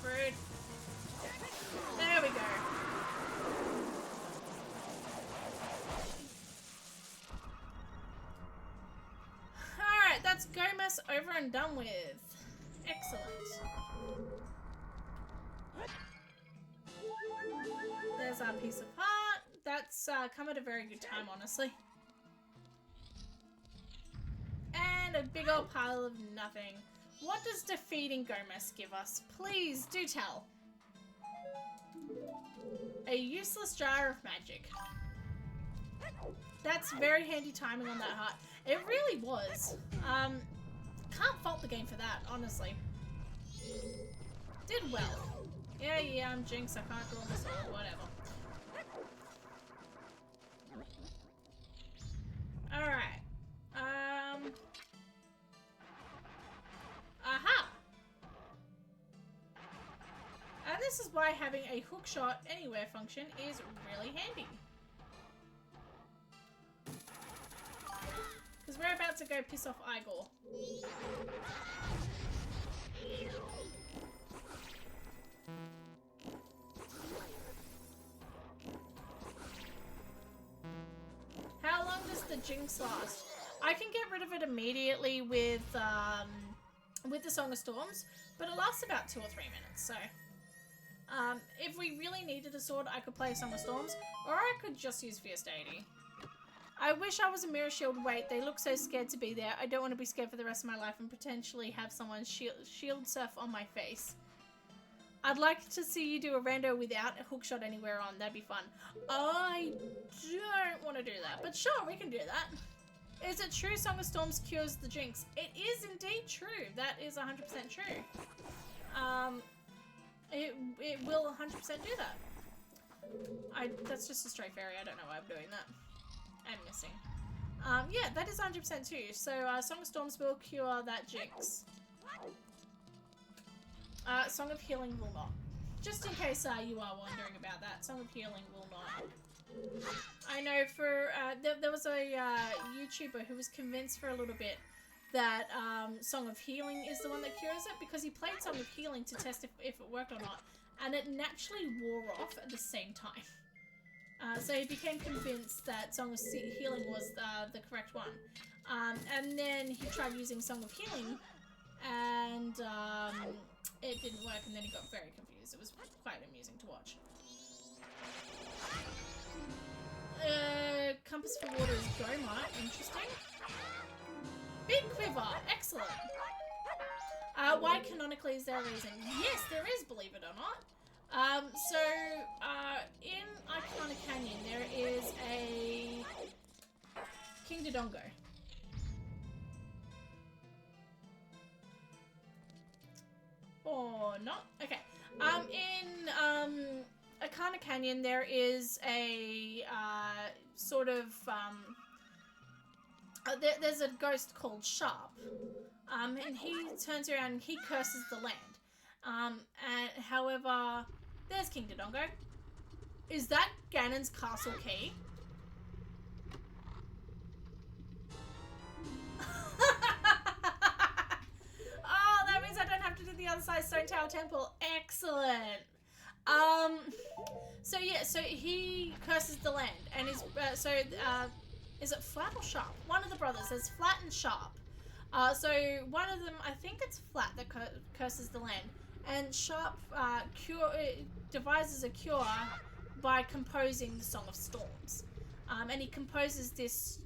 Rude. There we go. Alright, that's Gomez over and done with. Excellent. There's our piece of heart. That's come at a very good time, honestly. And a big old pile of nothing. What does defeating Gomez give us? Please, do tell. A useless jar of magic. That's very handy timing on that heart. It really was. Can't fault the game for that, honestly. Did well. Yeah, I'm Jinx, I can't draw the sword, whatever. Alright. Aha! And this is why having a hookshot anywhere function is really handy. Because we're about to go piss off Igor. How long does the Jinx last? I can get rid of it immediately with the Song of Storms, but it lasts about 2 or 3 minutes, so... if we really needed a sword, I could play Song of Storms, or I could just use Fierce Deity. I wish I was a Mirror Shield. Wait, they look so scared to be there. I don't want to be scared for the rest of my life and potentially have someone shield surf on my face. I'd like to see you do a rando without a hookshot anywhere on. That'd be fun. I don't want to do that, but sure, we can do that. Is it true Song of Storms cures the Jinx? It is indeed true. That is 100% true. It will 100% do that. That's just a stray fairy. I don't know why I'm doing that. I'm missing. Yeah, that is 100% too. So, Song of Storms will cure that Jinx. Song of Healing will not. Just in case you are wondering about that, Song of Healing will not. I know for, there was a YouTuber who was convinced for a little bit that Song of Healing is the one that cures it because he played Song of Healing to test if it worked or not, and it naturally wore off at the same time. So he became convinced that Song of Healing was the correct one. And then he tried using Song of Healing, and it didn't work, and then he got very confused. It was quite amusing to watch. Compass for Water is Goma. Interesting. Big Quiver. Excellent. Why canonically is there a reason? Yes, there is, believe it or not. In Icona Canyon, there is a King Dodongo. Or not? Okay. In Icona Canyon, there is a sort of there's a ghost called Sharp, and he turns around and he curses the land. And however, there's King Dodongo. Is that Ganon's castle key? Oh, that means I don't have to do the other side Stone Tower Temple. Excellent. So yeah, so he curses the land, and is is it Flat or Sharp? One of the brothers. There's Flat and Sharp. So one of them, I think it's Flat that curses the land, and Sharp devises a cure by composing the Song of Storms, and he composes this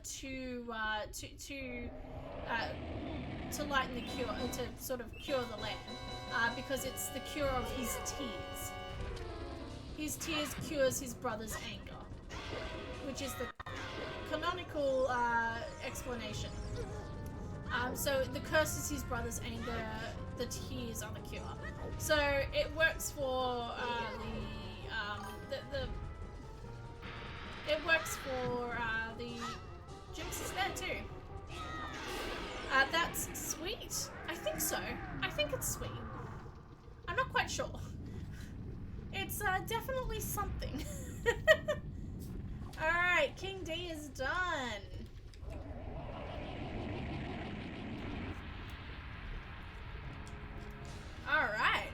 to lighten the cure, to sort of cure the land, because it's the cure of his tears. His tears cures his brother's anger, which is the canonical explanation. So the curse is his brother's anger, the tears are the cure. So it works for it works for the Jinxes there too. That's sweet. I think so. I think it's sweet. I'm not quite sure. It's definitely something. Alright, King D is done. Alright.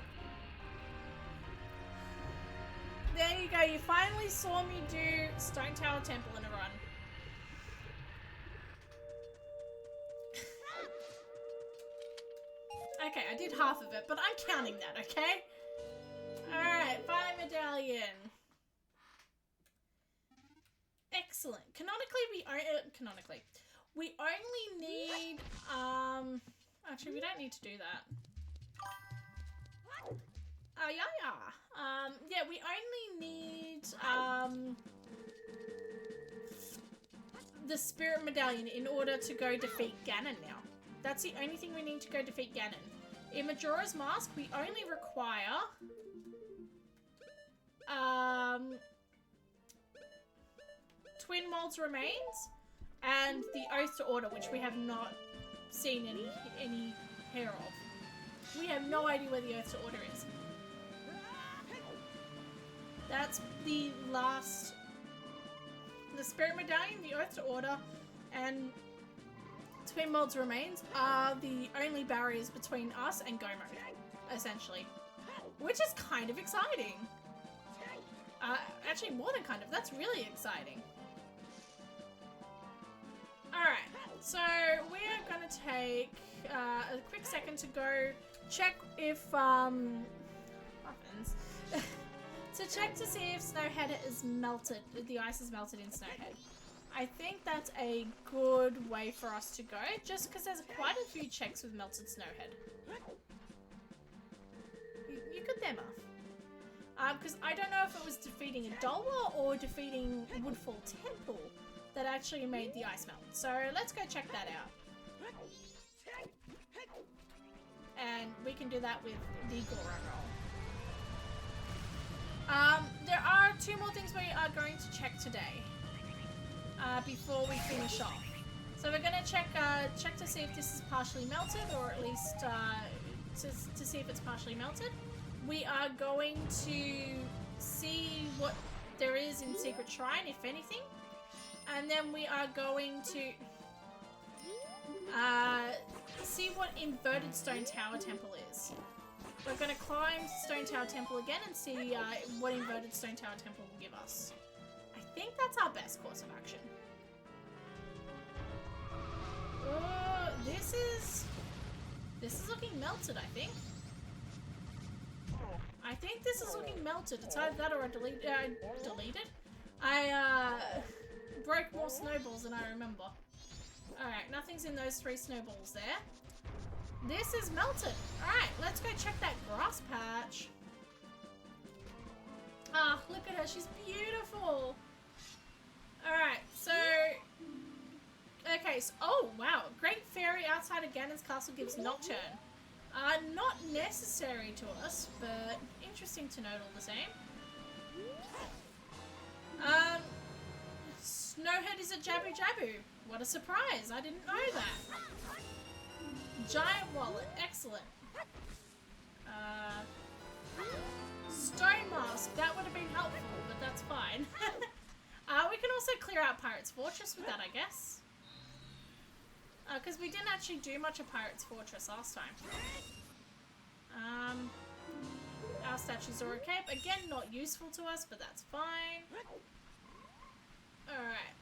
There you go. You finally saw me do Stone Tower Temple in a run. Okay, I did half of it, but I'm counting that, okay? Alright, fire medallion. Excellent. Canonically, we only need, actually, we don't need to do that. Yeah, we only need, the Spirit Medallion in order to go defeat Ganon now. That's the only thing we need to go defeat Ganon. In Majora's Mask, we only require, Twin Mold's Remains and the Oath to Order, which we have not seen any hair of. We have no idea where the Oath to Order is. That's the last. The Spirit Medallion, the Oath to Order, and Twin Mold's Remains are the only barriers between us and Go Mode, essentially. Which is kind of exciting. Actually, more than kind of. That's really exciting. Alright, so we are going to take a quick second to go check if, muffins, to check to see if Snowhead is melted, the ice is melted in Snowhead. I think that's a good way for us to go, just because there's quite a few checks with melted Snowhead. You good there, Muff? Because I don't know if it was defeating a Dolma or defeating Woodfall Temple that actually made the ice melt. So let's go check that out. And we can do that with the Goron roll. There are two more things we are going to check today. Before we finish off. So we're going to check to see if this is partially melted, or at least to see if it's partially melted. We are going to see what there is in Secret Shrine, if anything. And then we are going to see what Inverted Stone Tower Temple is. We're going to climb Stone Tower Temple again and see what Inverted Stone Tower Temple will give us. I think that's our best course of action. Oh, this is looking melted, I think. I think this is looking melted. It's either that or I deleted. I broke more snowballs than I remember. Alright, nothing's in those 3 snowballs there. This is melted. Alright, let's go check that grass patch. Ah, look at her. She's beautiful. Alright, so... Okay, so... Oh, wow. Great Fairy outside of Ganon's castle gives Nocturne. Not necessary to us, but interesting to note all the same. Snowhead is a Jabu Jabu. What a surprise. I didn't know that. Giant wallet. Excellent. Stone mask. That would have been helpful, but that's fine. We can also clear out Pirate's Fortress with that, I guess. Because we didn't actually do much of Pirate's Fortress last time. Our statues are okay. Again, not useful to us, but that's fine. Alright.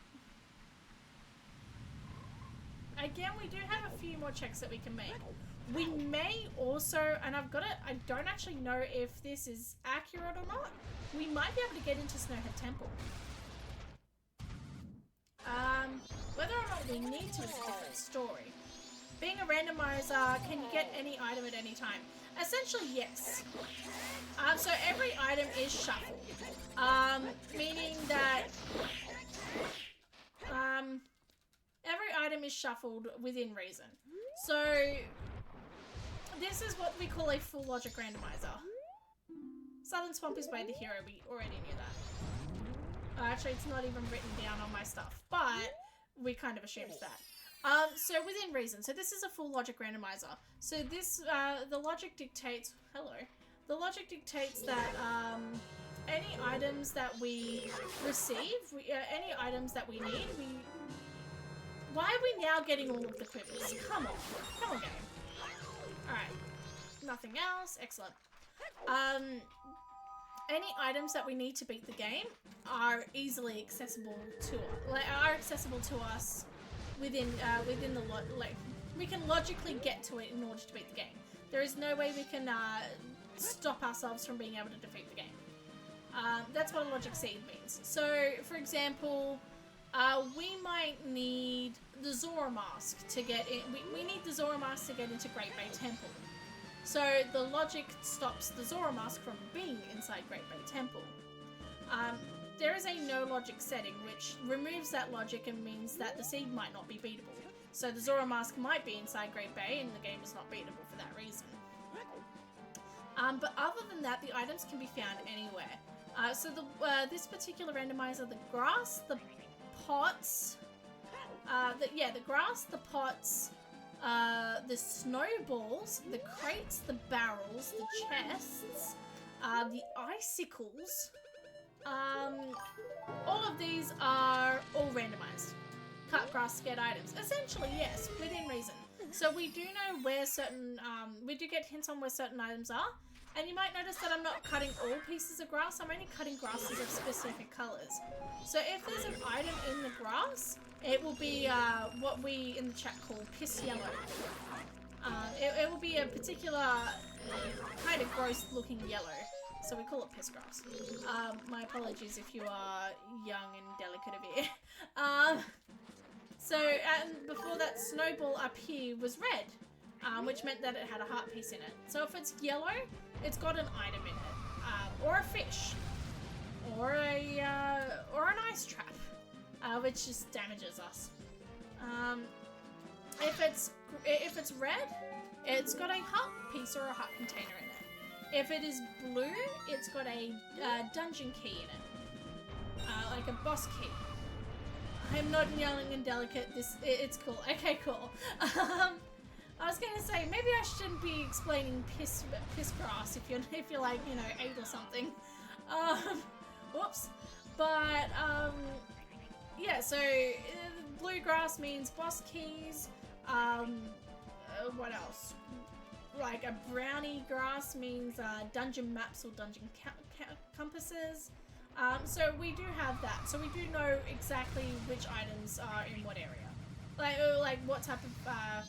Again, we do have a few more checks that we can make. We may also, and I've got it, I don't actually know if this is accurate or not. We might be able to get into Snowhead Temple. Whether or not we need to is a different story. Being a randomizer, can you get any item at any time? Essentially, yes. So every item is shuffled. Meaning that every item is shuffled within reason. So this is what we call a full logic randomizer. Southern Swamp is by the hero, we already knew that. Actually, it's not even written down on my stuff, but we kind of assumed that. So within reason. So this is a full logic randomizer. So this, the logic dictates, the logic dictates that any items that we receive, any items that we need, why are we now getting all of the quivers? Come on game. Alright, nothing else, excellent. Any items that we need to beat the game are easily accessible to us within the we can logically get to it in order to beat the game. There is no way we can stop ourselves from being able to defeat the game. That's what a logic seed means. So, for example, we might need the Zora mask to get in. We need the Zora mask to get into Great Bay Temple. So the logic stops the Zora mask from being inside Great Bay Temple. There is a no logic setting which removes that logic and means that the seed might not be beatable. So the Zora mask might be inside Great Bay and the game is not beatable for that reason. But other than that, the items can be found anywhere. So this particular randomizer, the grass, the pots, the grass, the pots, the snowballs, the crates, the barrels, the chests, the icicles, all of these are all randomized. Cut grass to get items. Essentially, yes, within reason. So we do know where certain, we do get hints on where certain items are. And you might notice that I'm not cutting all pieces of grass, I'm only cutting grasses of specific colours. So if there's an item in the grass, it will be what we in the chat call piss yellow. It will be a particular kind of gross looking yellow. So we call it piss grass. My apologies if you are young and delicate of ear. And before that, snowball up here was red. Which meant that it had a heart piece in it. So if it's yellow, it's got an item in it, or a fish, or an ice trap, which just damages us. If it's red, it's got a heart piece or a heart container in it. If it is blue, it's got a dungeon key in it, like a boss key. I'm not young and delicate. It's cool. Okay, cool. I was gonna say, maybe I shouldn't be explaining piss grass if you're like, 8 or something. Whoops. But, yeah, so, blue grass means boss keys, what else? Like, a brownie grass means, dungeon maps or dungeon compasses. So we do have that. So we do know exactly which items are in what area. Like what type of,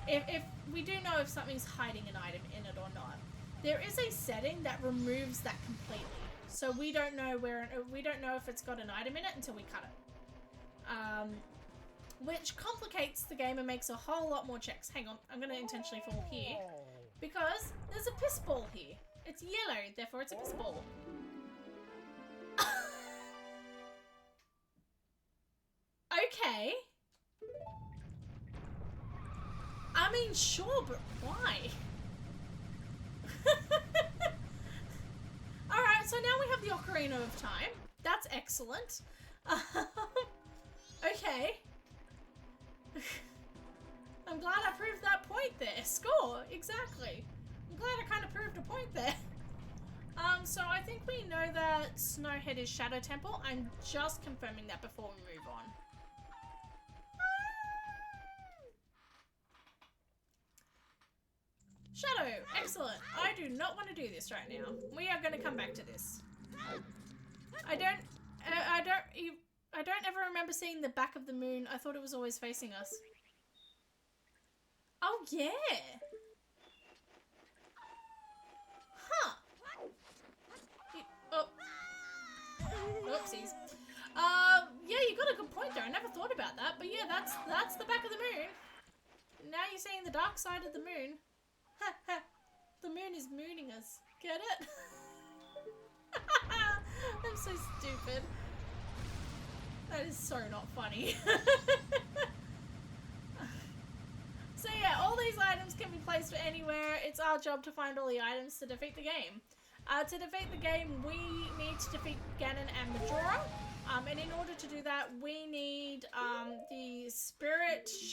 if we do know if something's hiding an item in it or not. There is a setting that removes that completely. So we don't know if it's got an item in it until we cut it. Which complicates the game and makes a whole lot more checks. Hang on, I'm going to intentionally fall here. Because there's a piss ball here. It's yellow, therefore it's a piss ball. Okay. I mean, sure, but why? Alright, so now we have the Ocarina of Time. That's excellent. Okay. I'm glad I proved that point there. Score, exactly. I'm glad I kind of proved a point there. So I think we know that Snowhead is Shadow Temple. I'm just confirming that before we move on. Shadow, excellent. I do not want to do this right now. We are going to come back to this. I don't ever remember seeing the back of the moon. I thought it was always facing us. Oh yeah. Huh. Oh. Oopsies. Yeah, you got a good point there. I never thought about that, but yeah, that's the back of the moon. Now you're seeing the dark side of the moon. The moon is mooning us. Get it? I'm so stupid. That is so not funny. So yeah, all these items can be placed anywhere. It's our job to find all the items to defeat the game. To defeat the game, we need to defeat Ganon and Majora. And in order to do that, we need the Spirit and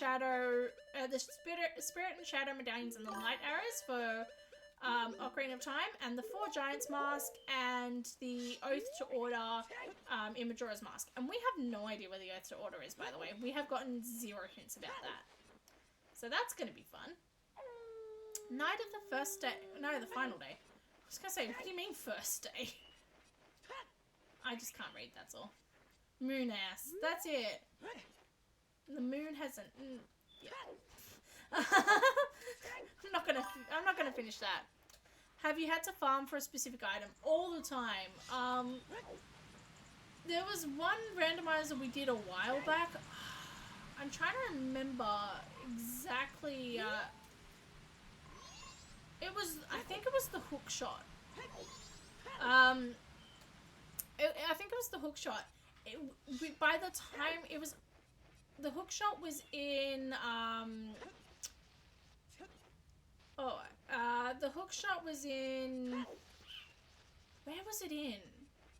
Shadow medallions and the light arrows for Ocarina of Time, and the 4 Giants mask and the Oath to Order in Majora's Mask. And we have no idea where the Oath to Order is, by the way. We have gotten 0 hints about that. So that's going to be fun. Night of the first day. No, the final day. I was going to say, what do you mean first day? I just can't read, that's all. Moon ass. That's it. The moon hasn't... yeah. I'm not gonna finish that. Have you had to farm for a specific item? All the time. There was one randomizer we did a while back. I'm trying to remember exactly. I think it was the hook shot. I think it was the hook shot. By the time it was, the hook shot was in. The hook shot was in. Where was it in?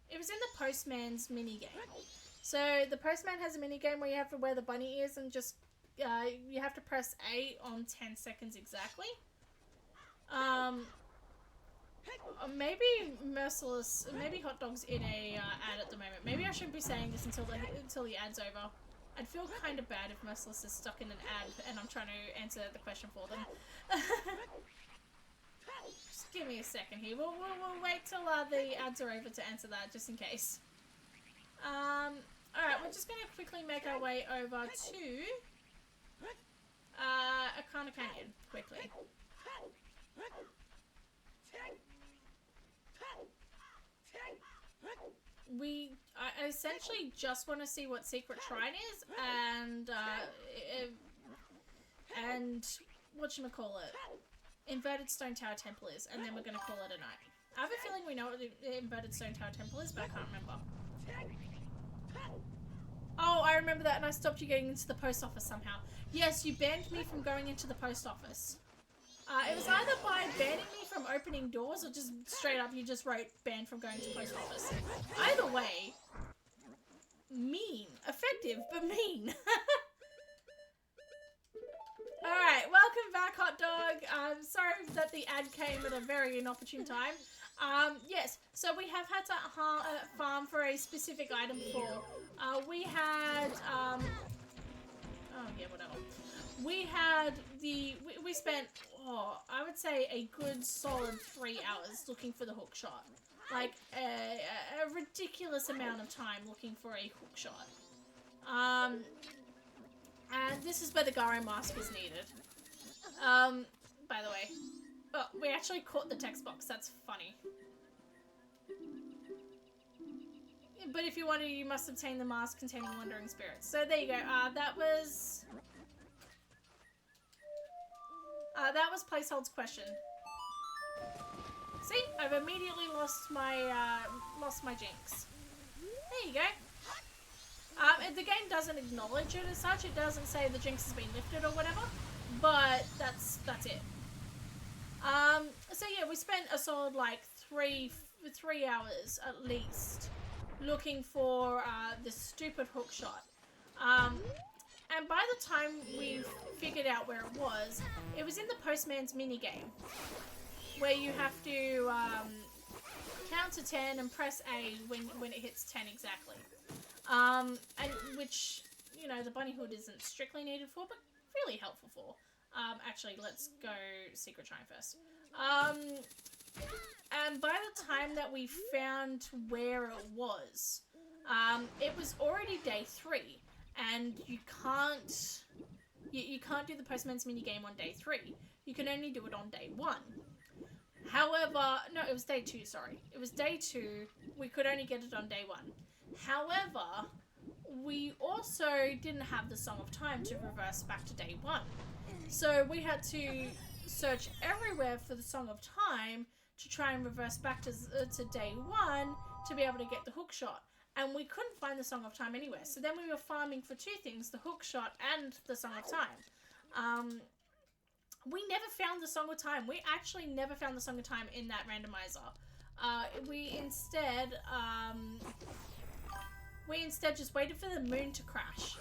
It was in the Postman's minigame. So the Postman has a minigame where you have to wear the bunny ears and just you have to press A on 10 seconds exactly. Maybe Merciless, maybe Hot Dog's in a ad at the moment. Maybe I shouldn't be saying this until the ad's over. I'd feel kind of bad if Merciless is stuck in an ad and I'm trying to answer the question for them. Just give me a second here. We'll wait till the ads are over to answer that, just in case. Alright, we're just going to quickly make our way over to Akana Canyon, quickly. I essentially just want to see what Secret Shrine is, and whatchamacallit, Inverted Stone Tower Temple is, and then we're going to call it a night. I have a feeling we know what the Inverted Stone Tower Temple is, but I can't remember. Oh, I remember that, and I stopped you getting into the post office somehow. Yes, you banned me from going into the post office. It was either by banning me from opening doors, or just straight up you just wrote banned from going to post office. Either way, mean. Effective, but mean. Alright, welcome back, Hot Dog. Sorry that the ad came at a very inopportune time. Yes, so we have had to farm for a specific item before. We had, oh yeah, whatever. We had we spent, I would say a good solid 3 hours looking for the hook shot. Like, a ridiculous amount of time looking for a hook shot. And this is where the Garo mask is needed. By the way. Oh, we actually caught the text box. That's funny. But if you want to, you must obtain the mask containing Wandering Spirits. So there you go. That was Placehold's question. See? I've immediately lost my jinx. There you go. The game doesn't acknowledge it as such. It doesn't say the jinx has been lifted or whatever. But that's it. So yeah, we spent a solid like three hours at least looking for this stupid hook shot. And by the time we figured out where it was in the Postman's minigame, where you have to count to 10 and press A when it hits 10 exactly. And which, you know, the bunny hood isn't strictly needed for, but really helpful for. Actually, let's go secret shrine first. And by the time that we found where it was already day 3, and you can't do the Postman's minigame on day 3. You can only do it on day 1. However, no, it was day 2, sorry. It was day 2. We could only get it on day 1. However, we also didn't have the Song of Time to reverse back to day 1. So we had to search everywhere for the Song of Time to try and reverse back to day 1 to be able to get the hook shot. And we couldn't find the Song of Time anywhere. So then we were farming for 2 things, the hook shot and the Song of Time. We never found the Song of Time. We actually never found the Song of Time in that randomizer. We instead just waited for the moon to crash.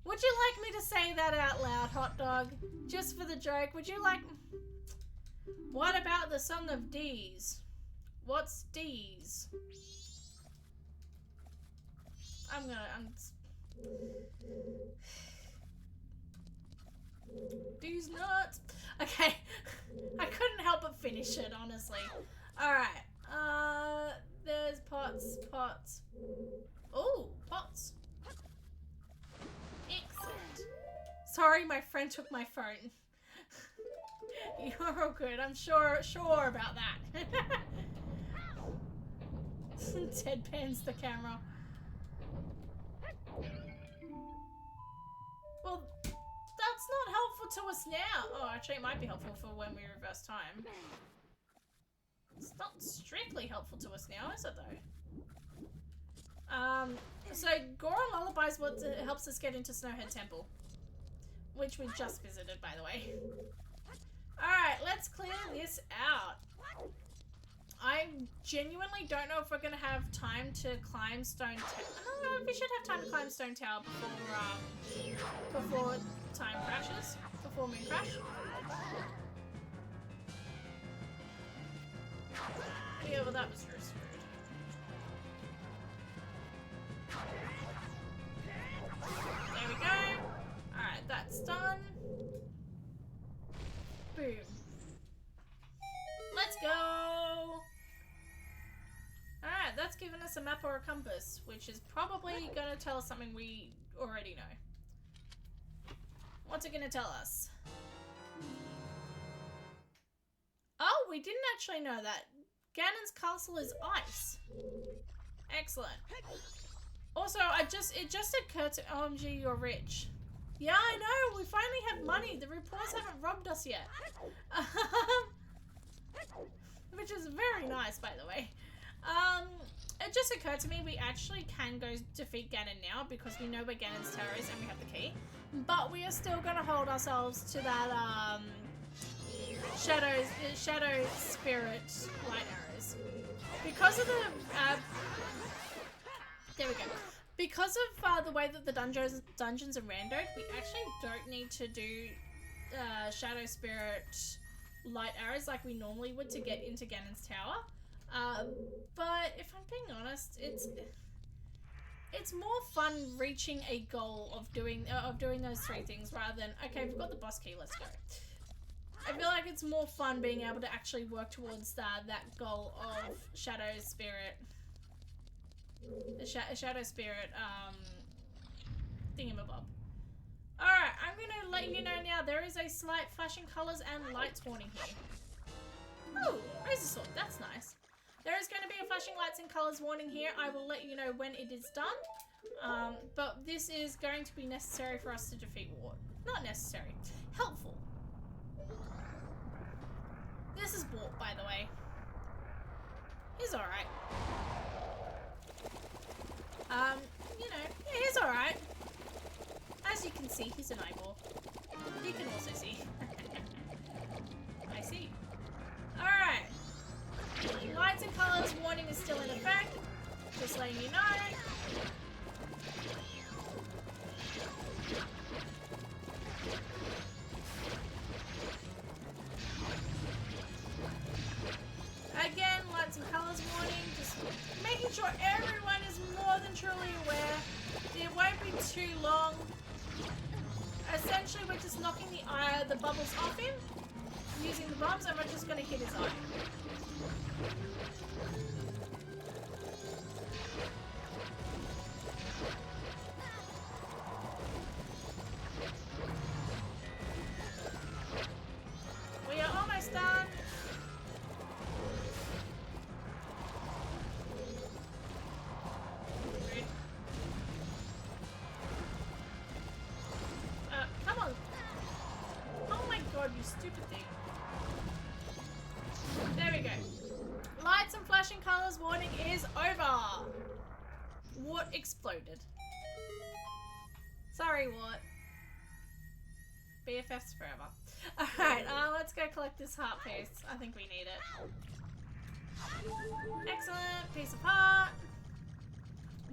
Would you like me to say that out loud, hot dog? Just for the joke, would you like... What about the Song of D's? What's D's? D's nuts. Okay. I couldn't help but finish it, honestly. Alright. There's pots. Oh, pots. Excellent. Sorry, my friend took my phone. You're all good. I'm sure about that. Deadpans the camera. Well, that's not helpful to us now. Oh, actually, it might be helpful for when we reverse time. It's not strictly helpful to us now, is it, though? So Gooooo Lullaby is what helps us get into Snowhead Temple, which we just visited, by the way. Alright, let's clear this out. I genuinely don't know if we're going to have time to climb Stone Tower. We should have time to climb Stone Tower before time crashes. Before moon crash. Yeah, well that was very screwed. There we go. Alright, that's done. Boom. Let's go! Alright, that's given us a map or a compass, which is probably going to tell us something we already know. What's it going to tell us? Oh, we didn't actually know that. Ganon's castle is ice. Excellent. Also, it just occurred to OMG, you're rich. Yeah, I know. We finally have money. The reporters haven't robbed us yet. Which is very nice, by the way. It just occurred to me we actually can go defeat Ganon now because we know where Ganon's tower is and we have the key. But we are still going to hold ourselves to that shadow spirit light arrows. Because of the there we go. Because of the way that the dungeons are randoed, we actually don't need to do shadow spirit light arrows like we normally would to get into Ganon's tower. But if I'm being honest, it's more fun reaching a goal of doing those 3 things rather than, okay, we've got the boss key, let's go. I feel like it's more fun being able to actually work towards that goal of shadow spirit thingamabob. Alright, I'm gonna let you know now there is a slight flashing colours and lights warning here. Oh, razor sword, that's nice. There is going to be a flashing lights and colours warning here. I will let you know when it is done. But this is going to be necessary for us to defeat Wart. Not necessary. Helpful. This is Wart, by the way. He's alright. You know, he's alright. As you can see, he's an eyeball. You can also see. I see. Alright. Lights and colours warning is still in effect. Just letting you know. too long. Essentially, we're just knocking the bubbles off him using the bombs, and we're just going to hit his eye. We are almost done. Come on. Oh my god, you stupid thing. There we go. Lights and flashing colors warning is over. What exploded? Sorry, what? BFFs forever. Alright, let's go collect this heart piece. I think we need it. Excellent. Piece of heart.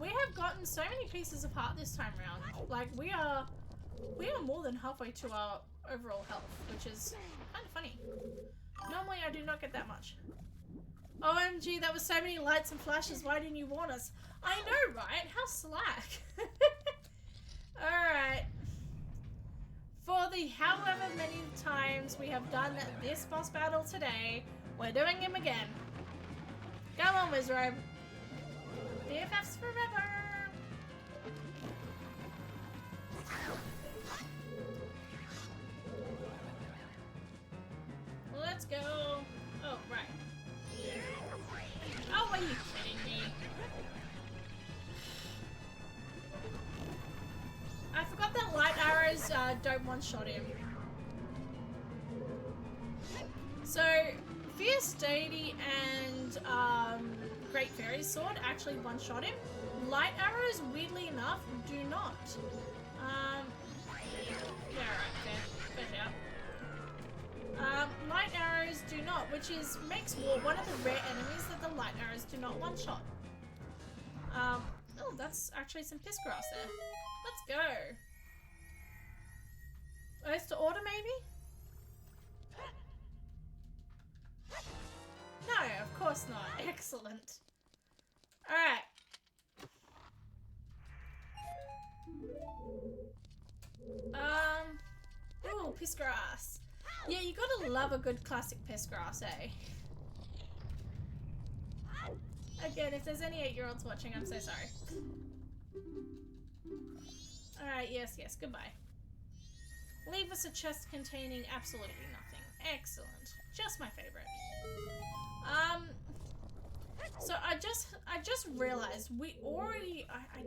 We have gotten so many pieces of heart this time around. Like, we are more than halfway to our overall health, which is kind of funny. Normally I do not get that much. OMG, that was so many lights and flashes. Why didn't you warn us? I know, right? How slack. Alright. For the however many times we have done this boss battle today, we're doing him again. Come on, Wizrobe. BFFs forever. Let's go. Oh, right. Oh, are you kidding me? I forgot that light arrows don't one-shot him. So, Fierce Deity and Great Fairy's Sword actually one-shot him. Light arrows, weirdly enough, do not. Yeah, right, fair shout. Light arrows do not, which makes War one of the rare enemies that the light arrows do not one-shot. Oh, that's actually some piss grass there. Let's go. Oath to order, maybe? No, of course not. Excellent. Alright. Ooh, piss grass. Yeah, you gotta love a good classic piss grass, eh? Again, if there's any 8-year-olds watching, I'm so sorry. Alright, yes, goodbye. Leave us a chest containing absolutely nothing. Excellent. Just my favorite. So I just realized we already, I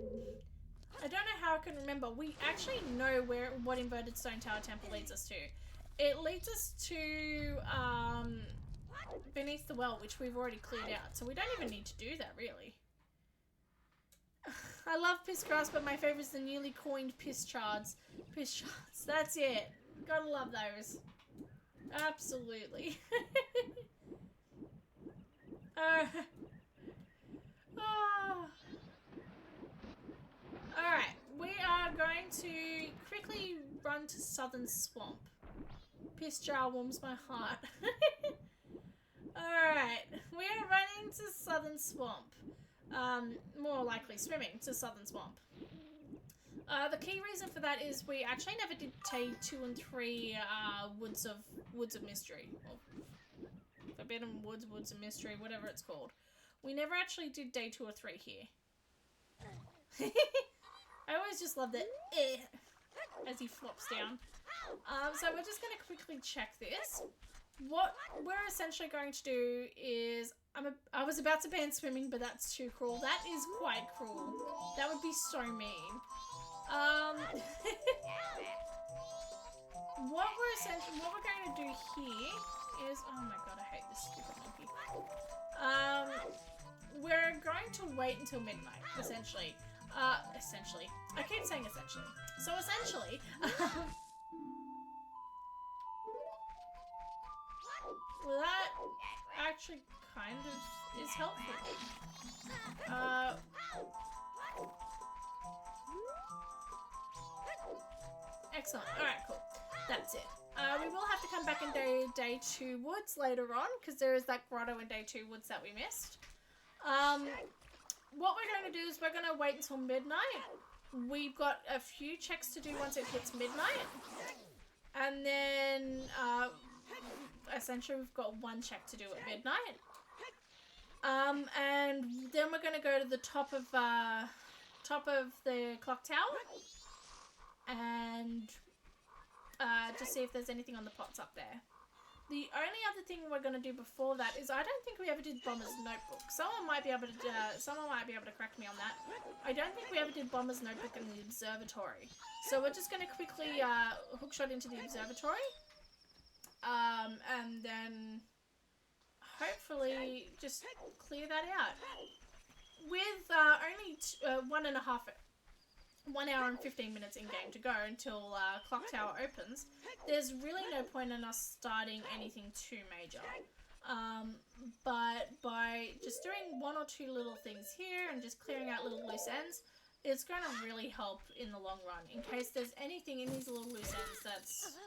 don't know how I can remember, we actually know what Inverted Stone Tower Temple leads us to. It leads us to, Beneath the Well, which we've already cleared out, so we don't even need to do that, really. I love piss grass, but my favourite is the newly coined piss shards. Piss shards, that's it. Gotta love those. Absolutely. Alright, we are going to quickly run to Southern Swamp. Piss jar warms my heart. Alright, we are running to Southern Swamp. More likely swimming to Southern Swamp. The key reason for that is we actually never did day 2 and 3 Woods of Mystery. Or Forbidden Woods, Woods of Mystery, whatever it's called. We never actually did day 2 or 3 here. I always just love the as he flops down. So we're just going to quickly check this. What we're essentially going to do is, I was about to ban swimming, but that's too cruel. That is quite cruel. That would be so mean. What we're going to do here is, oh my god, I hate this stupid monkey. We're going to wait until midnight, essentially. Essentially. I keep saying essentially. So essentially, well, that actually kind of is helpful. Excellent. Alright, cool. That's it. We will have to come back in day 2 woods later on, because there is that grotto in day 2 woods that we missed. What we're going to do is we're going to wait until midnight. we've got a few checks to do once it hits midnight. And then, essentially we've got one check to do at midnight. And then we're going to go to the top of the clock tower. And, just see if there's anything on the pots up there. The only other thing we're going to do before that is I don't think we ever did Bomber's Notebook. Someone might be able to correct me on that. I don't think we ever did Bomber's Notebook in the observatory. So we're just going to quickly hookshot into the observatory. And then hopefully just clear that out. With only 1 hour and 15 minutes in game to go until Clock Tower opens, there's really no point in us starting anything too major. But by just doing one or two little things here and just clearing out little loose ends, it's going to really help in the long run in case there's anything in these little loose ends that's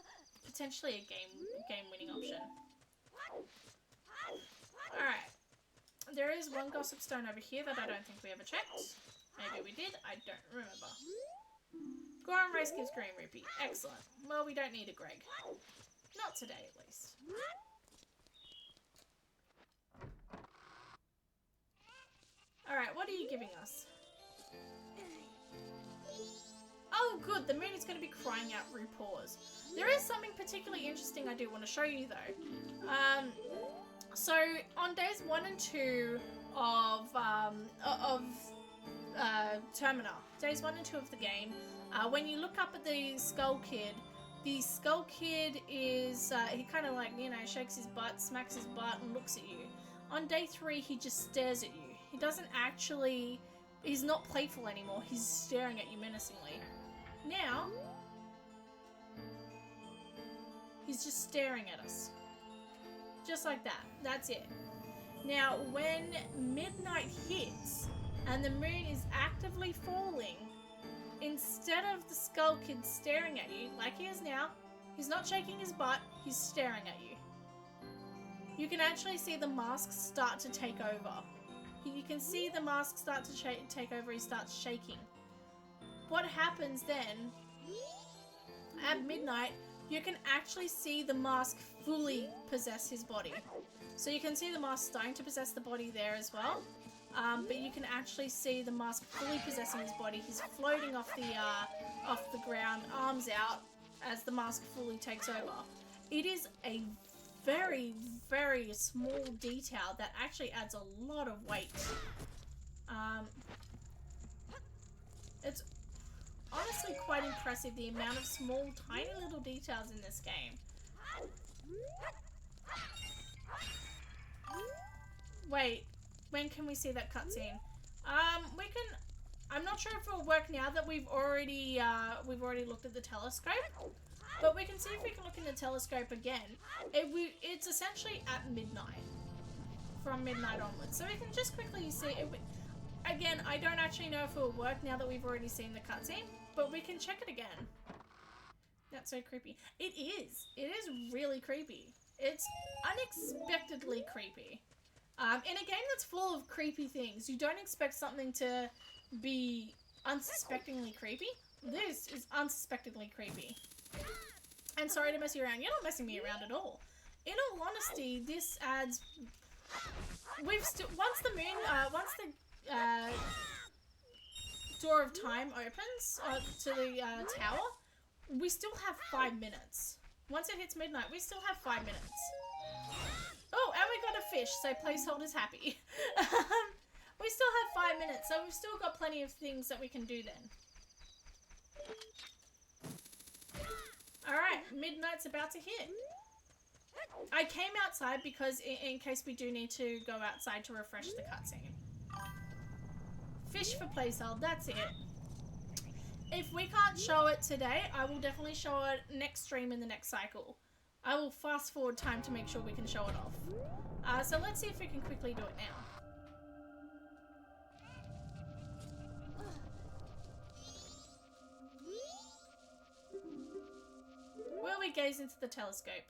potentially a game-winning option. Alright. There is one gossip stone over here that I don't think we ever checked. Maybe we did, I don't remember. Goron Race gives Green Rupee. Excellent. Well, we don't need a Greg. Not today, at least. Alright, what are you giving us? Oh, good. The moon is going to be crying out RuPaws. There is something particularly interesting I do want to show you, though. So, on days 1 and 2 of Termina, days 1 and 2 of the game, when you look up at the Skull Kid is, he kind of like, you know, shakes his butt, smacks his butt and looks at you. On day 3, he just stares at you. He doesn't actually, he's not playful anymore, he's staring at you menacingly. Now, he's just staring at us. Just like that, that's it. Now, when midnight hits, and the moon is actively falling, instead of the Skull Kid staring at you, like he is now, he's not shaking his butt, he's staring at you. You can actually see the mask start to take over. You can see the mask start to take over, he starts shaking. What happens then, at midnight, you can actually see the mask fully possess his body. So you can see the mask starting to possess the body there as well. But you can actually see the mask fully possessing his body. He's floating off the ground, arms out, as the mask fully takes over. It is a very, very small detail that actually adds a lot of weight. It's honestly quite impressive, the amount of small, tiny little details in this game. Wait. When can we see that cutscene? We can. I'm not sure if it'll work now that we've already looked at the telescope, but we can see if we can look in the telescope again. It's essentially at midnight, from midnight onwards. So we can just quickly see it. Again, I don't actually know if it'll work now that we've already seen the cutscene, but we can check it again. That's so creepy. It is. It is really creepy. It's unexpectedly creepy. In a game that's full of creepy things, you don't expect something to be unsuspectingly creepy. This is unsuspectingly creepy. And sorry to mess you around. You're not messing me around at all. In all honesty, this adds... once the Door of Time opens to the tower, we still have 5 minutes. Once it hits midnight, we still have 5 minutes. Oh, and we got a fish, so placeholder's happy. We still have 5 minutes, so we've still got plenty of things that we can do then. Alright, midnight's about to hit. I came outside because in case we do need to go outside to refresh the cutscene. Fish for placeholder, that's it. If we can't show it today, I will definitely show it next stream in the next cycle. I will fast forward time to make sure we can show it off. So let's see if we can quickly do it now. Will we gaze into the telescope?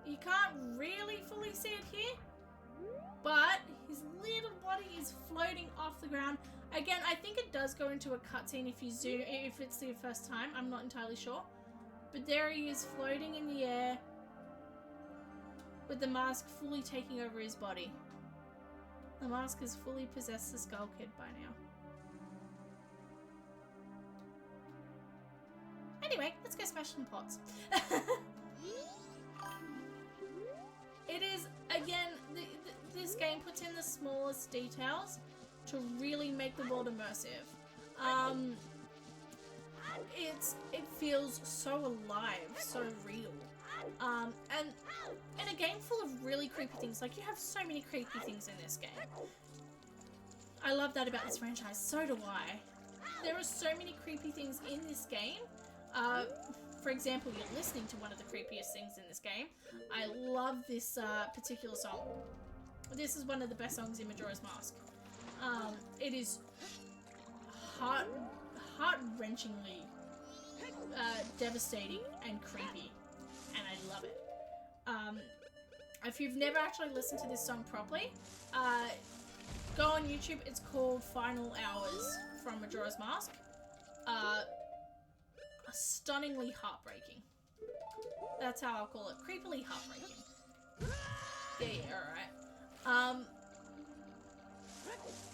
You can't really fully see it here, but his floating off the ground. Again, I think it does go into a cutscene if you zoom, if it's the first time. I'm not entirely sure. But there he is floating in the air with the mask fully taking over his body. The mask has fully possessed the Skull Kid by now. Anyway, let's go smash some pots. It is, again, this game puts in the smallest details to really make the world immersive. It feels so alive, so real. And in a game full of really creepy things, like you have so many creepy things in this game. I love that about this franchise, so do I. There are so many creepy things in this game. For example, you're listening to one of the creepiest things in this game. I love this particular song. This is one of the best songs in Majora's Mask. It is heart-wrenchingly devastating and creepy, and I love it. If you've never actually listened to this song properly, go on YouTube. It's called Final Hours from Majora's Mask. Stunningly heartbreaking. That's how I'll call it. Creepily heartbreaking. Yeah, alright.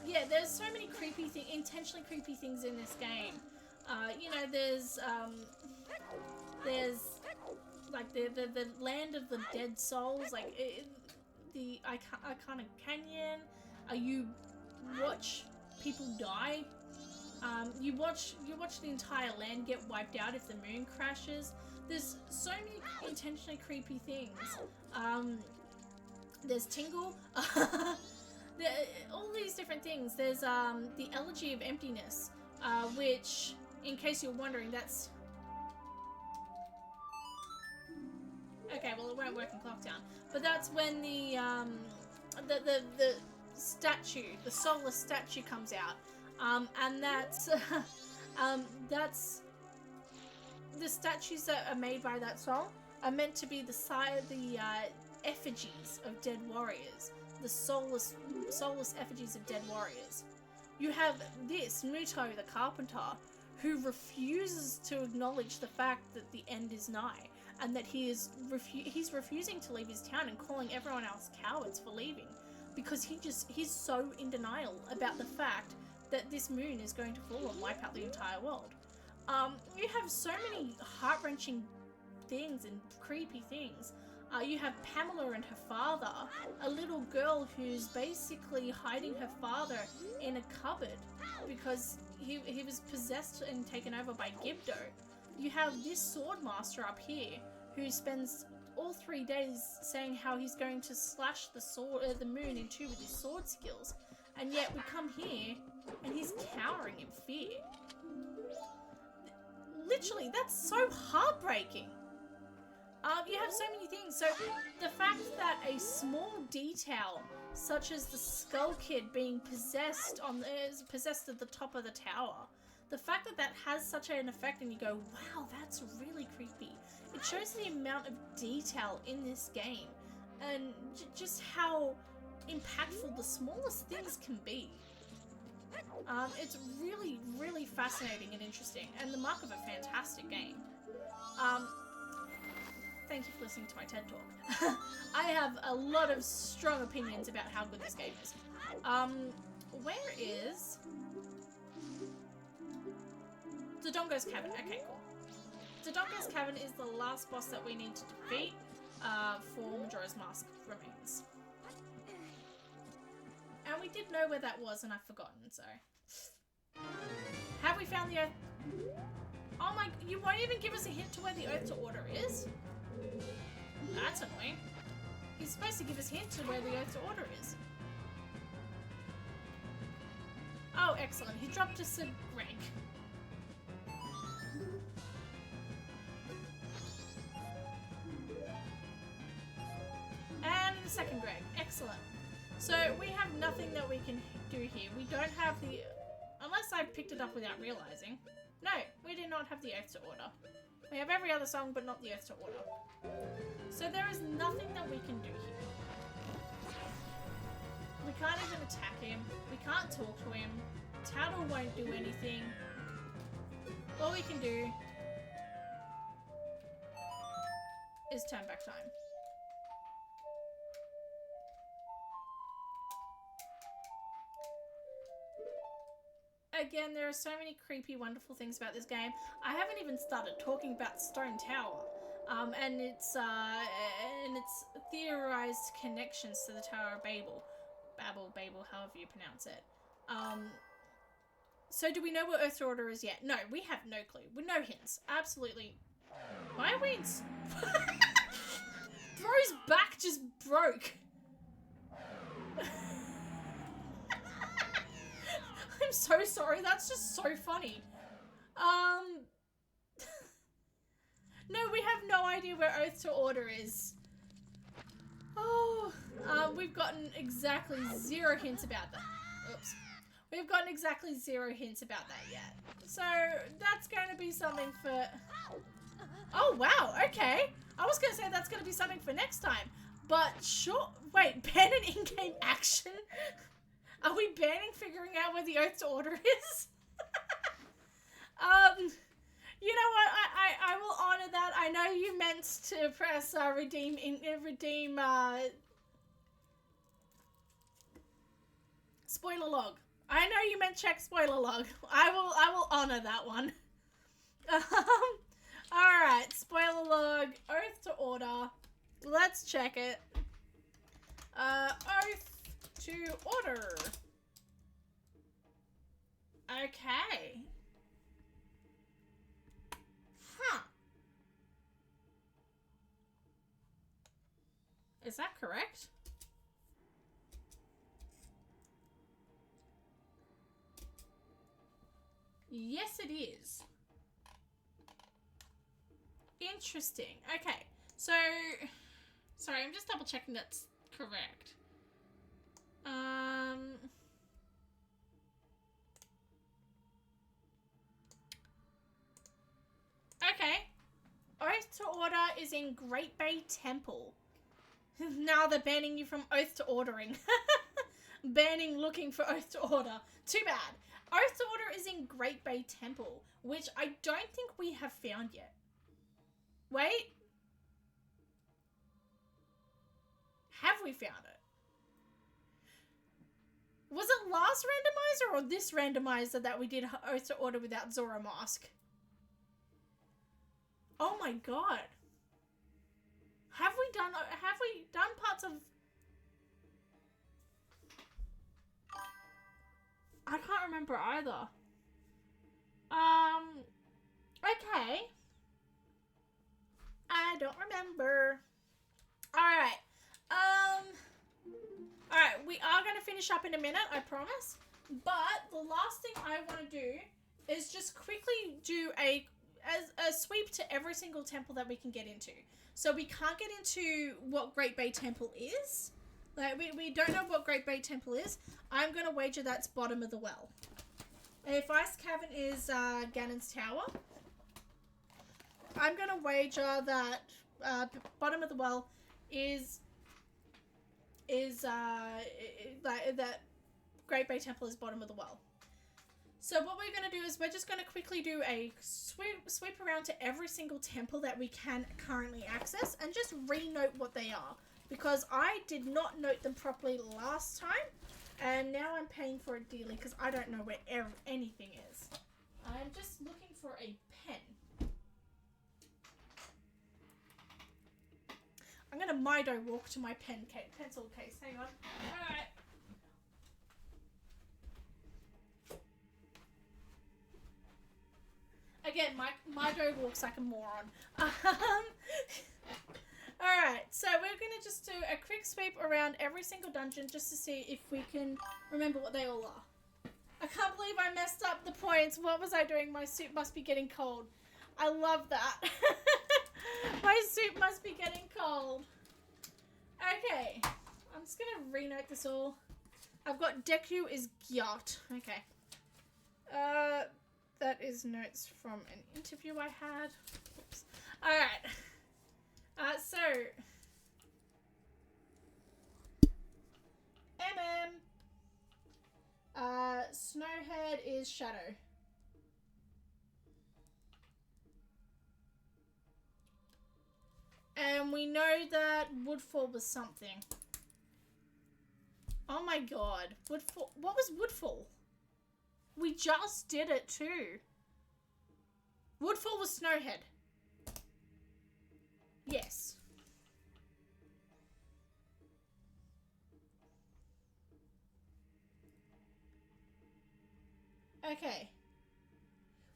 Yeah, there's so many creepy things, intentionally creepy things in this game. You know, there's like the land of the dead souls, like the Iconic Canyon. You watch people die. You watch the entire land get wiped out if the moon crashes. There's so many intentionally creepy things. There's Tingle. All these different things. There's the Elegy of Emptiness, which, in case you're wondering, that's... Okay, well, it won't work in Clocktown. But that's when the statue, the soulless statue comes out. And that's the statues that are made by that song are meant to be the effigies of dead warriors, the soulless effigies of dead warriors. You have this Muto the carpenter, who refuses to acknowledge the fact that the end is nigh, and that he's refusing to leave his town and calling everyone else cowards for leaving, because he's so in denial about the fact that this moon is going to fall and wipe out the entire world. You have so many heart-wrenching things and creepy things. You have Pamela and her father, a little girl who's basically hiding her father in a cupboard because he was possessed and taken over by Gibdo. You have this sword master up here who spends all 3 days saying how he's going to slash the moon in two with his sword skills, and yet we come here and he's cowering in fear. Literally, that's so heartbreaking. You have so many things. So the fact that a small detail, such as the Skull Kid being possessed at the top of the tower, the fact that that has such an effect, and you go, wow, that's really creepy. It shows the amount of detail in this game, and just how impactful the smallest things can be. It's really, really fascinating and interesting, and the mark of a fantastic game. Thank you for listening to my TED Talk. I have a lot of strong opinions about how good this game is. Where is Dodongo's Cavern? Okay, cool. Dodongo's Cavern is the last boss that we need to defeat for Majora's Mask remains. And we did know where that was, and I've forgotten, so... Have we found the Earth? Oh my... You won't even give us a hint to where the Earth to Order is? That's annoying. He's supposed to give us a hint to where the Earth to Order is. Oh, excellent. He dropped us a Greg. And the second Greg. Excellent. So we have nothing that we can do here. We don't have the... Unless I picked it up without realizing. No, we do not have the Earth to Order. We have every other song, but not the Earth to Order. So there is nothing that we can do here. We can't even attack him. We can't talk to him. Tattle won't do anything. All we can do is turn back time. Again, there are so many creepy, wonderful things about this game. I haven't even started talking about Stone Tower, and its theorized connections to the Tower of Babel, however you pronounce it. So do we know what Earth's Order is yet? No, we have no clue. With no hints. Absolutely. Why are we in... Bro's back just broke. I'm so sorry. That's just so funny. No, we have no idea where Oath to Order is. Oh, we've gotten exactly 0 hints about that. Oops. We've gotten exactly 0 hints about that yet. So that's going to be something for... Oh, wow. Okay. I was going to say that's going to be something for next time. But sure. Wait, ban an in-game action? Are we banning figuring out where the Oath to Order is? You know what? I will honor that. I know you meant to press redeem. Spoiler log. I know you meant check spoiler log. I will honor that one. All right, spoiler log. Oath to Order. Let's check it. Oath to Order. Okay. Huh. Is that correct? Yes, it is. Interesting. Okay. So, sorry, I'm just double checking that's correct. Okay. Oath to Order is in Great Bay Temple. Now they're banning you from Oath to Ordering. Banning looking for Oath to Order. Too bad. Oath to Order is in Great Bay Temple, which I don't think we have found yet. Wait. Have we found it? Was it last randomizer or this randomizer that we did Oath to Order without Zora Mask? Oh my god. Have we done parts of... I can't remember either. Okay. I don't remember. Alright. Alright, we are going to finish up in a minute, I promise. But the last thing I want to do is just quickly do a sweep to every single temple that we can get into. So we can't get into what Great Bay Temple is. Like, we don't know what Great Bay Temple is. I'm going to wager that's bottom of the well. If Ice Cavern is Ganon's Tower, I'm going to wager that bottom of the well is that Great Bay Temple is bottom of the well. So what we're going to do is we're just going to quickly do a sweep around to every single temple that we can currently access and just re-note what they are. Because I did not note them properly last time, and now I'm paying for it dearly because I don't know where anything is. I'm just looking for a pen. I'm going to Mido walk to my pencil case. Hang on. Alright. Again, Mido walks like a moron. Alright, so we're going to just do a quick sweep around every single dungeon just to see if we can remember what they all are. I can't believe I messed up the points. What was I doing? My soup must be getting cold. I love that. My soup must be getting cold. Okay, I'm just going to renote this all. I've got Deku is Gyat. Okay. That is notes from an interview I had. Oops. Alright. So MM Snowhead is Shadow. And we know that Woodfall was something. Oh my god. Woodfall. What was Woodfall? We just did it too. Woodfall was Snowhead. Yes. Okay.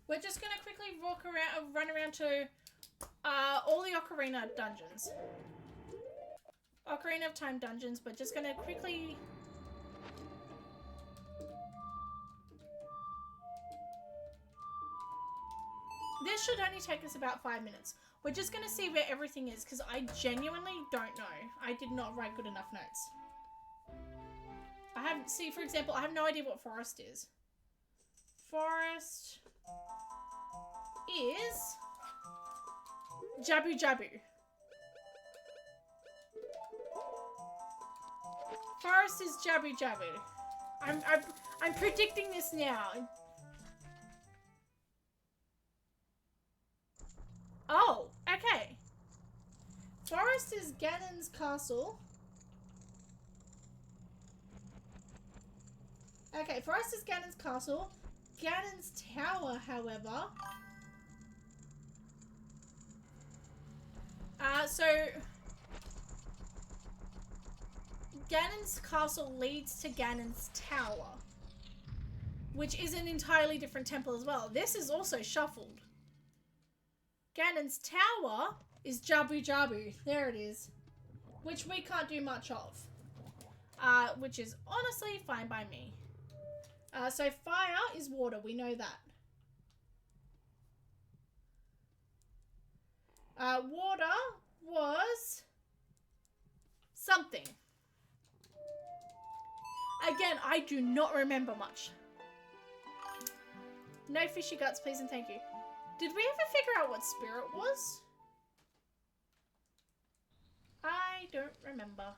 We're just gonna quickly walk around, run around to all the Ocarina dungeons. Ocarina of Time dungeons, but just gonna quickly... This should only take us about 5 minutes. We're just gonna see where everything is, because I genuinely don't know. I did not write good enough notes. I have, see, for example, I have no idea what forest is. Forest is Jabu Jabu. Forest is Jabu Jabu. I'm predicting this now. Oh, okay. Forest is Ganon's castle. Okay, Forest is Ganon's castle. Ganon's tower, however. So Ganon's castle leads to Ganon's tower, which is an entirely different temple as well. This is also shuffled. Ganon's tower is Jabu Jabu. There it is. Which we can't do much of. Which is honestly fine by me. So fire is water. We know that. Water was something. Again, I do not remember much. No fishy guts, please and thank you. Did we ever figure out what spirit was? I don't remember.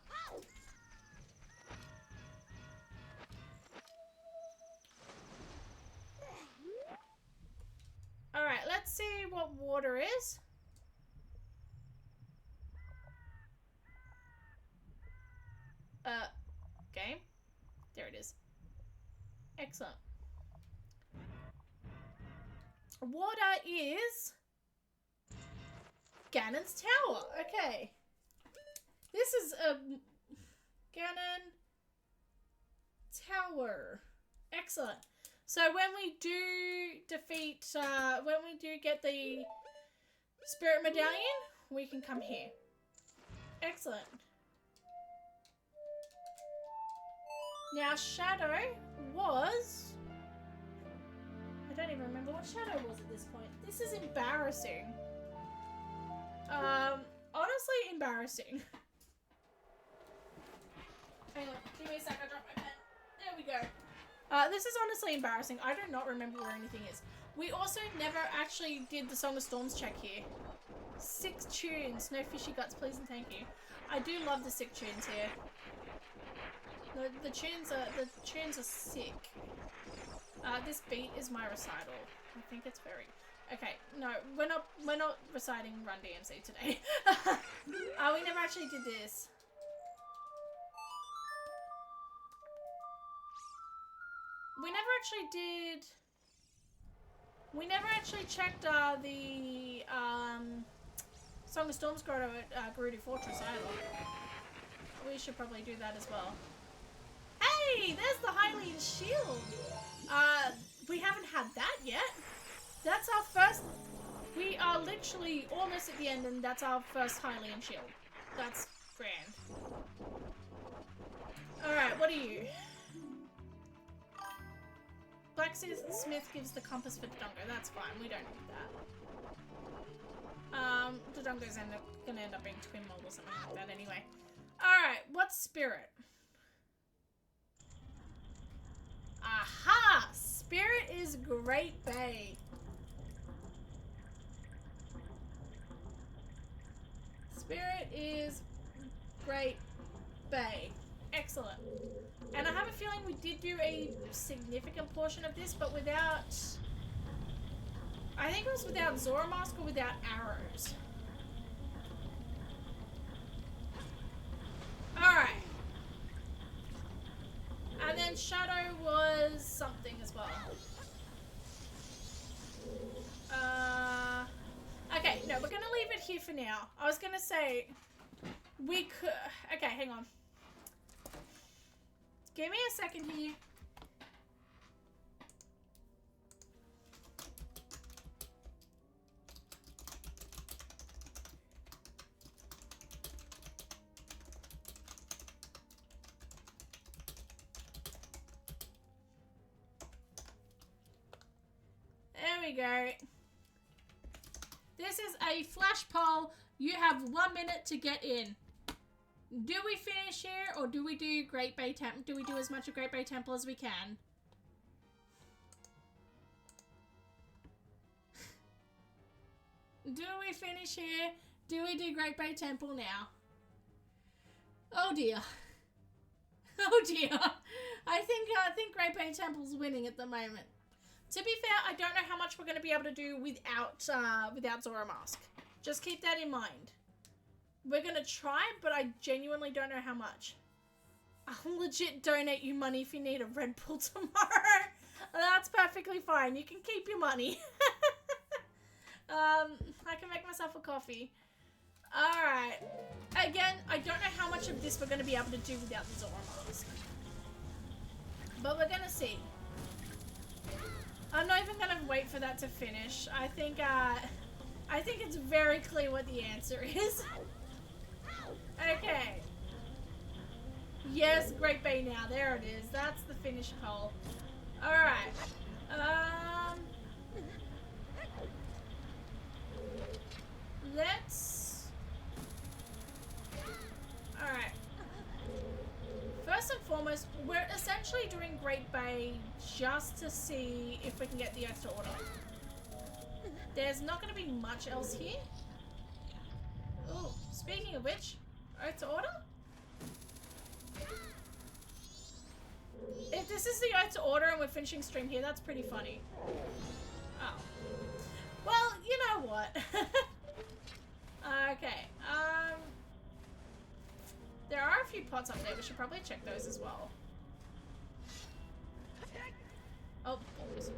Alright, let's see what water is. Game. There it is. Excellent. Water is Ganon's tower. Okay. This is a Ganon tower. Excellent. So when we do defeat, when we do get the spirit medallion, we can come here. Excellent. Now Shadow was... I don't even remember what Shadow was at this point. This is embarrassing. Honestly embarrassing. Hang on, give me a sec, I dropped my pen. There we go. This is honestly embarrassing. I do not remember where anything is. We also never actually did the Song of Storms check here. 6 tunes. No fishy guts, please and thank you. I do love the sick tunes here. The tunes are sick. This beat is my recital. I think it's very... Okay, no, we're not reciting Run DMC today. We never actually did this. We never actually checked the Song of Storms grotto at Gerudo Fortress either. We should probably do that as well. Hey, there's the Hylian shield. We haven't had that yet. That's our first... We are literally almost at the end and that's our first Hylian shield. That's grand. Alright, what are you? Blacksmith gives the compass for Dodongo. That's fine, we don't need that. Dodongo's gonna end up being twin mold or something like that anyway. Alright, what's spirit? Aha! Spirit is Great Bay. Spirit is Great Bay. Excellent. And I have a feeling we did do a significant portion of this, but without... I think it was without Zoromask or without arrows. Alright. And then Shadow was something as well. Okay, no, we're gonna leave it here for now. I was gonna say, we could... Okay, hang on. Give me a second here. There we go. This is a flash poll. You have 1 minute to get in. Do we finish here, or do we do Great Bay Temple? Do we do as much of Great Bay Temple as we can? Do we finish here? Do we do Great Bay Temple now? Oh dear. Oh dear. I think Great Bay Temple's winning at the moment. To be fair, I don't know how much we're going to be able to do without Zoromask. Just keep that in mind. We're going to try, but I genuinely don't know how much. I'll legit donate you money if you need a Red Bull tomorrow. That's perfectly fine. You can keep your money. I can make myself a coffee. Alright. Again, I don't know how much of this we're going to be able to do without the Zoromask. But we're going to see. I'm not even going to wait for that to finish. I think it's very clear what the answer is. Okay. Yes, Great Bay now. There it is. That's the finish poll. Alright. Let's... Alright. First and foremost, we're essentially doing Great Bay just to see if we can get the Oath to Order. There's not going to be much else here. Oh, speaking of which, Oath to Order? If this is the Oath to Order and we're finishing stream here, that's pretty funny. Oh. Well, you know what? Okay, there are a few pots up there. We should probably check those as well. Oh, balls.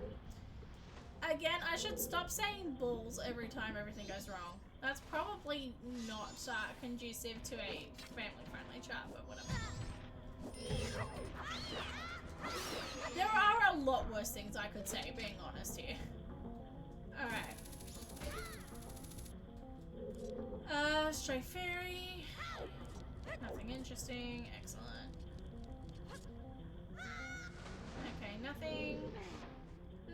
Again, I should stop saying balls every time everything goes wrong. That's probably not conducive to a family-friendly chat, but whatever. There are a lot worse things I could say, being honest here. Alright. Stray Fairy. Nothing interesting. Excellent. Okay, nothing.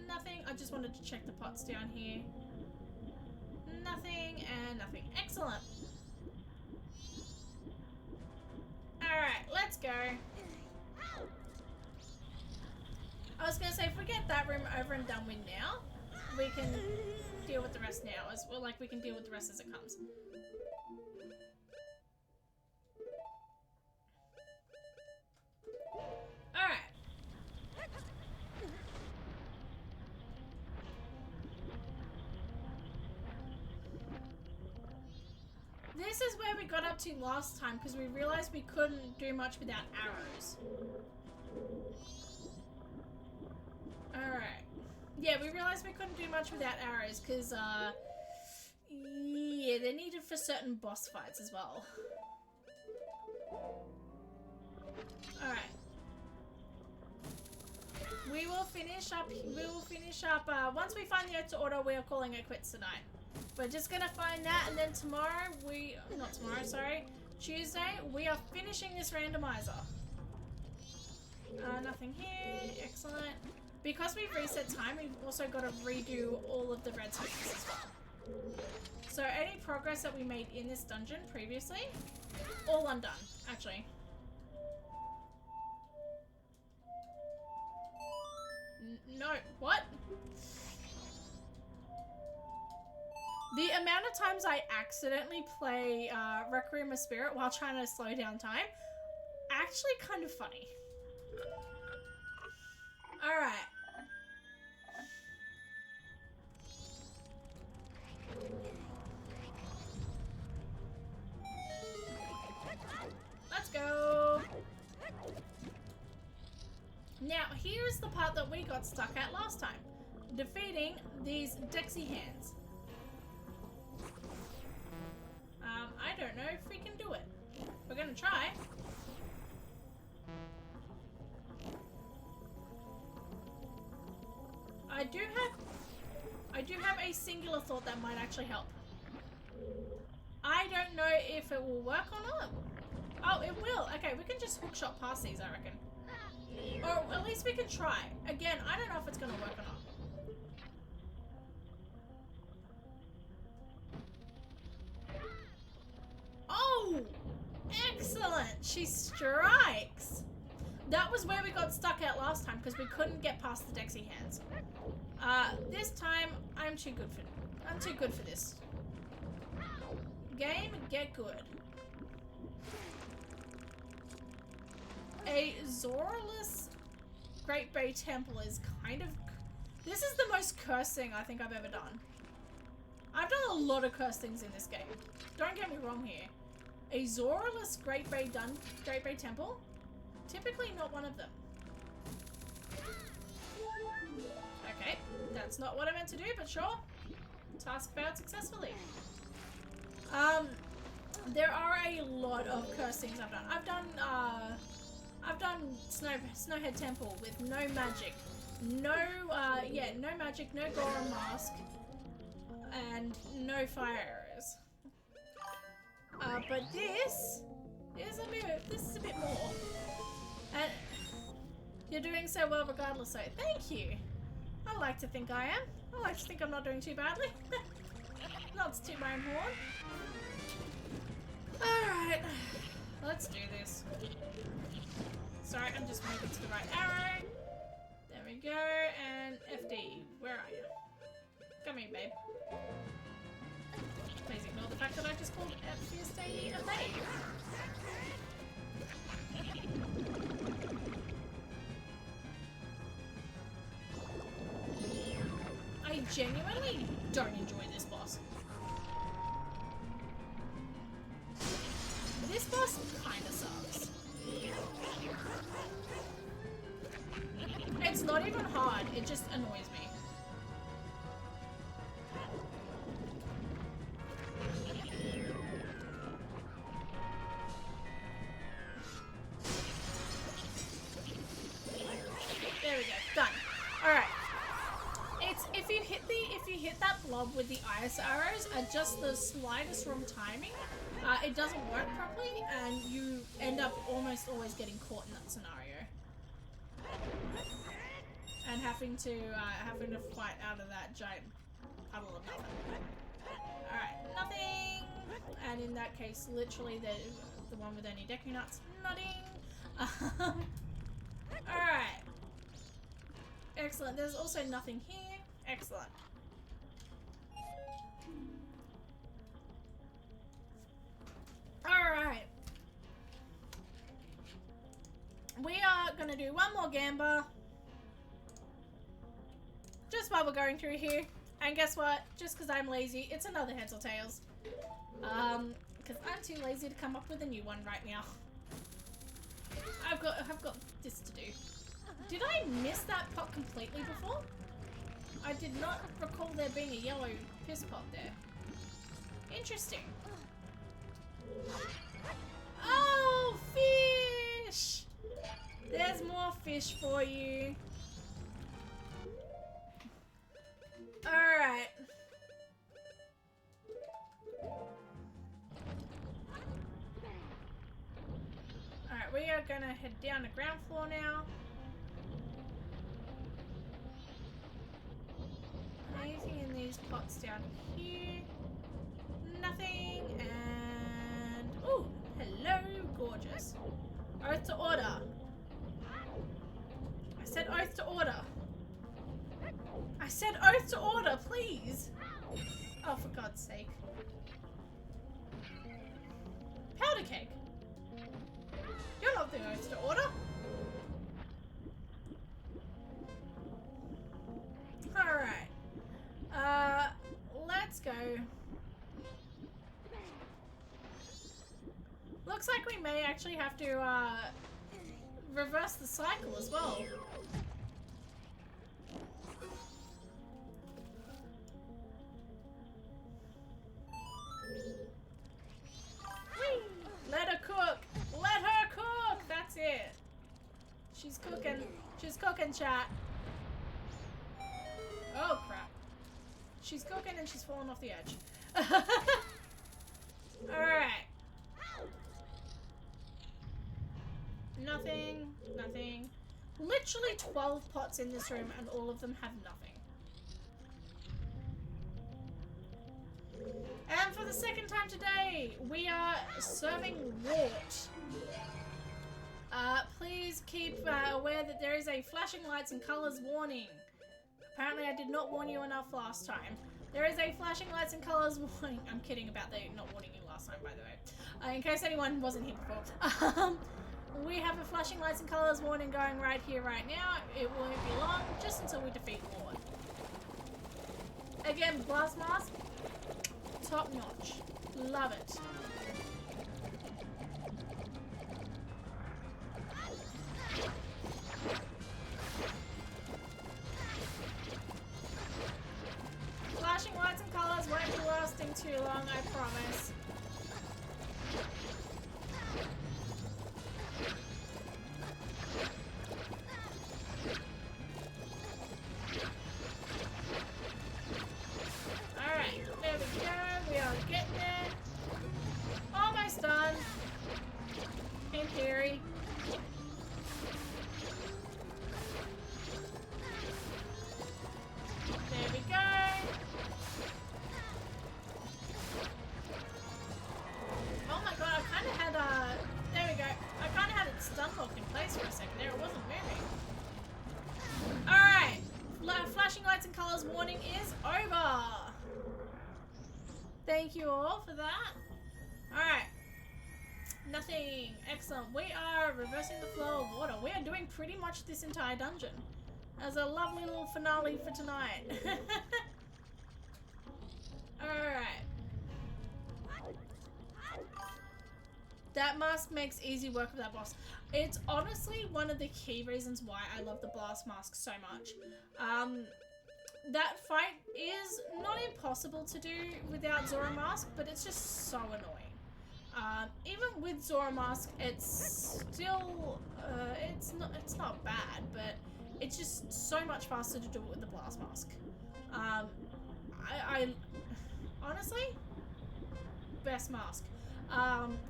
Nothing. I just wanted to check the pots down here. Nothing and nothing. Excellent. Alright, let's go. I was gonna say, if we get that room over and done with now, we can deal with the rest now as well. Like, we can deal with the rest as it comes. Alright. This is where we got up to last time, because we realized we couldn't do much without arrows. Alright. Yeah, we realized we couldn't do much without arrows, because, yeah, they're needed for certain boss fights as well. Alright. We will finish up, once we find the Oath to Order, we are calling it quits tonight. We're just gonna find that, and then tomorrow not tomorrow, sorry, Tuesday, we are finishing this randomizer. Nothing here, excellent. Because we've reset time, we've also got to redo all of the red spaces as well. So any progress that we made in this dungeon previously, all undone, actually. No, what? The amount of times I accidentally play Requiem of Spirit while trying to slow down time, actually kind of funny. Alright. Let's go. Now, here's the part that we got stuck at last time. Defeating these Dixie hands. I don't know if we can do it. We're gonna try. I do have a singular thought that might actually help. I don't know if it will work or not. Oh, it will. Okay, we can just hookshot past these, I reckon. Or at least we can try. Again, I don't know if it's gonna work or not. Oh! Excellent! She strikes! That was where we got stuck at last time because we couldn't get past the Dixie hands. This time I'm too good for this. Game, get good. A Zoraless Great Bay Temple is kind of... This is the most cursed thing I think I've ever done. I've done a lot of cursed things in this game. Don't get me wrong here. A Zoraless Great Bay Temple? Typically not one of them. Okay, that's not what I meant to do, but sure. Task failed successfully. There are a lot of cursed things I've done. I've done Snowhead Temple with no magic. No magic, no Goron mask, and no fire arrows. But this is a bit more. And you're doing so well regardless, so thank you. I like to think I am. I like to think I'm not doing too badly. Not to toot my own horn. Alright, let's do this. Sorry, I'm just moving to the right arrow. There we go, and FD, where are you? Come here, babe. Please ignore the fact that I just called Fiesta a babe. I genuinely don't enjoy this boss. This boss kinda sucks. It's not even hard, it just annoys me. There we go, done. Alright. If you hit that blob with the ice arrows at just the slightest wrong timing, it doesn't work properly and you end up almost always getting caught in that scenario. And having to fight out of that giant puddle of nothing. Alright, nothing! And in that case, literally the one with only Deku Nuts, nothing! Alright. Excellent, there's also nothing here. Excellent. Alright. We are gonna do one more Gamba. Just while we're going through here. And guess what? Just because I'm lazy, it's another Heads or Tails. Because I'm too lazy to come up with a new one right now. I've got this to do. Did I miss that pot completely before? I did not recall there being a yellow piss pot there. Interesting. Oh, fish! There's more fish for you. Alright. Alright, we are gonna head down to ground floor now. Anything in these pots down here? Nothing, and... Ooh, hello, gorgeous. Oath to order. I said oath to order. I said oath to order, please. Oh, for God's sake. Powder keg. You're not the oath to order. we may actually have to reverse the cycle as well. Whee! Let her cook! Let her cook! That's it. She's cooking. She's cooking, chat. Oh, crap. She's cooking and she's falling off the edge. Alright. Nothing. Nothing. Literally 12 pots in this room and all of them have nothing. And for the second time today, we are serving wort. Please keep aware that there is a flashing lights and colors warning. Apparently I did not warn you enough last time. There is a flashing lights and colors warning. I'm kidding about the not warning you last time, by the way. In case anyone wasn't here before. We have a flashing lights and colors warning going right here, right now. It won't be long, just until we defeat Ward. Again, blast mask, top notch. Love it. Flashing lights and colors won't be lasting too long, I promise. Alright, there we go. We are getting there. Almost done. In theory. There we go. Oh my god, I kind of had there we go. I kind of had it stun locked in place for a second there. It wasn't moving. Alright. Flashing lights and colors warning is over. Thank you all for that. Alright. Nothing. Excellent. We are reversing the flow of water. We are doing pretty much this entire dungeon as a lovely little finale for tonight. Alright. That mask makes easy work of that boss. It's honestly one of the key reasons why I love the blast mask so much. That fight is not impossible to do without Zora Mask, but it's just so annoying. Even with Zora Mask, it's still, it's not bad, but it's just so much faster to do it with the blast mask. I honestly, best mask.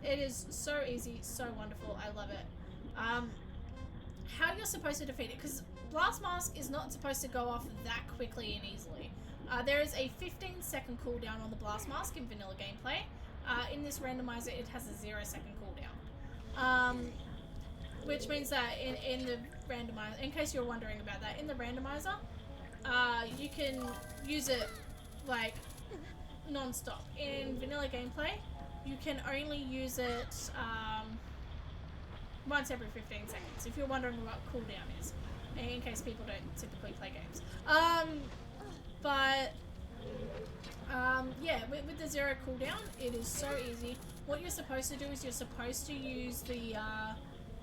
It is so easy, so wonderful. I love it. How you're supposed to defeat it, because blast mask is not supposed to go off that quickly and easily. There is a 15-second cooldown on the blast mask in vanilla gameplay. In this randomizer, it has a 0-second cooldown. Which means that in the randomizer, in case you're wondering about that, in the randomizer, you can use it like non-stop. In vanilla gameplay, you can only use it once every 15 seconds, if you're wondering what cooldown is, in case people don't typically play games. Yeah, with the 0 cooldown, it is so easy. What you're supposed to do is you're supposed to use the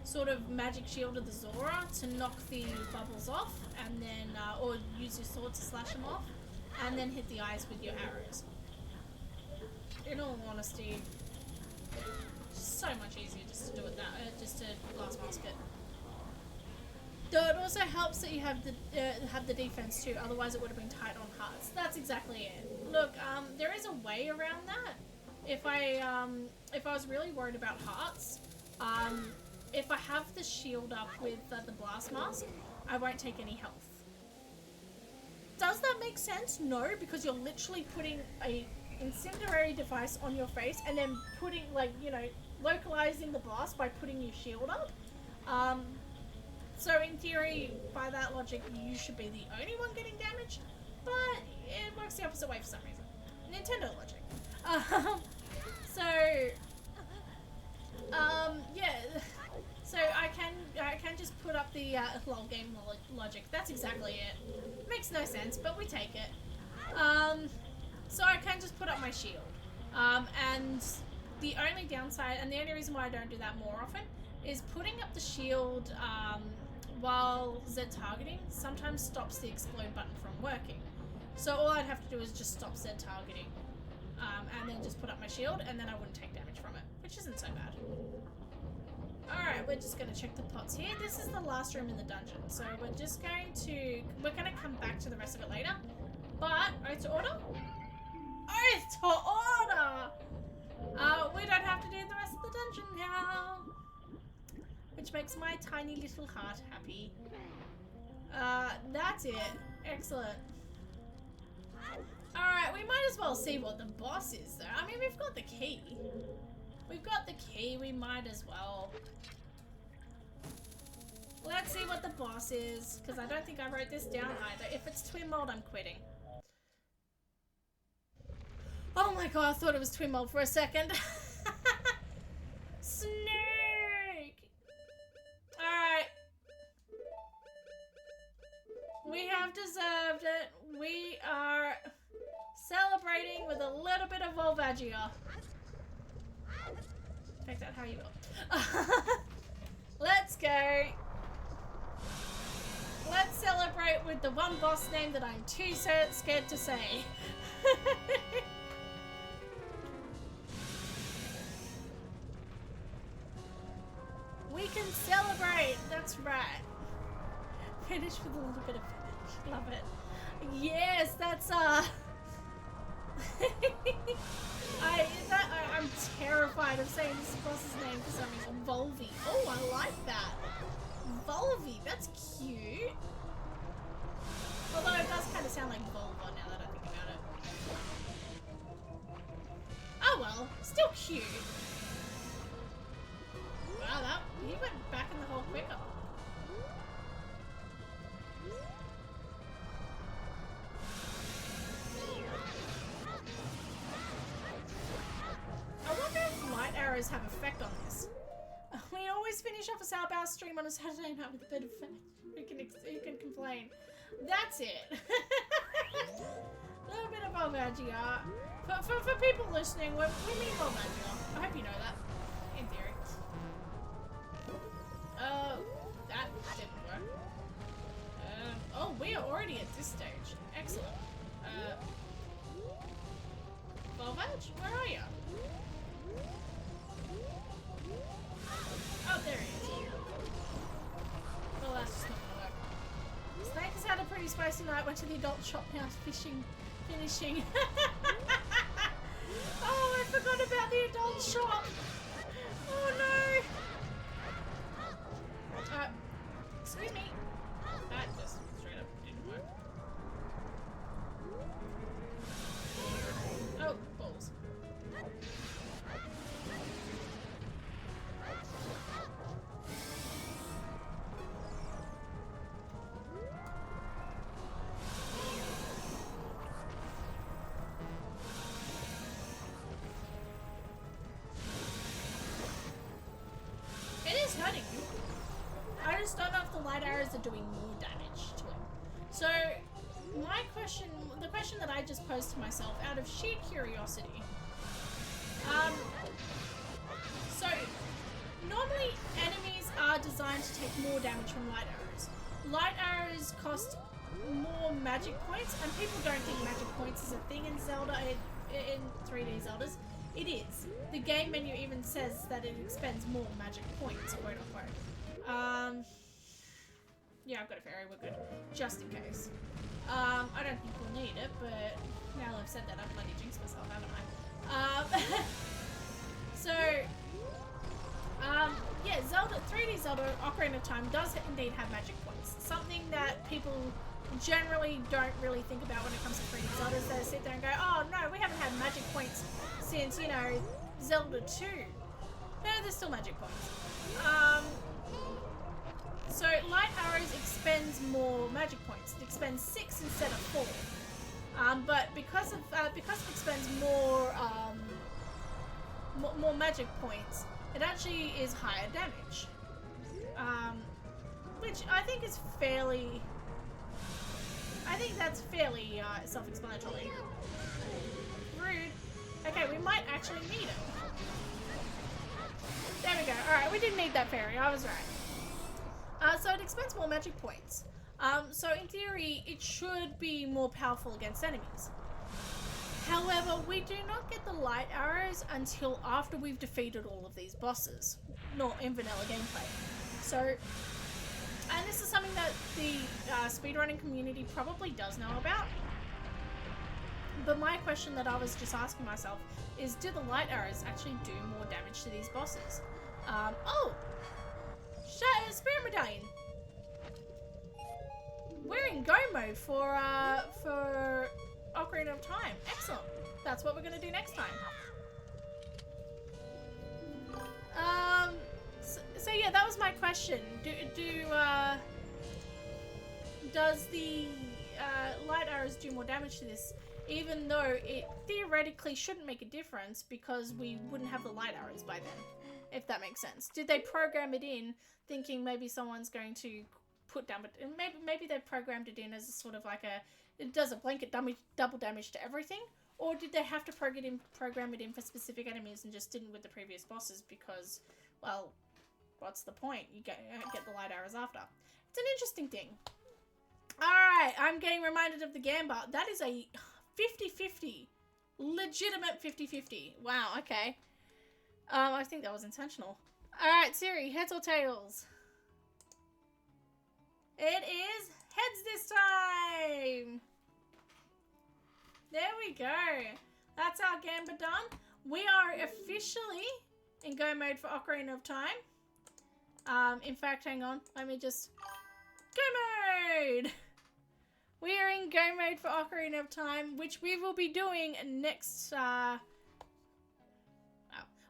sort of magic shield of the Zora to knock the bubbles off, and then, or use your sword to slash them off, and then hit the eyes with your arrows. In all honesty, so much easier just to do it just to blast mask it. Though it also helps that you have the defense too, otherwise it would have been tight on hearts. That's exactly it. Look, there is a way around that. If I was really worried about hearts, if I have the shield up with the blast mask, I won't take any health. Does that make sense? No, because you're literally putting a incendiary device on your face and then putting, like, you know, localizing the blast by putting your shield up. So in theory, by that logic, you should be the only one getting damaged, but it works the opposite way for some reason. Nintendo logic. Yeah. So I can just put up the lol game logic. That's exactly it. Makes no sense, but we take it. So I can just put up my shield. And the only downside, and the only reason why I don't do that more often, is putting up the shield while Z targeting sometimes stops the explode button from working. So all I'd have to do is just stop Z targeting and then just put up my shield, and then I wouldn't take damage from it, which isn't so bad. Alright, we're just going to check the pots here. This is the last room in the dungeon, so we're just going to... We're going to come back to the rest of it later. But, oath to order? Oath to order! We don't have to do the rest of the dungeon now. Which makes my tiny little heart happy. That's it. Excellent. Alright, we might as well see what the boss is though. I mean, we've got the key. We've got the key, we might as well. Let's see what the boss is, because I don't think I wrote this down either. If it's twin mold, I'm quitting. Oh my god, I thought it was twin mold for a second. Snake! Alright. We have deserved it. We are celebrating with a little bit of Volvagia. Take that how you will. Let's go. Let's celebrate with the one boss name that I'm too scared to say. We can celebrate. That's right. Finish with a little bit of finish. Love it. Yes, that's I'm terrified of saying this boss's name for some reason. Volvi. Oh, I like that. Volvi. That's cute. Although it does kind of sound like vulva now that I think about it. Oh well, still cute. Wow, that he went back in the hole quicker. I wonder if light arrows have effect on this. We always finish off a Sour Bow stream on a Saturday night with a bit of effect. Who can complain? That's it. A little bit of Volvagia. For people listening, we mean Volvagia. I hope you know that. In theory. That didn't work. Oh, we are already at this stage. Excellent. Volvage, where are you? Oh, there he is. Well, that's just not gonna work. Snake has had a pretty spicy night. Went to the adult shop now, finishing. Oh, I forgot about the adult shop. Oh no. Excuse me. That just straight up didn't work. Oh, balls. It is hurting. I just don't know if the light arrows are doing more damage to him. So, the question that I just posed to myself out of sheer curiosity. So, normally enemies are designed to take more damage from light arrows. Light arrows cost more magic points, and people don't think magic points is a thing in Zelda, in 3D Zeldas. It is. The game menu even says that it expends more magic points, quote unquote. Yeah, I've got a fairy, we're good. Just in case. I don't think we'll need it, but now that I've said that, I've bloody jinxed myself, haven't I? Yeah, Zelda, 3D Zelda Ocarina of Time does indeed have magic points. Something that people generally don't really think about when it comes to 3D Zeldas. They sit there and go, oh no, we haven't had magic points since, you know, Zelda 2. No, there's still magic points. So light arrows expends more magic points. It expends 6 instead of 4. But because it expends more more magic points, it actually is higher damage. Which I think is fairly. I think that's fairly self-explanatory. Rude. Okay, we might actually need it. There we go. Alright, we didn't need that fairy. I was right. So it expends more magic points. So in theory, it should be more powerful against enemies. However, we do not get the light arrows until after we've defeated all of these bosses. Not in vanilla gameplay. So, and this is something that the speedrunning community probably does know about. But my question that I was just asking myself is, do the light arrows actually do more damage to these bosses? Oh! Spirit Medallion! We're in go mode for Ocarina of Time. Excellent. That's what we're going to do next time. So yeah, that was my question. Does the light arrows do more damage to this? Even though it theoretically shouldn't make a difference because we wouldn't have the light arrows by then, if that makes sense. Did they program it in thinking maybe someone's going to put down, maybe they programmed it in as a sort of like it does a blanket double damage to everything? Or did they have to program it in for specific enemies and just didn't with the previous bosses because, well, what's the point? You get the light arrows after. It's an interesting thing. Alright, I'm getting reminded of the Gamba. That is a 50-50. Legitimate 50-50. Wow, okay. I think that was intentional. Alright, Siri, heads or tails? It is heads this time! There we go. That's our Gamba done. We are officially in go mode for Ocarina of Time. In fact, hang on. Let me just... Go mode! We are in go mode for Ocarina of Time, which we will be doing next,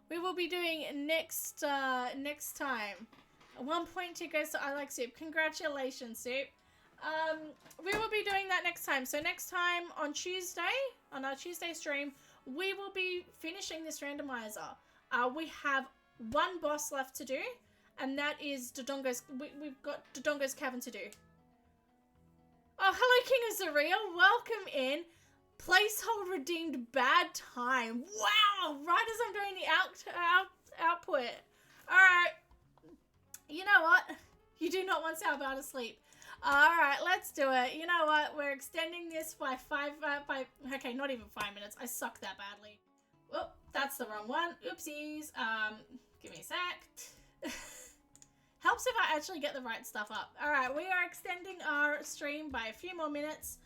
we will be doing next time. 1 point to goes to I Like Soup. Congratulations, Soup. We will be doing that next time. So next time on Tuesday, on our Tuesday stream, we will be finishing this randomizer. We have one boss left to do, and that is Dodongo's, we've got Dodongo's Cavern to do. Oh, hello, King of Zaria. Welcome in. Placeholder redeemed bad time. Wow, right as I'm doing the output. Alright. You know what? You do not want Sal out of sleep. Alright, let's do it. You know what? We're extending this by okay, not even 5 minutes. I suck that badly. Whoop, that's the wrong one. Oopsies. Give me a sec. Helps if I actually get the right stuff up. Alright, we are extending our stream by a few more minutes.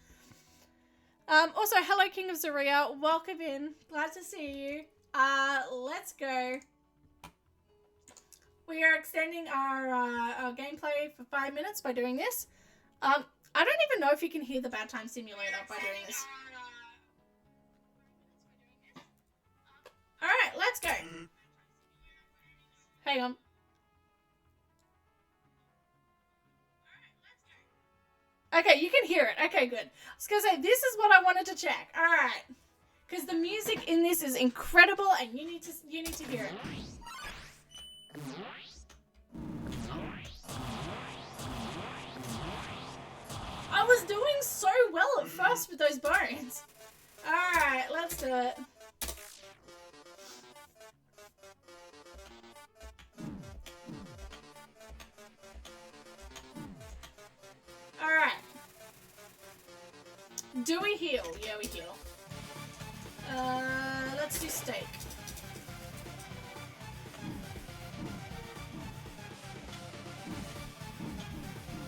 Also, hello, King of Zaria. Welcome in. Glad to see you. Let's go. We are extending our gameplay for 5 minutes by doing this. I don't even know if you can hear the bad time simulator by doing this. Alright, let's go. Hang on. Okay, you can hear it. Okay, good. I was gonna say, this is what I wanted to check. Alright. Because the music in this is incredible and you need to hear it. I was doing so well at first with those bones. Alright, let's do it. Alright. Do we heal? Yeah, we heal. Let's do steak.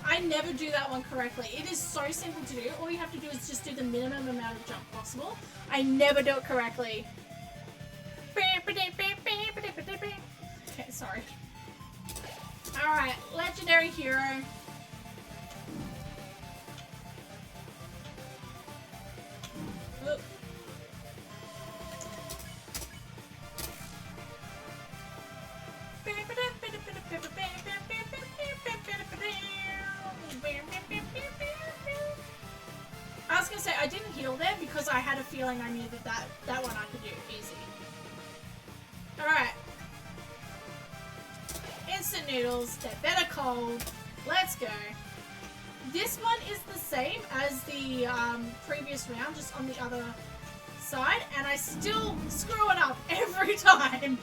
I never do that one correctly. It is so simple to do. All you have to do is just do the minimum amount of jump possible. I never do it correctly. Okay, sorry. Alright, legendary hero. Oop. I was gonna say, I didn't heal there because I had a feeling I knew that one I could do easy. Alright. Instant noodles, they're better cold. Let's go. This one is the same as the previous round, just on the other side, and I still screw it up every time.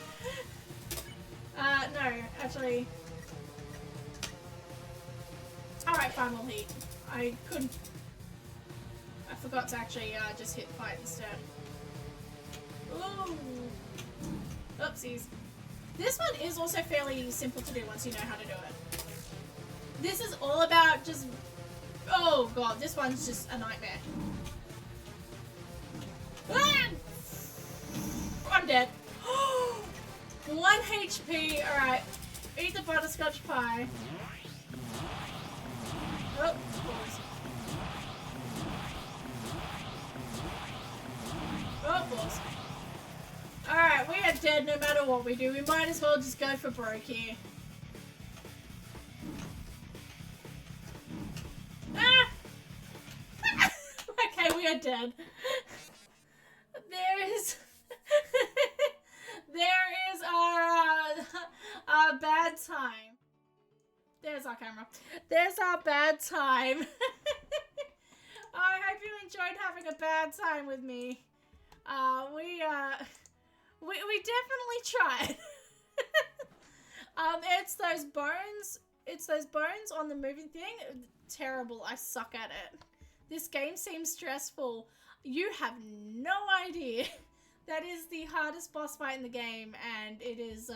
No, actually. Alright, fine, we'll heat. I forgot to actually just hit fight instead. Ooh. Oopsies. This one is also fairly simple to do once you know how to do it. This is all about just... Oh god, this one's just a nightmare. Ah! I'm dead. 1 HP. Alright. Eat the butterscotch pie. Oh, balls. Oh, balls. Alright, we are dead no matter what we do. We might as well just go for broke here. Ah! Okay, we are dead. There is... there is our bad time. There's our camera. There's our bad time. I hope you enjoyed having a bad time with me. We definitely tried. It's those bones. It's those bones on the moving thing. Terrible. I suck at it. This game seems stressful. You have no idea. That is the hardest boss fight in the game, and it is,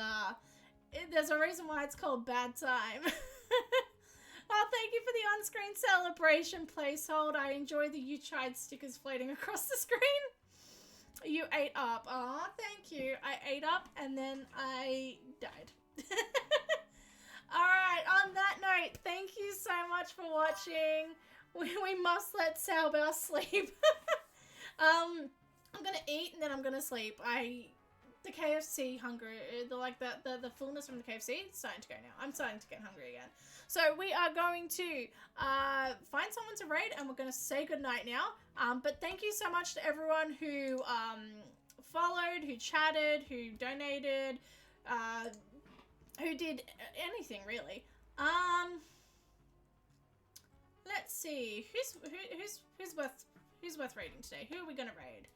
there's a reason why it's called Bad Time. Oh, thank you for the on-screen celebration placehold. I enjoy the "you tried" stickers floating across the screen. You ate up. Aw, thank you. I ate up, and then I died. Alright, on that note, thank you so much for watching. We must let Salbell sleep. I'm gonna eat and then I'm gonna sleep. The KFC hunger, the fullness from the KFC, it's starting to go now. I'm starting to get hungry again. So we are going to find someone to raid and we're gonna say goodnight now. But thank you so much to everyone who followed, who chatted, who donated, who did anything really. Let's see, who's worth raiding today? Who are we gonna raid?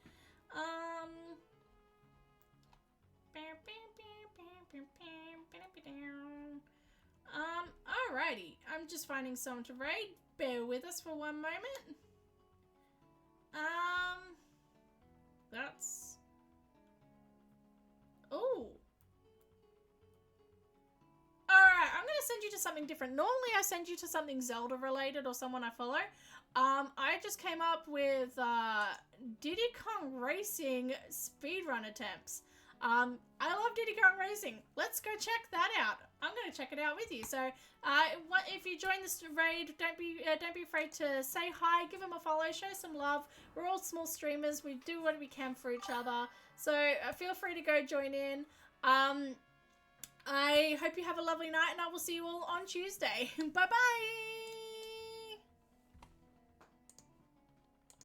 Alrighty. I'm just finding someone to raid. Bear with us for one moment. That's... Oh. Alright, I'm gonna send you to something different. Normally I send you to something Zelda related or someone I follow. I just came up with Diddy Kong Racing speedrun attempts. I love Diddy Kong Racing. Let's go check that out. I'm going to check it out with you. So, if you join this raid, don't be afraid to say hi, give them a follow, show some love. We're all small streamers. We do what we can for each other. So, feel free to go join in. I hope you have a lovely night, and I will see you all on Tuesday. Bye-bye!